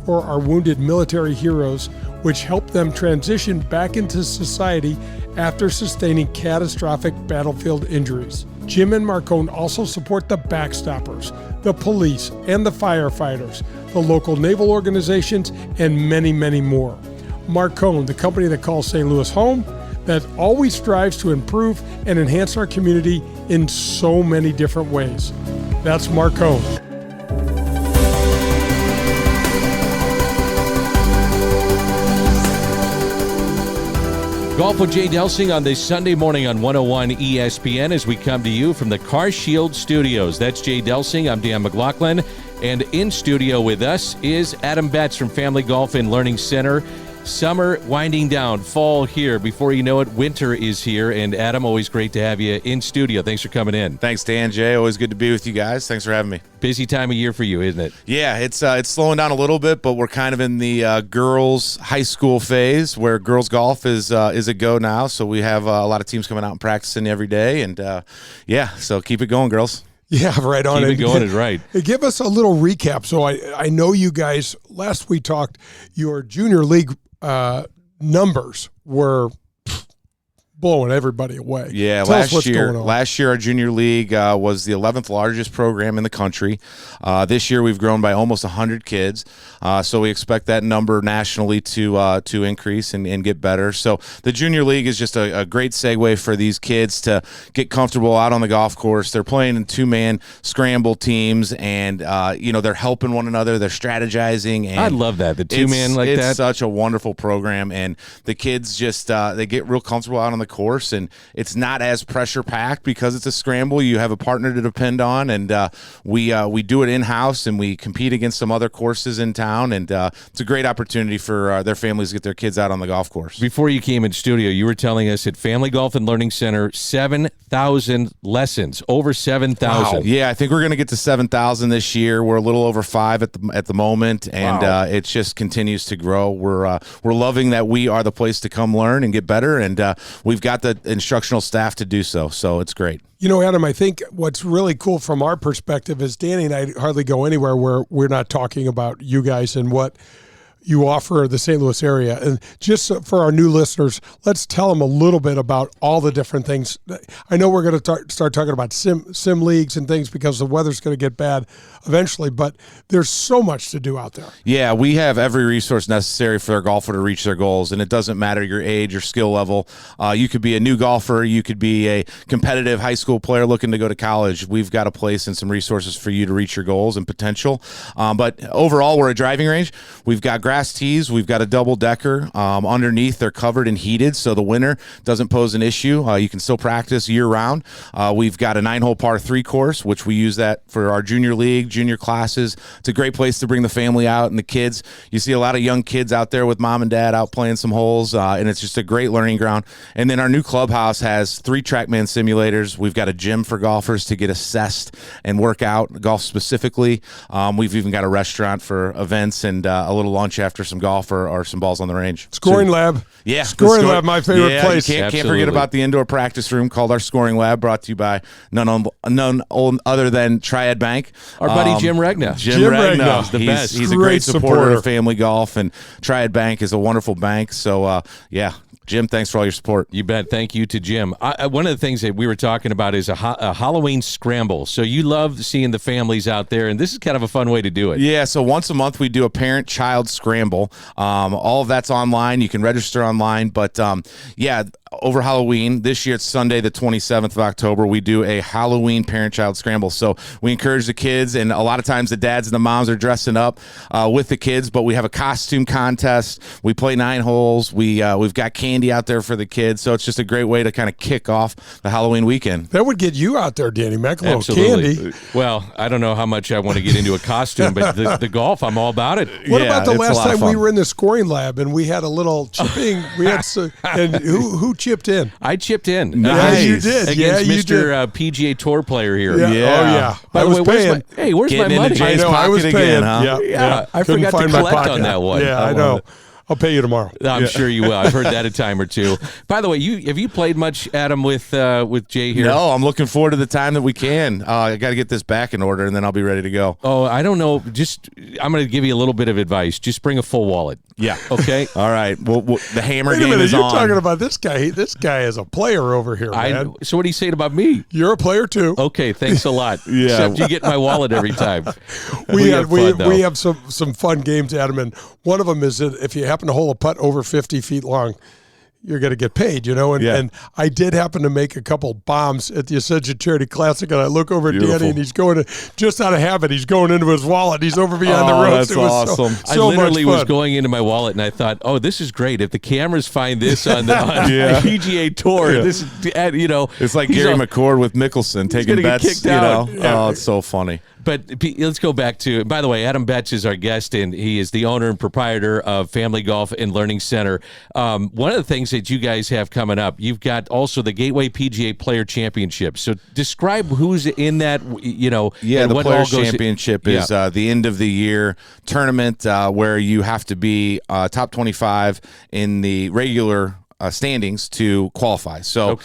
for our wounded military heroes, which helped them transition back into society after sustaining catastrophic battlefield injuries. Jim and Marcone also support the Backstoppers, the police and the firefighters, the local naval organizations, and many, many more. Marcone, the company that calls St. Louis home, that always strives to improve and enhance our community in so many different ways. That's Marcone. Golf with Jay Delsing on this Sunday morning on 101 ESPN as we come to you from the Car Shield Studios. That's Jay Delsing. I'm Dan McLaughlin. And in studio with us is Adam Betz from Family Golf and Learning Center. Summer winding down, fall here. Before you know it, winter is here. And Adam, always great to have you in studio. Thanks for coming in. Thanks, Dan, Jay. Always good to be with you guys. Thanks for having me. Busy time of year for you, isn't it? Yeah, it's slowing down a little bit, but we're kind of in the girls' high school phase where girls golf is a go now. So we have a lot of teams coming out and practicing every day, and so keep it going, girls. Yeah, right on. Keep it going is right. Give us a little recap. So I know you guys, last we talked, your junior league numbers were blowing everybody away. Yeah, Tell us what's going on. Last year our junior league was the 11th largest program in the country. This year we've grown by almost 100 kids, so we expect that number nationally to increase and get better. So the junior league is just a great segue for these kids to get comfortable out on the golf course. They're playing in two-man scramble teams, and they're helping one another. They're strategizing. And I love that, the two-man like that. It's such a wonderful program, and the kids just they get real comfortable out on the course, and it's not as pressure packed because it's a scramble. You have a partner to depend on, and we do it in house, and we compete against some other courses in town, and it's a great opportunity for their families to get their kids out on the golf course. Before you came in studio, you were telling us at Family Golf and Learning Center, 7,000 lessons, over 7,000. Wow. Yeah, I think we're going to get to 7,000 this year. We're a little over 5 at the moment, and it just continues to grow. We're loving that we are the place to come learn and get better, and we've got the instructional staff to do so it's great. You know, Adam, I think what's really cool from our perspective is Danny and I hardly go anywhere where we're not talking about you guys and what you offer the St. Louis area. And just for our new listeners, let's tell them a little bit about all the different things. I know we're going to start talking about sim leagues and things because the weather's going to get bad eventually, but there's so much to do out there. Yeah, we have every resource necessary for a golfer to reach their goals, and it doesn't matter your age or skill level. You could be a new golfer. You could be a competitive high school player looking to go to college. We've got a place and some resources for you to reach your goals and potential. But overall, we're a driving range. We've got grass tees. We've got a double-decker. Underneath, they're covered and heated, so the winter doesn't pose an issue. You can still practice year-round. We've got a 9-hole par 3 course, which we use that for our junior league, junior classes. It's a great place to bring the family out and the kids. You see a lot of young kids out there with mom and dad out playing some holes, and it's just a great learning ground. And then our new clubhouse has 3 TrackMan simulators. We've got a gym for golfers to get assessed and work out golf specifically. We've even got a restaurant for events and a little lunch after some golf or some balls on the range. Scoring lab. Yeah. Scoring lab, my favorite place. You can't forget about the indoor practice room called our scoring lab, brought to you by none other than Triad Bank. Our buddy Jim Regna. Jim Regna is the best. He's a great supporter of Family Golf, and Triad Bank is a wonderful bank. So, Jim, thanks for all your support. You bet. Thank you to Jim. One of the things that we were talking about is a Halloween scramble. So you love seeing the families out there, and this is kind of a fun way to do it. Yeah, so once a month we do a parent-child scramble. All of that's online. You can register online, but over Halloween, this year it's Sunday the 27th of October, we do a Halloween parent-child scramble. So we encourage the kids, and a lot of times the dads and the moms are dressing up with the kids, but we have a costume contest. We play 9 holes. We've got candy out there for the kids, so it's just a great way to kind of kick off the Halloween weekend. That would get you out there, Danny Mac, a little Absolutely. candy. Well, I don't know how much I want to get into a costume, but the golf, I'm all about it. What about the last time we were in the scoring lab and we had a little chipping? And who chipped in? I chipped in. Nice. Yeah, you did. Against Mr. PGA Tour player here. Yeah. Oh, yeah. By the way, where's my money? I know, I was paying. Huh? Yeah. I forgot to collect on that one. Yeah, I know. I'll pay you tomorrow. I'm sure you will. I've heard that a time or two. By the way, have you played much, Adam, with Jay here? No, I'm looking forward to the time that we can. I got to get this back in order, and then I'll be ready to go. Oh, I don't know. I'm going to give you a little bit of advice. Just bring a full wallet. Yeah. Okay. All right. Well, the hammer Wait a game minute, is you're on. talking about this guy. This guy is a player over here, man. So what are you saying about me? You're a player too. Okay, thanks a lot. Yeah. Except you get my wallet every time. We We have some fun games, Adam, and one of them is that if you happen to hole a putt over 50 feet long, you're going to get paid, and I did happen to make a couple bombs at the Ascension Charity Classic, and I look over at Danny, and he's going to, just out of habit, he's going into his wallet. He's over beyond the ropes. That's awesome. I literally was going into my wallet, and I thought, oh, this is great. If the cameras find this on the PGA Tour, this is, it's like Gary McCord with Mickelson taking bets. Kicked out. Oh, it's so funny. But let's go back to, by the way, Adam Betz is our guest, and he is the owner and proprietor of Family Golf and Learning Center. One of the things that you guys have coming up, you've got also the Gateway PGA Player Championship. So describe who's in that, Yeah, the Players Championship is the end of the year tournament where you have to be top 25 in the regular standings to qualify. So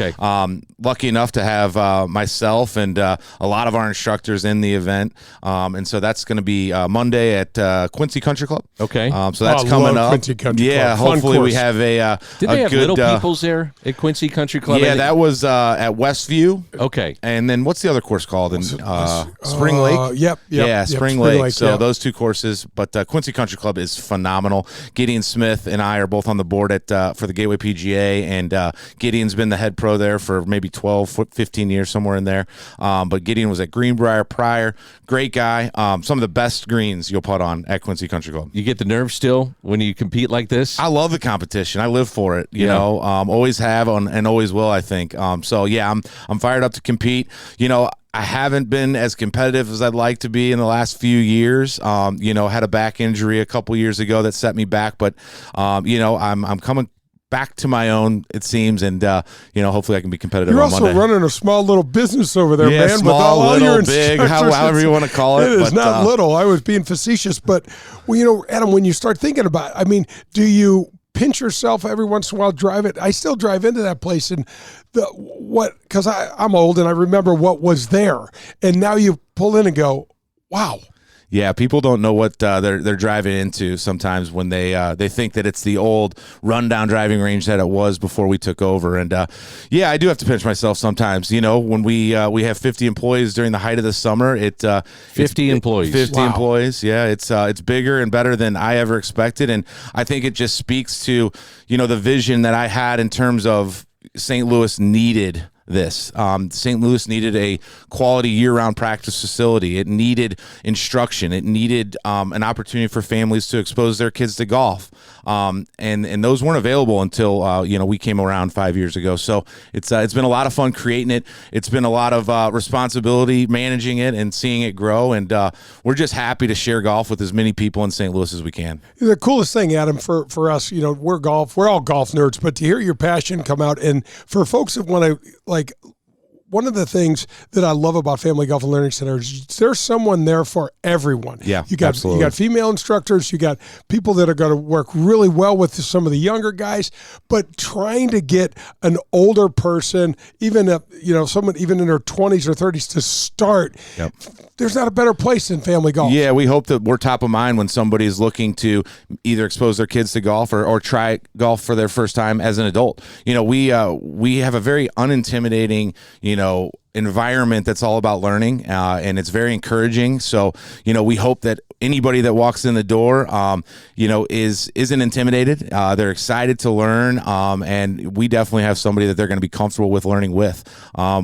lucky enough to have myself and a lot of our instructors in the event. And so that's going to be Monday at Quincy Country Club. Okay. So that's coming up. Quincy Country Club. Hopefully we have a Did they have good, Little Peoples there at Quincy Country Club? Yeah, that was at Westview. Okay. And then what's the other course called? In Spring Lake? Yep. Yeah, Spring Lake. So those two courses. But Quincy Country Club is phenomenal. Gideon Smith and I are both on the board for the Gateway PGA. And Gideon's been the head pro there for maybe 12, 15 years, somewhere in there. But Gideon was at Greenbrier prior. Great guy. Some of the best greens you'll putt on at Quincy Country Club. You get the nerve still when you compete like this? I love the competition. I live for it. You know, always have and always will, I think. I'm fired up to compete. I haven't been as competitive as I'd like to be in the last few years. Had a back injury a couple years ago that set me back, but I'm coming back to my own, it seems, and hopefully I can be competitive. You're on also Monday. running a small little business over there, man. Small, with all little, your big, instructors. however you want to call it. It is not little. I was being facetious, but Adam, when you start thinking about it, do you pinch yourself every once in a while? Drive it. I still drive into that place, and because I'm old and I remember what was there, and now you pull in and go, wow. Yeah, people don't know what they're driving into sometimes when they think that it's the old rundown driving range that it was before we took over. And I do have to pinch myself sometimes. When we have 50 employees during the height of the summer, 50 employees. 50 employees. Yeah, it's bigger and better than I ever expected, and I think it just speaks to the vision that I had in terms of St. Louis needed this. St. Louis needed a quality year-round practice facility. It needed instruction. It needed an opportunity for families to expose their kids to golf. And those weren't available until we came around 5 years ago. So it's been a lot of fun creating it. It's been a lot of responsibility managing it and seeing it grow. And we're just happy to share golf with as many people in St. Louis as we can. The coolest thing, Adam, for us, we're all golf nerds, but to hear your passion come out, and for folks that want to one of the things that I love about Family Golf and Learning Center is there's someone there for everyone. Yeah, you got absolutely. You got female instructors, you got people that are going to work really well with some of the younger guys, but trying to get an older person, even someone even in their 20s or 30s to start. Yep. There's not a better place than Family Golf. Yeah, we hope that we're top of mind when somebody's looking to either expose their kids to golf or try golf for their first time as an adult. We have a very unintimidating, environment that's all about learning, and it's very encouraging. So, we hope that anybody that walks in the door, isn't intimidated. They're excited to learn, and we definitely have somebody that they're going to be comfortable with learning with.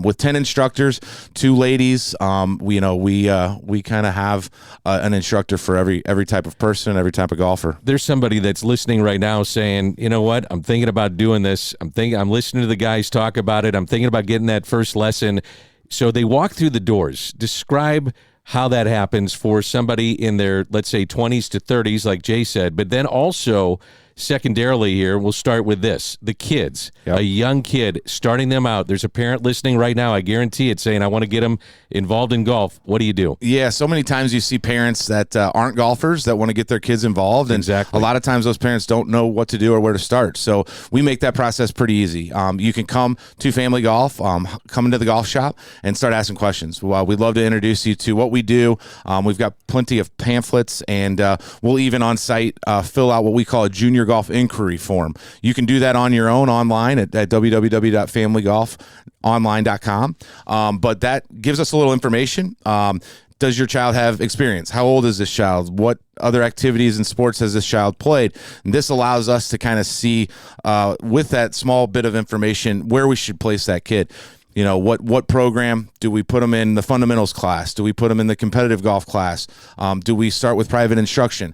With 10 instructors, 2 ladies, we kind of have an instructor for every type of person, every type of golfer. There's somebody that's listening right now saying, you know what, I'm thinking about doing this. I'm listening to the guys talk about it. I'm thinking about getting that first lesson. So they walk through the doors. Describe how that happens for somebody in their, let's say, 20s to 30s, like Jay said, but then also secondarily here, we'll start with this. The kids, a young kid, starting them out. There's a parent listening right now, I guarantee it, saying, I want to get them involved in golf. What do you do? Yeah, so many times you see parents that aren't golfers that want to get their kids involved. And exactly. A lot of times those parents don't know what to do or where to start. So we make that process pretty easy. You can come to Family Golf, come into the golf shop, and start asking questions. Well, we'd love to introduce you to what we do. We've got plenty of pamphlets, and we'll even on site fill out what we call a junior golf inquiry form. You can do that on your own online at www.familygolfonline.com. But that gives us a little information. Does your child have experience? How old is this child? What other activities and sports has this child played? And this allows us to kind of see with that small bit of information where we should place that kid. You know, what program do we put them in? The fundamentals class? Do we put them in the competitive golf class? Do we start with private instruction?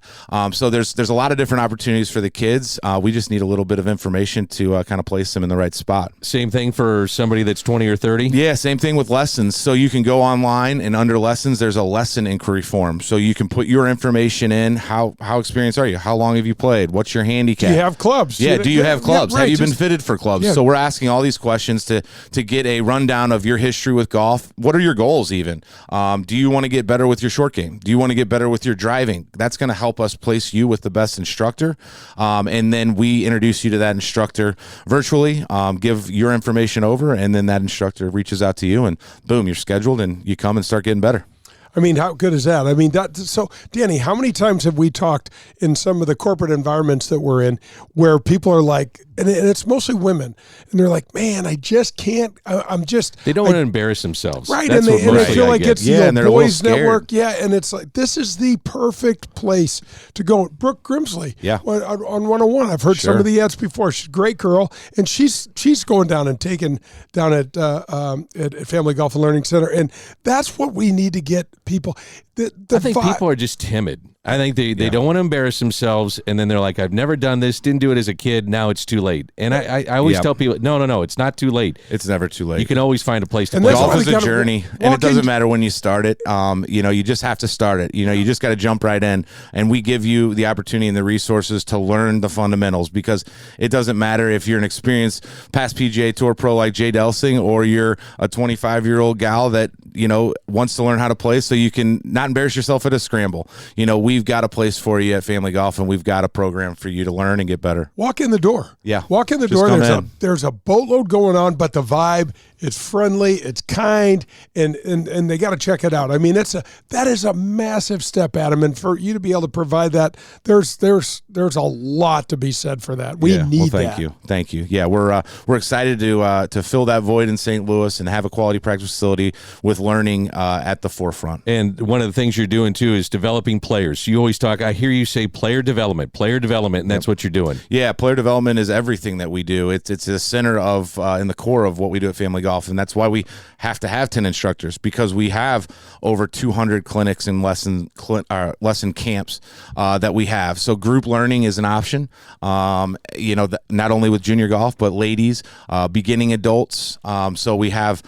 So there's a lot of different opportunities for the kids. We just need a little bit of information to kind of place them in the right spot. Same thing for somebody that's 20 or 30? Yeah, same thing with lessons. So you can go online, and under lessons, there's a lesson inquiry form. So you can put your information in. How experienced are you? How long have you played? What's your handicap? Do you have clubs? Yeah, do you have clubs? Yeah, right, have you been fitted for clubs? Yeah. So we're asking all these questions to get a rundown of your history with golf. What are your goals even? Do you want to get better with your short game? Do you want to get better with your driving? That's going to help us place you with the best instructor. And then we introduce you to that instructor virtually, give your information over, and then that instructor reaches out to you, and boom, you're scheduled, and you come and start getting better. I mean, how good is that? I mean, so Danny, how many times have we talked in some of the corporate environments that we're in where people are like, and it's mostly women, and they're like, man, I just can't, I'm just. They don't want to embarrass themselves. Right, That's and they feel like it's the and they're boys a little scared. network. Yeah, and it's like, this is the perfect place to go. Brooke Grimsley on 101. I've heard some of the ads before. She's a great girl, and she's going down and taking down at Family Golf and Learning Center, and that's what we need to get people. I think people are just timid. I think they don't want to embarrass themselves, and then they're like, I've never done this, didn't do it as a kid, now it's too late. And I always tell people, no, it's not too late. It's never too late. You can always find a place to play. Golf is a journey, and it doesn't matter when you start it. You just have to start it. You just got to jump right in, and we give you the opportunity and the resources to learn the fundamentals, because it doesn't matter if you're an experienced past PGA Tour pro like Jay Delsing, or you're a 25-year-old gal that wants to learn how to play so you can not embarrass yourself at a scramble. We've got a place for you at Family Golf, and we've got a program for you to learn and get better. Walk in the door. Yeah. Walk in the Just door. There's a boatload going on, but the vibe, it's friendly, it's kind, and they got to check it out. I mean, that is a massive step, Adam, and for you to be able to provide that, there's a lot to be said for that. We need that. Thank you. Yeah, we're excited to fill that void in St. Louis and have a quality practice facility with learning at the forefront. And one of the things you're doing too is developing players. You always talk, I hear you say player development, and that's what you're doing. Yeah, player development is everything that we do. It's the center of in the core of what we do at Family Golf, and that's why we have to have 10 instructors, because we have over 200 clinics and lesson camps that we have. So group learning is an option. Not only with junior golf, but ladies, beginning adults. So we have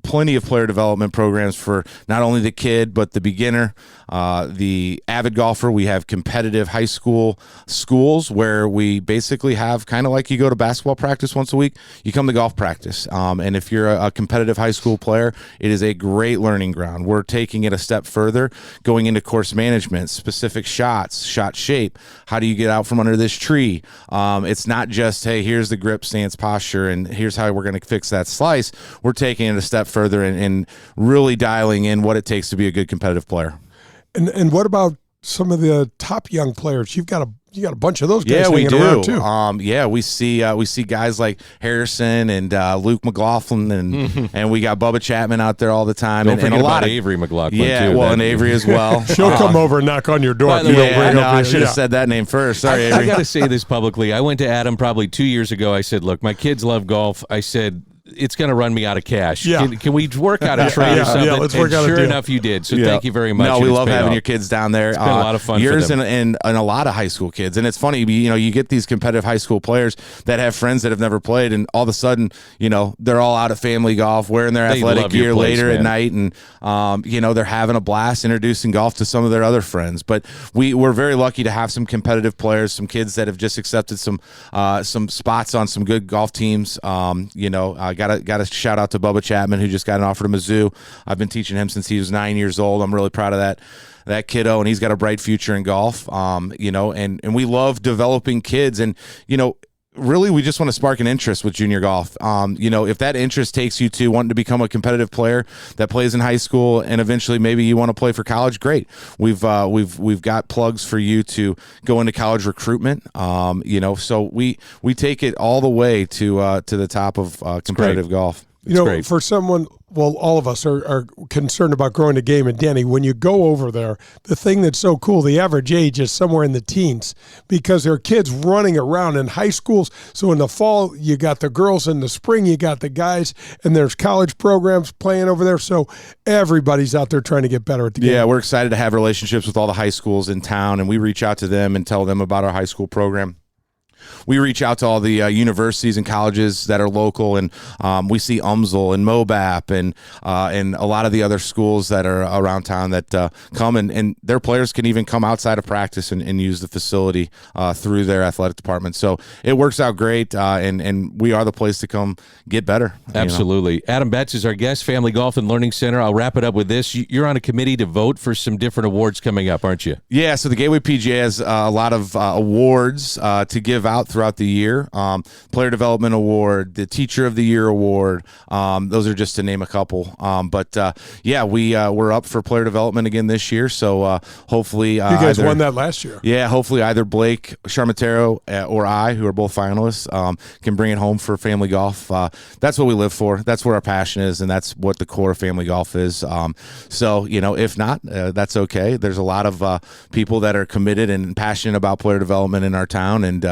plenty of player development programs for not only the kid, but the beginner, the avid golfer. We have competitive high school schools where we basically have kind of like you go to basketball practice once a week, you come to golf practice. And if you're a competitive high school player, it is a great learning ground. We're taking it a step further, going into course management, specific shots, shot shape. How do you get out from under this tree? It's not just, hey, here's the grip, stance, posture, and here's how we're going to fix that slice. We're taking it a step further and really dialing in what it takes to be a good competitive player. And what about some of the top young players? You got a bunch of those guys. Yeah, we do. Around too. We see guys like Harrison and Luke McLaughlin, and we got Bubba Chapman out there all the time. Don't forget a lot about of Avery McLaughlin. Yeah, too, and Avery as well. She'll come over and knock on your door. I should have said that name first. Sorry, Avery. I got to say this publicly. I went to Adam probably 2 years ago. I said, look, my kids love golf. I said, it's going to run me out of cash. Yeah. Can we work out a trade or something? Yeah, let's work and out a sure deal. enough, you did. So thank you very much. No, we love having your kids down there. It's been a lot of fun. Yours for them. and a lot of high school kids. And it's funny, you get these competitive high school players that have friends that have never played, and all of a sudden, they're all out of Family Golf, wearing their athletic gear later at night, and they're having a blast introducing golf to some of their other friends. But we're very lucky to have some competitive players, some kids that have just accepted some spots on some good golf teams. I got a shout out to Bubba Chapman, who just got an offer to Mizzou. I've been teaching him since he was 9 years old. I'm really proud of that kiddo, and he's got a bright future in golf. And we love developing kids, and really, we just want to spark an interest with junior golf. If that interest takes you to wanting to become a competitive player that plays in high school, and eventually maybe you want to play for college, great. We've got plugs for you to go into college recruitment. So we take it all the way to the top of competitive golf. For someone, all of us are concerned about growing the game. And Danny, when you go over there, the thing that's so cool, the average age is somewhere in the teens because there are kids running around in high schools. So in the fall, you got the girls. In the spring, you got the guys. And there's college programs playing over there. So everybody's out there trying to get better at the game. Yeah, we're excited to have relationships with all the high schools in town, and we reach out to them and tell them about our high school program. We reach out to all the universities and colleges that are local, and we see UMSL and MOBAP and a lot of the other schools that are around town that come, and their players can even come outside of practice and use the facility through their athletic department. So it works out great, and we are the place to come get better. Absolutely. Adam Betz is our guest, Family Golf and Learning Center. I'll wrap it up with this. You're on a committee to vote for some different awards coming up, aren't you? Yeah, so the Gateway PGA has a lot of awards to give out throughout the year. Player Development Award, the Teacher of the Year Award. Those are just to name a couple. We're up for player development again this year. So hopefully, you guys won that last year. Yeah, hopefully either Blake Charmatero or I, who are both finalists, can bring it home for Family Golf. That's what we live for. That's where our passion is, and that's what the core of Family Golf is. If not, that's okay. There's a lot of people that are committed and passionate about player development in our town, and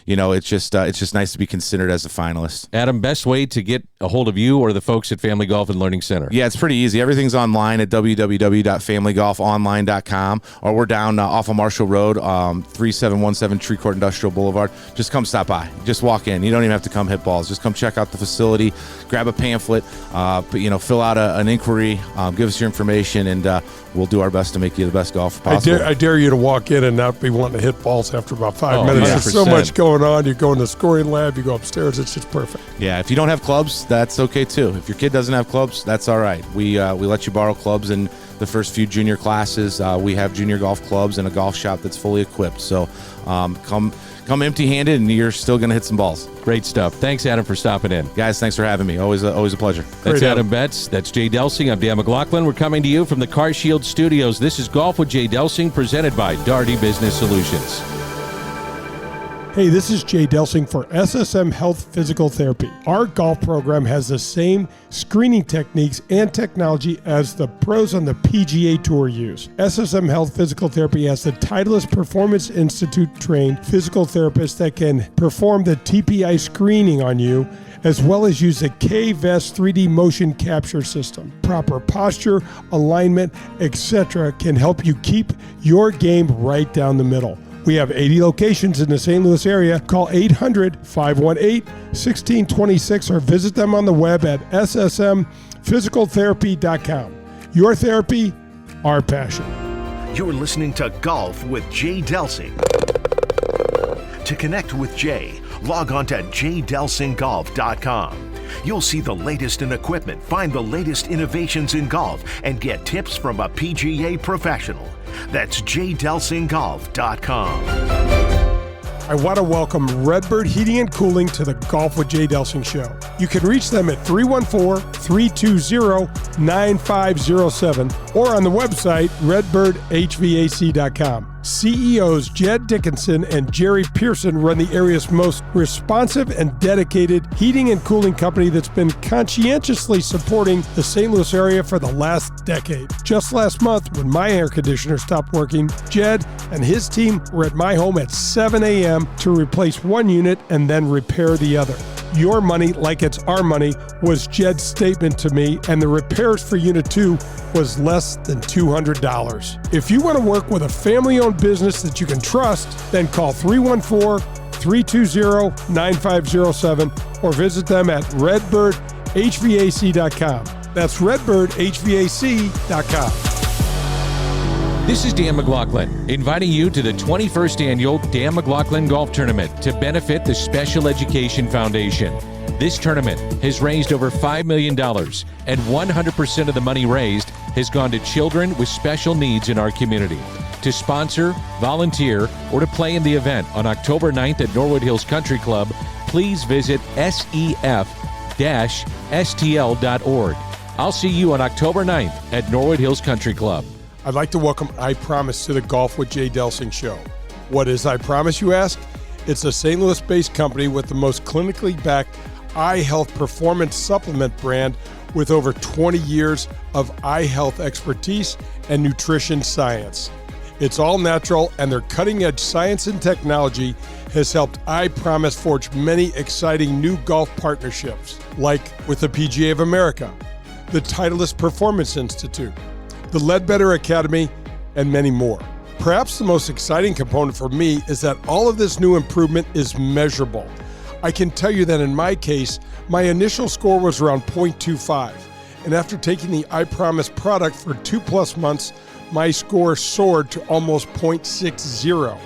it's just nice to be considered as a finalist. Adam, best way to get a hold of you or the folks at Family Golf and Learning Center? Yeah, it's pretty easy. Everything's online at www.familygolfonline.com, or we're down off of Marshall Road, 3717 Tree Court Industrial Boulevard. Just come stop by. Just walk in. You don't even have to come hit balls. Just come check out the facility, grab a pamphlet, fill out an inquiry, give us your information, and we'll do our best to make you the best golfer possible. I dare you to walk in and not be wanting to hit balls after about 5 minutes. 100%. There's so much going on. You go in the scoring lab, you go upstairs. It's just perfect. Yeah, if you don't have clubs, that's okay too. If your kid doesn't have clubs, that's all right. We let you borrow clubs in the first few junior classes. We have junior golf clubs and a golf shop that's fully equipped. So come empty-handed, and you're still going to hit some balls. Great stuff. Thanks, Adam, for stopping in. Guys, thanks for having me. Always a pleasure. That's Adam Betz. That's Jay Delsing. I'm Dan McLaughlin. We're coming to you from the Car Shield Studios. This is Golf with Jay Delsing, presented by Daugherty Business Solutions. Hey, this is Jay Delsing for SSM Health Physical Therapy. Our golf program has the same screening techniques and technology as the pros on the PGA Tour use. SSM Health Physical Therapy has the Titleist Performance Institute trained physical therapists that can perform the TPI screening on you, as well as use the K-Vest 3D motion capture system. Proper posture, alignment, etc. can help you keep your game right down the middle. We have 80 locations in the St. Louis area. Call 800-518-1626 or visit them on the web at ssmphysicaltherapy.com. Your therapy, our passion. You're listening to Golf with Jay Delsing. To connect with Jay, log on to jdelsinggolf.com. You'll see the latest in equipment, find the latest innovations in golf, and get tips from a PGA professional. That's jdelsinggolf.com. I want to welcome Redbird Heating and Cooling to the Golf with Jay Delsing show. You can reach them at 314-320-9507 or on the website redbirdhvac.com. CEOs Jed Dickinson and Jerry Pearson run the area's most responsive and dedicated heating and cooling company that's been conscientiously supporting the St. Louis area for the last decade. Just last month, when my air conditioner stopped working, Jed and his team were at my home at 7 a.m. to replace one unit and then repair the other. Your money like it's our money was Jed's statement to me, and the repairs for Unit 2 was less than $200. If you want to work with a family-owned business that you can trust, then call 314-320-9507 or visit them at redbirdhvac.com. That's redbirdhvac.com. This is Dan McLaughlin, inviting you to the 21st Annual Dan McLaughlin Golf Tournament to benefit the Special Education Foundation. This tournament has raised over $5 million, and 100% of the money raised has gone to children with special needs in our community. To sponsor, volunteer, or to play in the event on October 9th at Norwood Hills Country Club, please visit sef-stl.org. I'll see you on October 9th at Norwood Hills Country Club. I'd like to welcome I Promise to the Golf with Jay Delsing show. What is I Promise, you ask? It's a St. Louis-based company with the most clinically backed eye health performance supplement brand with over 20 years of eye health expertise and nutrition science. It's all natural, and their cutting-edge science and technology has helped I Promise forge many exciting new golf partnerships, like with the PGA of America, the Titleist Performance Institute, the Ledbetter Academy, and many more. Perhaps the most exciting component for me is that all of this new improvement is measurable. I can tell you that in my case, my initial score was around 0.25, and after taking the I Promise product for 2+ months, my score soared to almost 0.60.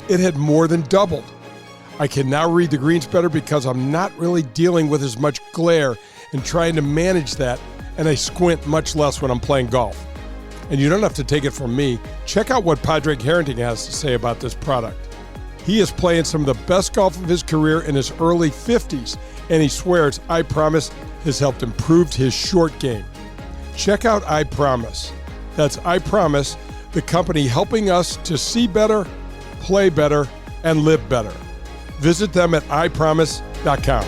It had more than doubled. I can now read the greens better because I'm not really dealing with as much glare and trying to manage that, and I squint much less when I'm playing golf. And you don't have to take it from me. Check out what Padraig Harrington has to say about this product. He is playing some of the best golf of his career in his early 50s, and he swears I Promise has helped improve his short game. Check out I Promise. That's I Promise, the company helping us to see better, play better, and live better. Visit them at ipromise.com.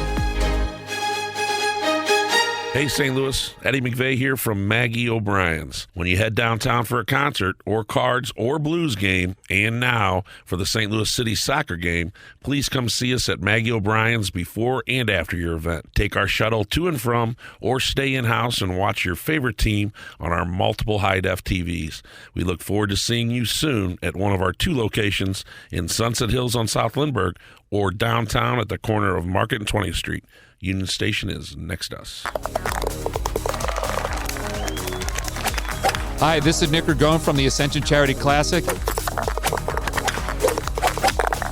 Hey, St. Louis, Eddie McVeigh here from Maggie O'Brien's. When you head downtown for a concert or cards or blues game, and now for the St. Louis City soccer game, please come see us at Maggie O'Brien's before and after your event. Take our shuttle to and from, or stay in-house and watch your favorite team on our multiple high-def TVs. We look forward to seeing you soon at one of our 2 locations in Sunset Hills on South Lindbergh or downtown at the corner of Market and 20th Street. Union Station is next to us. Hi, this is Nick Ragone from the Ascension Charity Classic,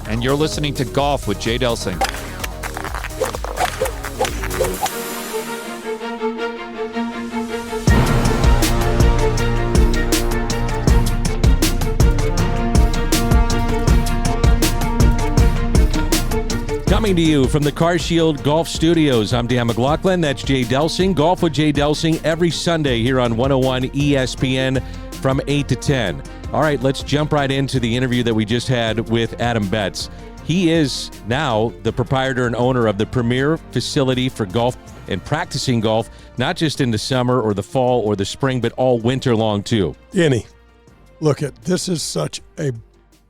and you're listening to Golf with Jay Delsing. Coming to you from the CarShield Golf Studios, I'm Dan McLaughlin. That's Jay Delsing. Golf with Jay Delsing every Sunday here on 101 ESPN from 8 to 10. All right, let's jump right into the interview that we just had with Adam Betz. He is now the proprietor and owner of the premier facility for golf and practicing golf, not just in the summer or the fall or the spring, but all winter long too. Danny, look at this is such a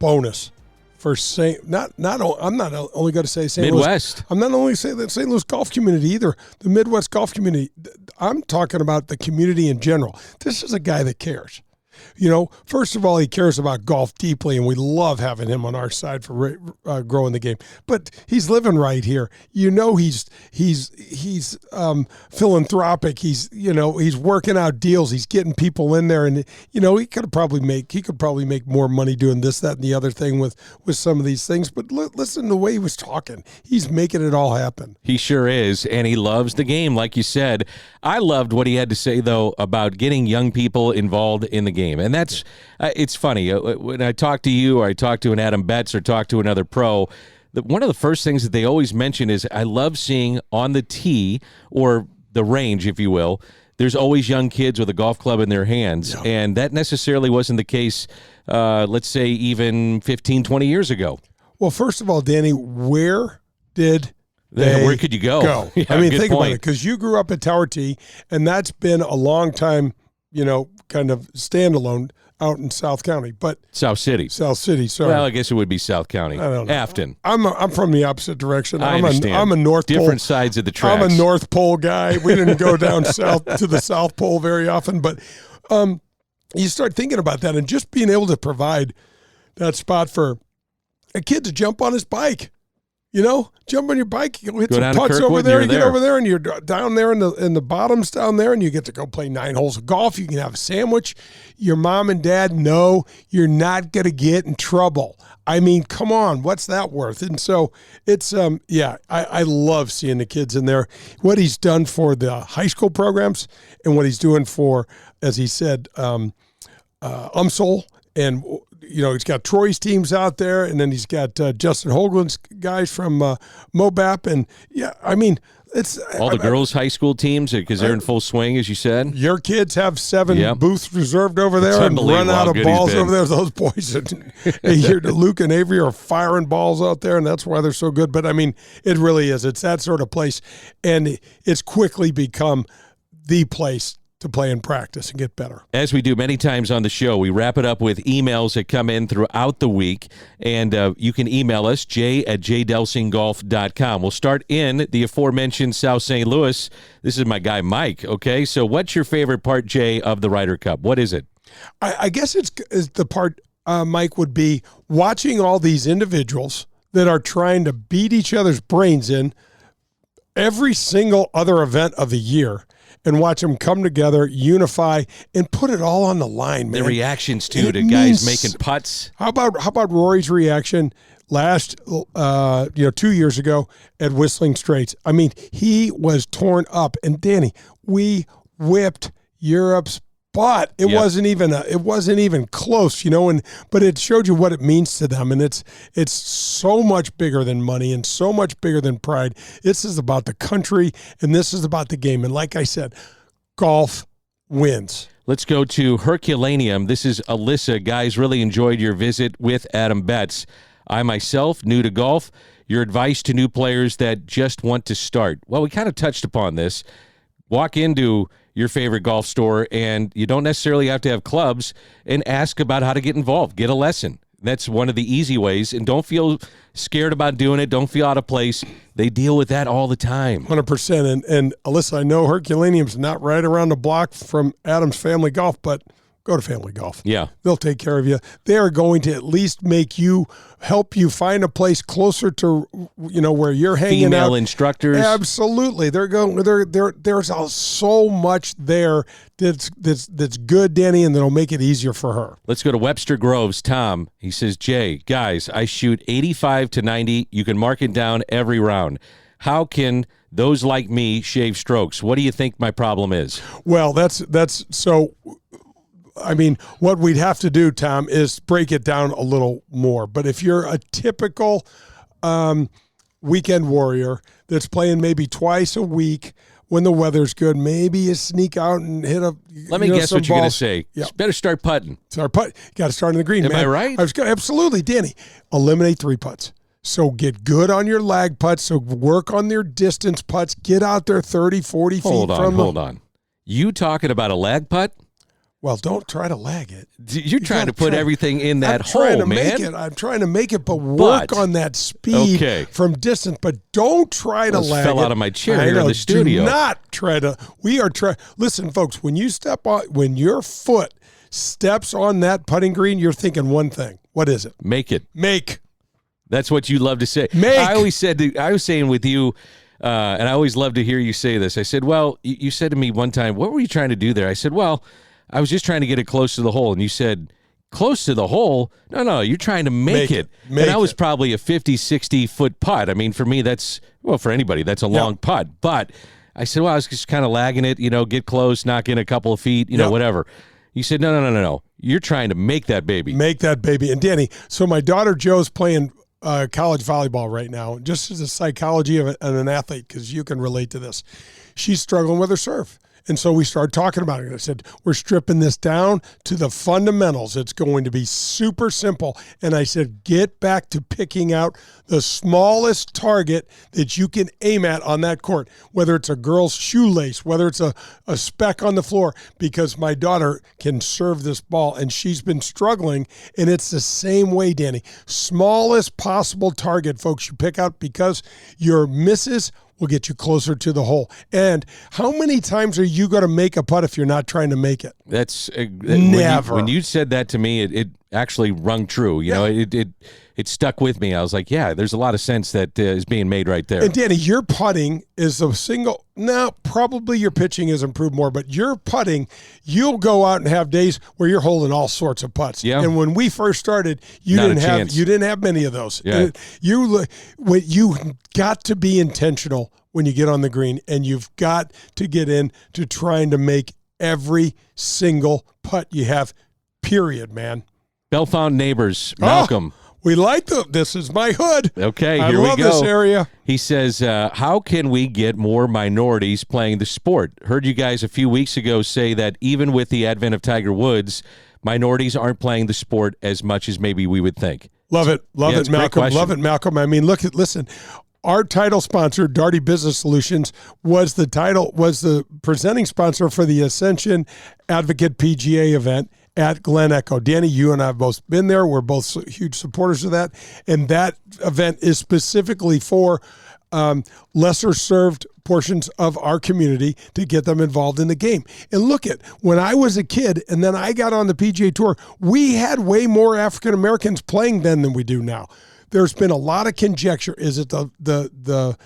bonus. For St. I'm not only going to say St. Midwest. Louis. I'm not only saying the St. Louis golf community either. The Midwest golf community. I'm talking about the community in general. This is a guy that cares. You know, first of all, he cares about golf deeply, and we love having him on our side for growing the game. But he's living right here. You know, he's philanthropic. He's working out deals. He's getting people in there, and he could probably make more money doing this, that, and the other thing with some of these things. But listen to the way he was talking. He's making it all happen. He sure is, and he loves the game, like you said. I loved what he had to say though about getting young people involved in the game. And that's, it's funny, when I talk to you or I talk to an Adam Betz or talk to another pro, one of the first things that they always mention is I love seeing on the tee or the range, if you will, there's always young kids with a golf club in their hands. Yeah. And that necessarily wasn't the case, let's say, even 15, 20 years ago. Well, first of all, Danny, where could you go? Yeah, I mean, think about it, because you grew up at Tower Tee, and that's been a long time, kind of standalone. out in South County, but South City. Sorry. Well, I guess it would be South County. I don't know. Afton. I'm from the opposite direction. I understand. I'm a North Pole. Different sides of the tracks. I'm a North Pole guy. We didn't go down south to the South Pole very often, but you start thinking about that and just being able to provide that spot for a kid to jump on his bike. Jump on your bike, you hit some putts over there, you get over there, and you're down there in the bottoms down there, and you get to go play 9 holes of golf. You can have a sandwich. Your mom and dad know you're not going to get in trouble. I mean, come on, what's that worth? And so it's, I love seeing the kids in there. What he's done for the high school programs and what he's doing for, as he said, UMSL, and he's got Troy's teams out there, and then he's got Justin Hoagland's guys from Mobap, and it's all the girls' high school teams because they're in full swing, as you said. Your kids have 7 booths reserved over there and run out of balls over there. Those boys, Luke and Avery are firing balls out there, and that's why they're so good. But it really is. It's that sort of place, and it's quickly become the place to play and practice and get better. As we do many times on the show, we wrap it up with emails that come in throughout the week, and you can email us, jay@jdelsinggolf.com. We'll start in the aforementioned South St. Louis. This is my guy, Mike, okay? So what's your favorite part, Jay, of the Ryder Cup? What is it? I guess it's the part, Mike, would be watching all these individuals that are trying to beat each other's brains in every single other event of the year, and watch them come together, unify, and put it all on the line, man. The reactions, too, to guys making putts. How about Rory's reaction last, 2 years ago at Whistling Straits? I mean, he was torn up. And, Danny, we whipped Europe's butt. It wasn't even close, but it showed you what it means to them. And it's so much bigger than money and so much bigger than pride. This is about the country, and this is about the game. And like I said, golf wins. Let's go to Herculaneum. This is Alyssa. Guys, really enjoyed your visit with Adam Betz. I myself, new to golf. Your advice to new players that just want to start. Well, we kind of touched upon this. Walk into your favorite golf store, and you don't necessarily have to have clubs, and ask about how to get involved. Get a lesson. That's one of the easy ways, and don't feel scared about doing it. Don't feel out of place. They deal with that all the time. 100%. And Alyssa, I know Herculaneum's not right around the block from Adam's Family Golf, but go to Family Golf. Yeah. They'll take care of you. They are going to at least help you find a place closer to, where you're hanging out. Female instructors. Absolutely. There's so much there that's good, Danny, and that'll make it easier for her. Let's go to Webster Groves. Tom, he says, Jay, guys, I shoot 85 to 90. You can mark it down every round. How can those like me shave strokes? What do you think my problem is? Well, that's so. What we'd have to do, Tom, is break it down a little more. But if you're a typical weekend warrior that's playing maybe twice a week when the weather's good, maybe you sneak out and hit a. Let me guess what you're going to say. Yeah. You better start putting. Got to start in the green, man. Am I right? Absolutely, Danny. Eliminate 3 putts. So get good on your lag putts. So work on their distance putts. Get out there 30, 40 feet from them. Hold on. You talking about a lag putt? Well, don't try to lag it. You're trying to put everything in that hole, man. I'm trying to make it, but work on that speed from distance. But don't try to lag it. Fell out of my chair here in the studio. Do not try to. Listen, folks. When your foot steps on that putting green, you're thinking one thing. What is it? Make it. Make. That's what you love to say. Make. I was saying with you. And I always love to hear you say this. I said, well, you said to me one time, what were you trying to do there? I said, well, I was just trying to get it close to the hole. And you said, close to the hole? No, you're trying to make it. And that was probably a 50, 60-foot putt. For me, for anybody, that's a long putt. But I said, well, I was just kind of lagging it, get close, knock in a couple of feet, whatever. You said, no. You're trying to make that baby. Make that baby. And Danny, so my daughter Joe's playing college volleyball right now, just as a psychology of an athlete, because you can relate to this. She's struggling with her serve. And so we started talking about it. I said, we're stripping this down to the fundamentals. It's going to be super simple. And I said, get back to picking out the smallest target that you can aim at on that court, whether it's a girl's shoelace, whether it's a speck on the floor, because my daughter can serve this ball and she's been struggling. And it's the same way, Danny. Smallest possible target, folks, you pick out, because your misses will get you closer to the hole. And how many times are you going to make a putt if you're not trying to make it? That's never. When you said that to me, it actually rung true. You know, it stuck with me. I was like, yeah, there's a lot of sense that is being made right there. And Danny, your putting is a single. Now, probably your pitching has improved more, but your putting, you'll go out and have days where you're holding all sorts of putts. Yeah. And when we first started, you didn't have many of those. Yeah. You got to be intentional when you get on the green, and you've got to get in to trying to make every single putt you have. Period, man. Bellefonte neighbors, Malcolm. We like this is my hood. Okay, I here we love go. this area. He says, how can we get more minorities playing the sport? Heard you guys a few weeks ago say that even with the advent of Tiger Woods, minorities aren't playing the sport as much as maybe we would think. Love it, Malcolm. Love it, Malcolm. I mean, listen. Our title sponsor, Darty Business Solutions, was the presenting sponsor for the Ascension Advocate PGA event at Glen Echo. Danny, you and I have both been there. We're both huge supporters of that. And that event is specifically for lesser served portions of our community to get them involved in the game. And look at, when I was a kid and then I got on the PGA Tour, we had way more African Americans playing then than we do now. There's been a lot of conjecture. Is it the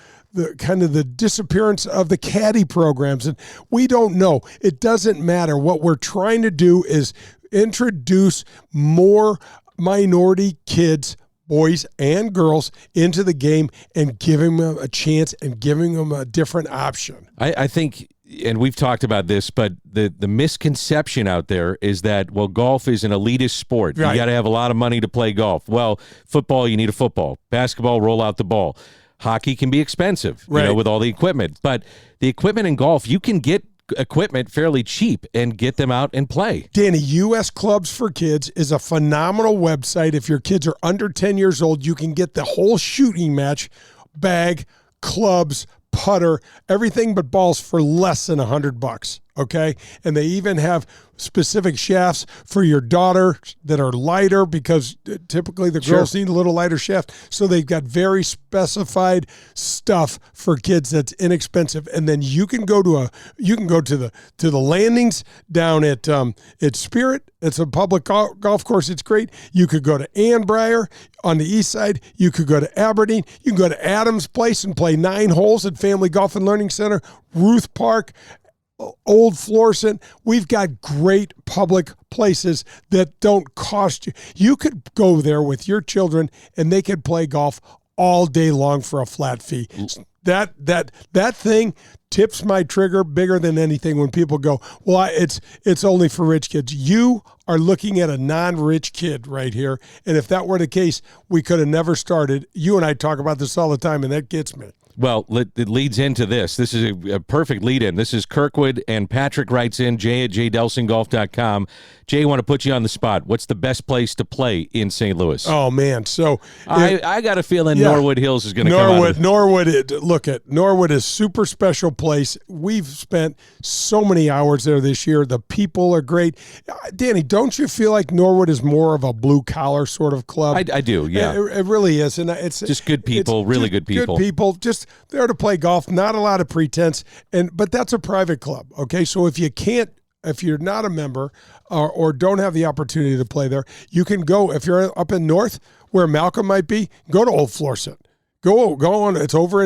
kind of the disappearance of the caddy programs? And we don't know. It doesn't matter. What we're trying to do is introduce more minority kids, boys and girls, into the game and giving them a chance and giving them a different option. I think, and we've talked about this, but the misconception out there is that, well, golf is an elitist sport. Right. You got to have a lot of money to play golf. Well, football, you need a football. Basketball, roll out the ball. Hockey can be expensive, right, with all the equipment. But the equipment in golf, you can get equipment fairly cheap and get them out and play. Danny, U.S. Clubs for Kids is a phenomenal website. If your kids are under 10 years old, you can get the whole shooting match, bag, clubs, putter, everything but balls for less than $100. Okay. And they even have specific shafts for your daughter that are lighter, because typically the girls need a little lighter shaft. So they've got very specified stuff for kids that's inexpensive. And then you can go to the landings down at Spirit. It's a public golf course. It's great. You could go to Annbriar on the east side. You could go to Aberdeen. You can go to Adams Place and play 9 holes at Family Golf and Learning Center, Ruth Park, Old Florissant. We've got great public places that don't cost you. You could go there with your children and they could play golf all day long for a flat fee. That thing tips my trigger bigger than anything when people go, well, it's only for rich kids. You are looking at a non-rich kid right here. And if that were the case, we could have never started. You and I talk about this all the time, and that gets me. Well, it leads into this. This is a perfect lead-in. This is Kirkwood, and Patrick writes in, jay@jdelsinggolf.com. Jay, I want to put you on the spot. What's the best place to play in St. Louis? Oh, man. So I got a feeling Norwood Hills is going to come out. Norwood is super special place. We've spent so many hours there this year. The people are great. Danny, don't you feel like Norwood is more of a blue-collar sort of club? I do, yeah. It really is. And it's just good people, really good people. Good people, just there to play golf, not a lot of pretense. But that's a private club, okay? So if you're not a member or don't have the opportunity to play there, you can go, if you're up in north where Malcolm might be, go to Old Florissant. Go on. It's over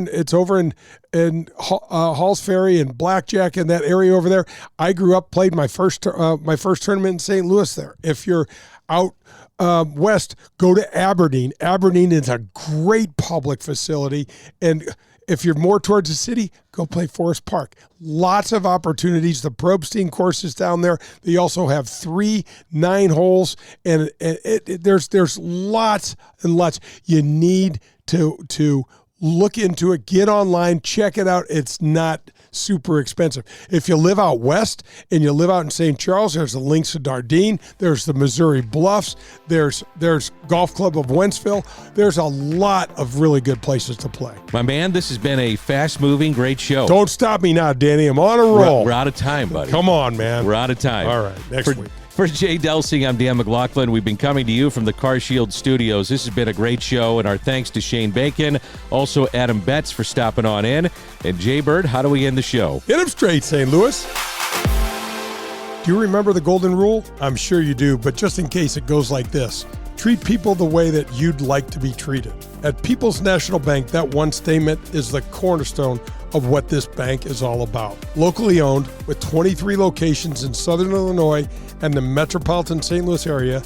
in Halls Ferry and Blackjack and that area over there. I grew up, played my first tournament in St. Louis there. If you're out west, go to Aberdeen. Aberdeen is a great public facility. And if you're more towards the city, go play Forest Park. Lots of opportunities. The Probstein course is down there. They also have 3 9 holes, and there's lots and lots. You need to look into it. Get online, check it out. It's not super expensive. If you live out west and you live out in St. Charles, there's the Links of Dardenne, there's the Missouri Bluffs, there's Golf Club of Wentzville. There's a lot of really good places to play. My man, this has been a fast-moving, great show. Don't stop me now, Danny. I'm on a roll. We're out of time, buddy. Come on, man. We're out of time. All right, next week. For Jay Delsing, I'm Dan McLaughlin. We've been coming to you from the Car Shield Studios. This has been a great show, and our thanks to Shane Bacon, also Adam Betz for stopping on in. And Jay Bird, how do we end the show? Hit him straight, St. Louis. Do you remember the golden rule? I'm sure you do, but just in case, it goes like this. Treat people the way that you'd like to be treated. At People's National Bank, that one statement is the cornerstone of what this bank is all about. Locally owned, with 23 locations in Southern Illinois and the metropolitan St. Louis area,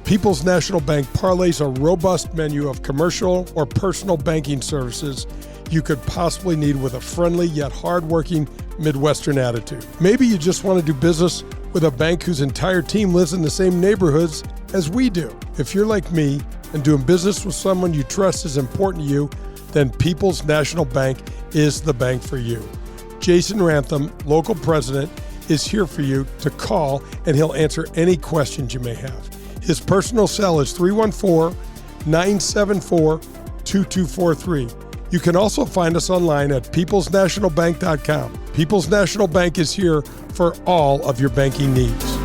People's National Bank parlays a robust menu of commercial or personal banking services you could possibly need with a friendly yet hardworking Midwestern attitude. Maybe you just want to do business with a bank whose entire team lives in the same neighborhoods as we do. If you're like me and doing business with someone you trust is important to you, then People's National Bank is the bank for you. Jason Rantham, local president, is here for you to call, and he'll answer any questions you may have. His personal cell is 314-974-2243. You can also find us online at peoplesnationalbank.com. People's National Bank is here for all of your banking needs.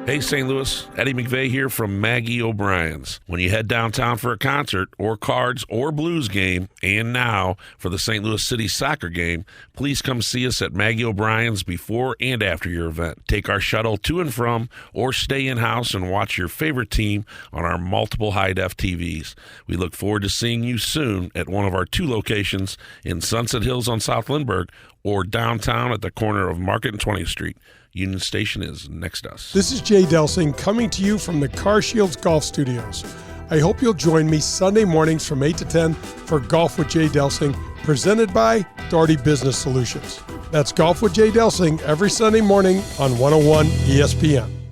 Hey, St. Louis, Eddie McVeigh here from Maggie O'Brien's. When you head downtown for a concert or cards or blues game, and now for the St. Louis City soccer game, please come see us at Maggie O'Brien's before and after your event. Take our shuttle to and from, or stay in-house and watch your favorite team on our multiple high-def TVs. We look forward to seeing you soon at one of our 2 locations in Sunset Hills on South Lindbergh or downtown at the corner of Market and 20th Street. Union Station is next to us. This is Jay Delsing coming to you from the Car Shields Golf Studios. I hope you'll join me Sunday mornings from 8 to 10 for Golf with Jay Delsing, presented by Daugherty Business Solutions. That's Golf with Jay Delsing every Sunday morning on 101 ESPN.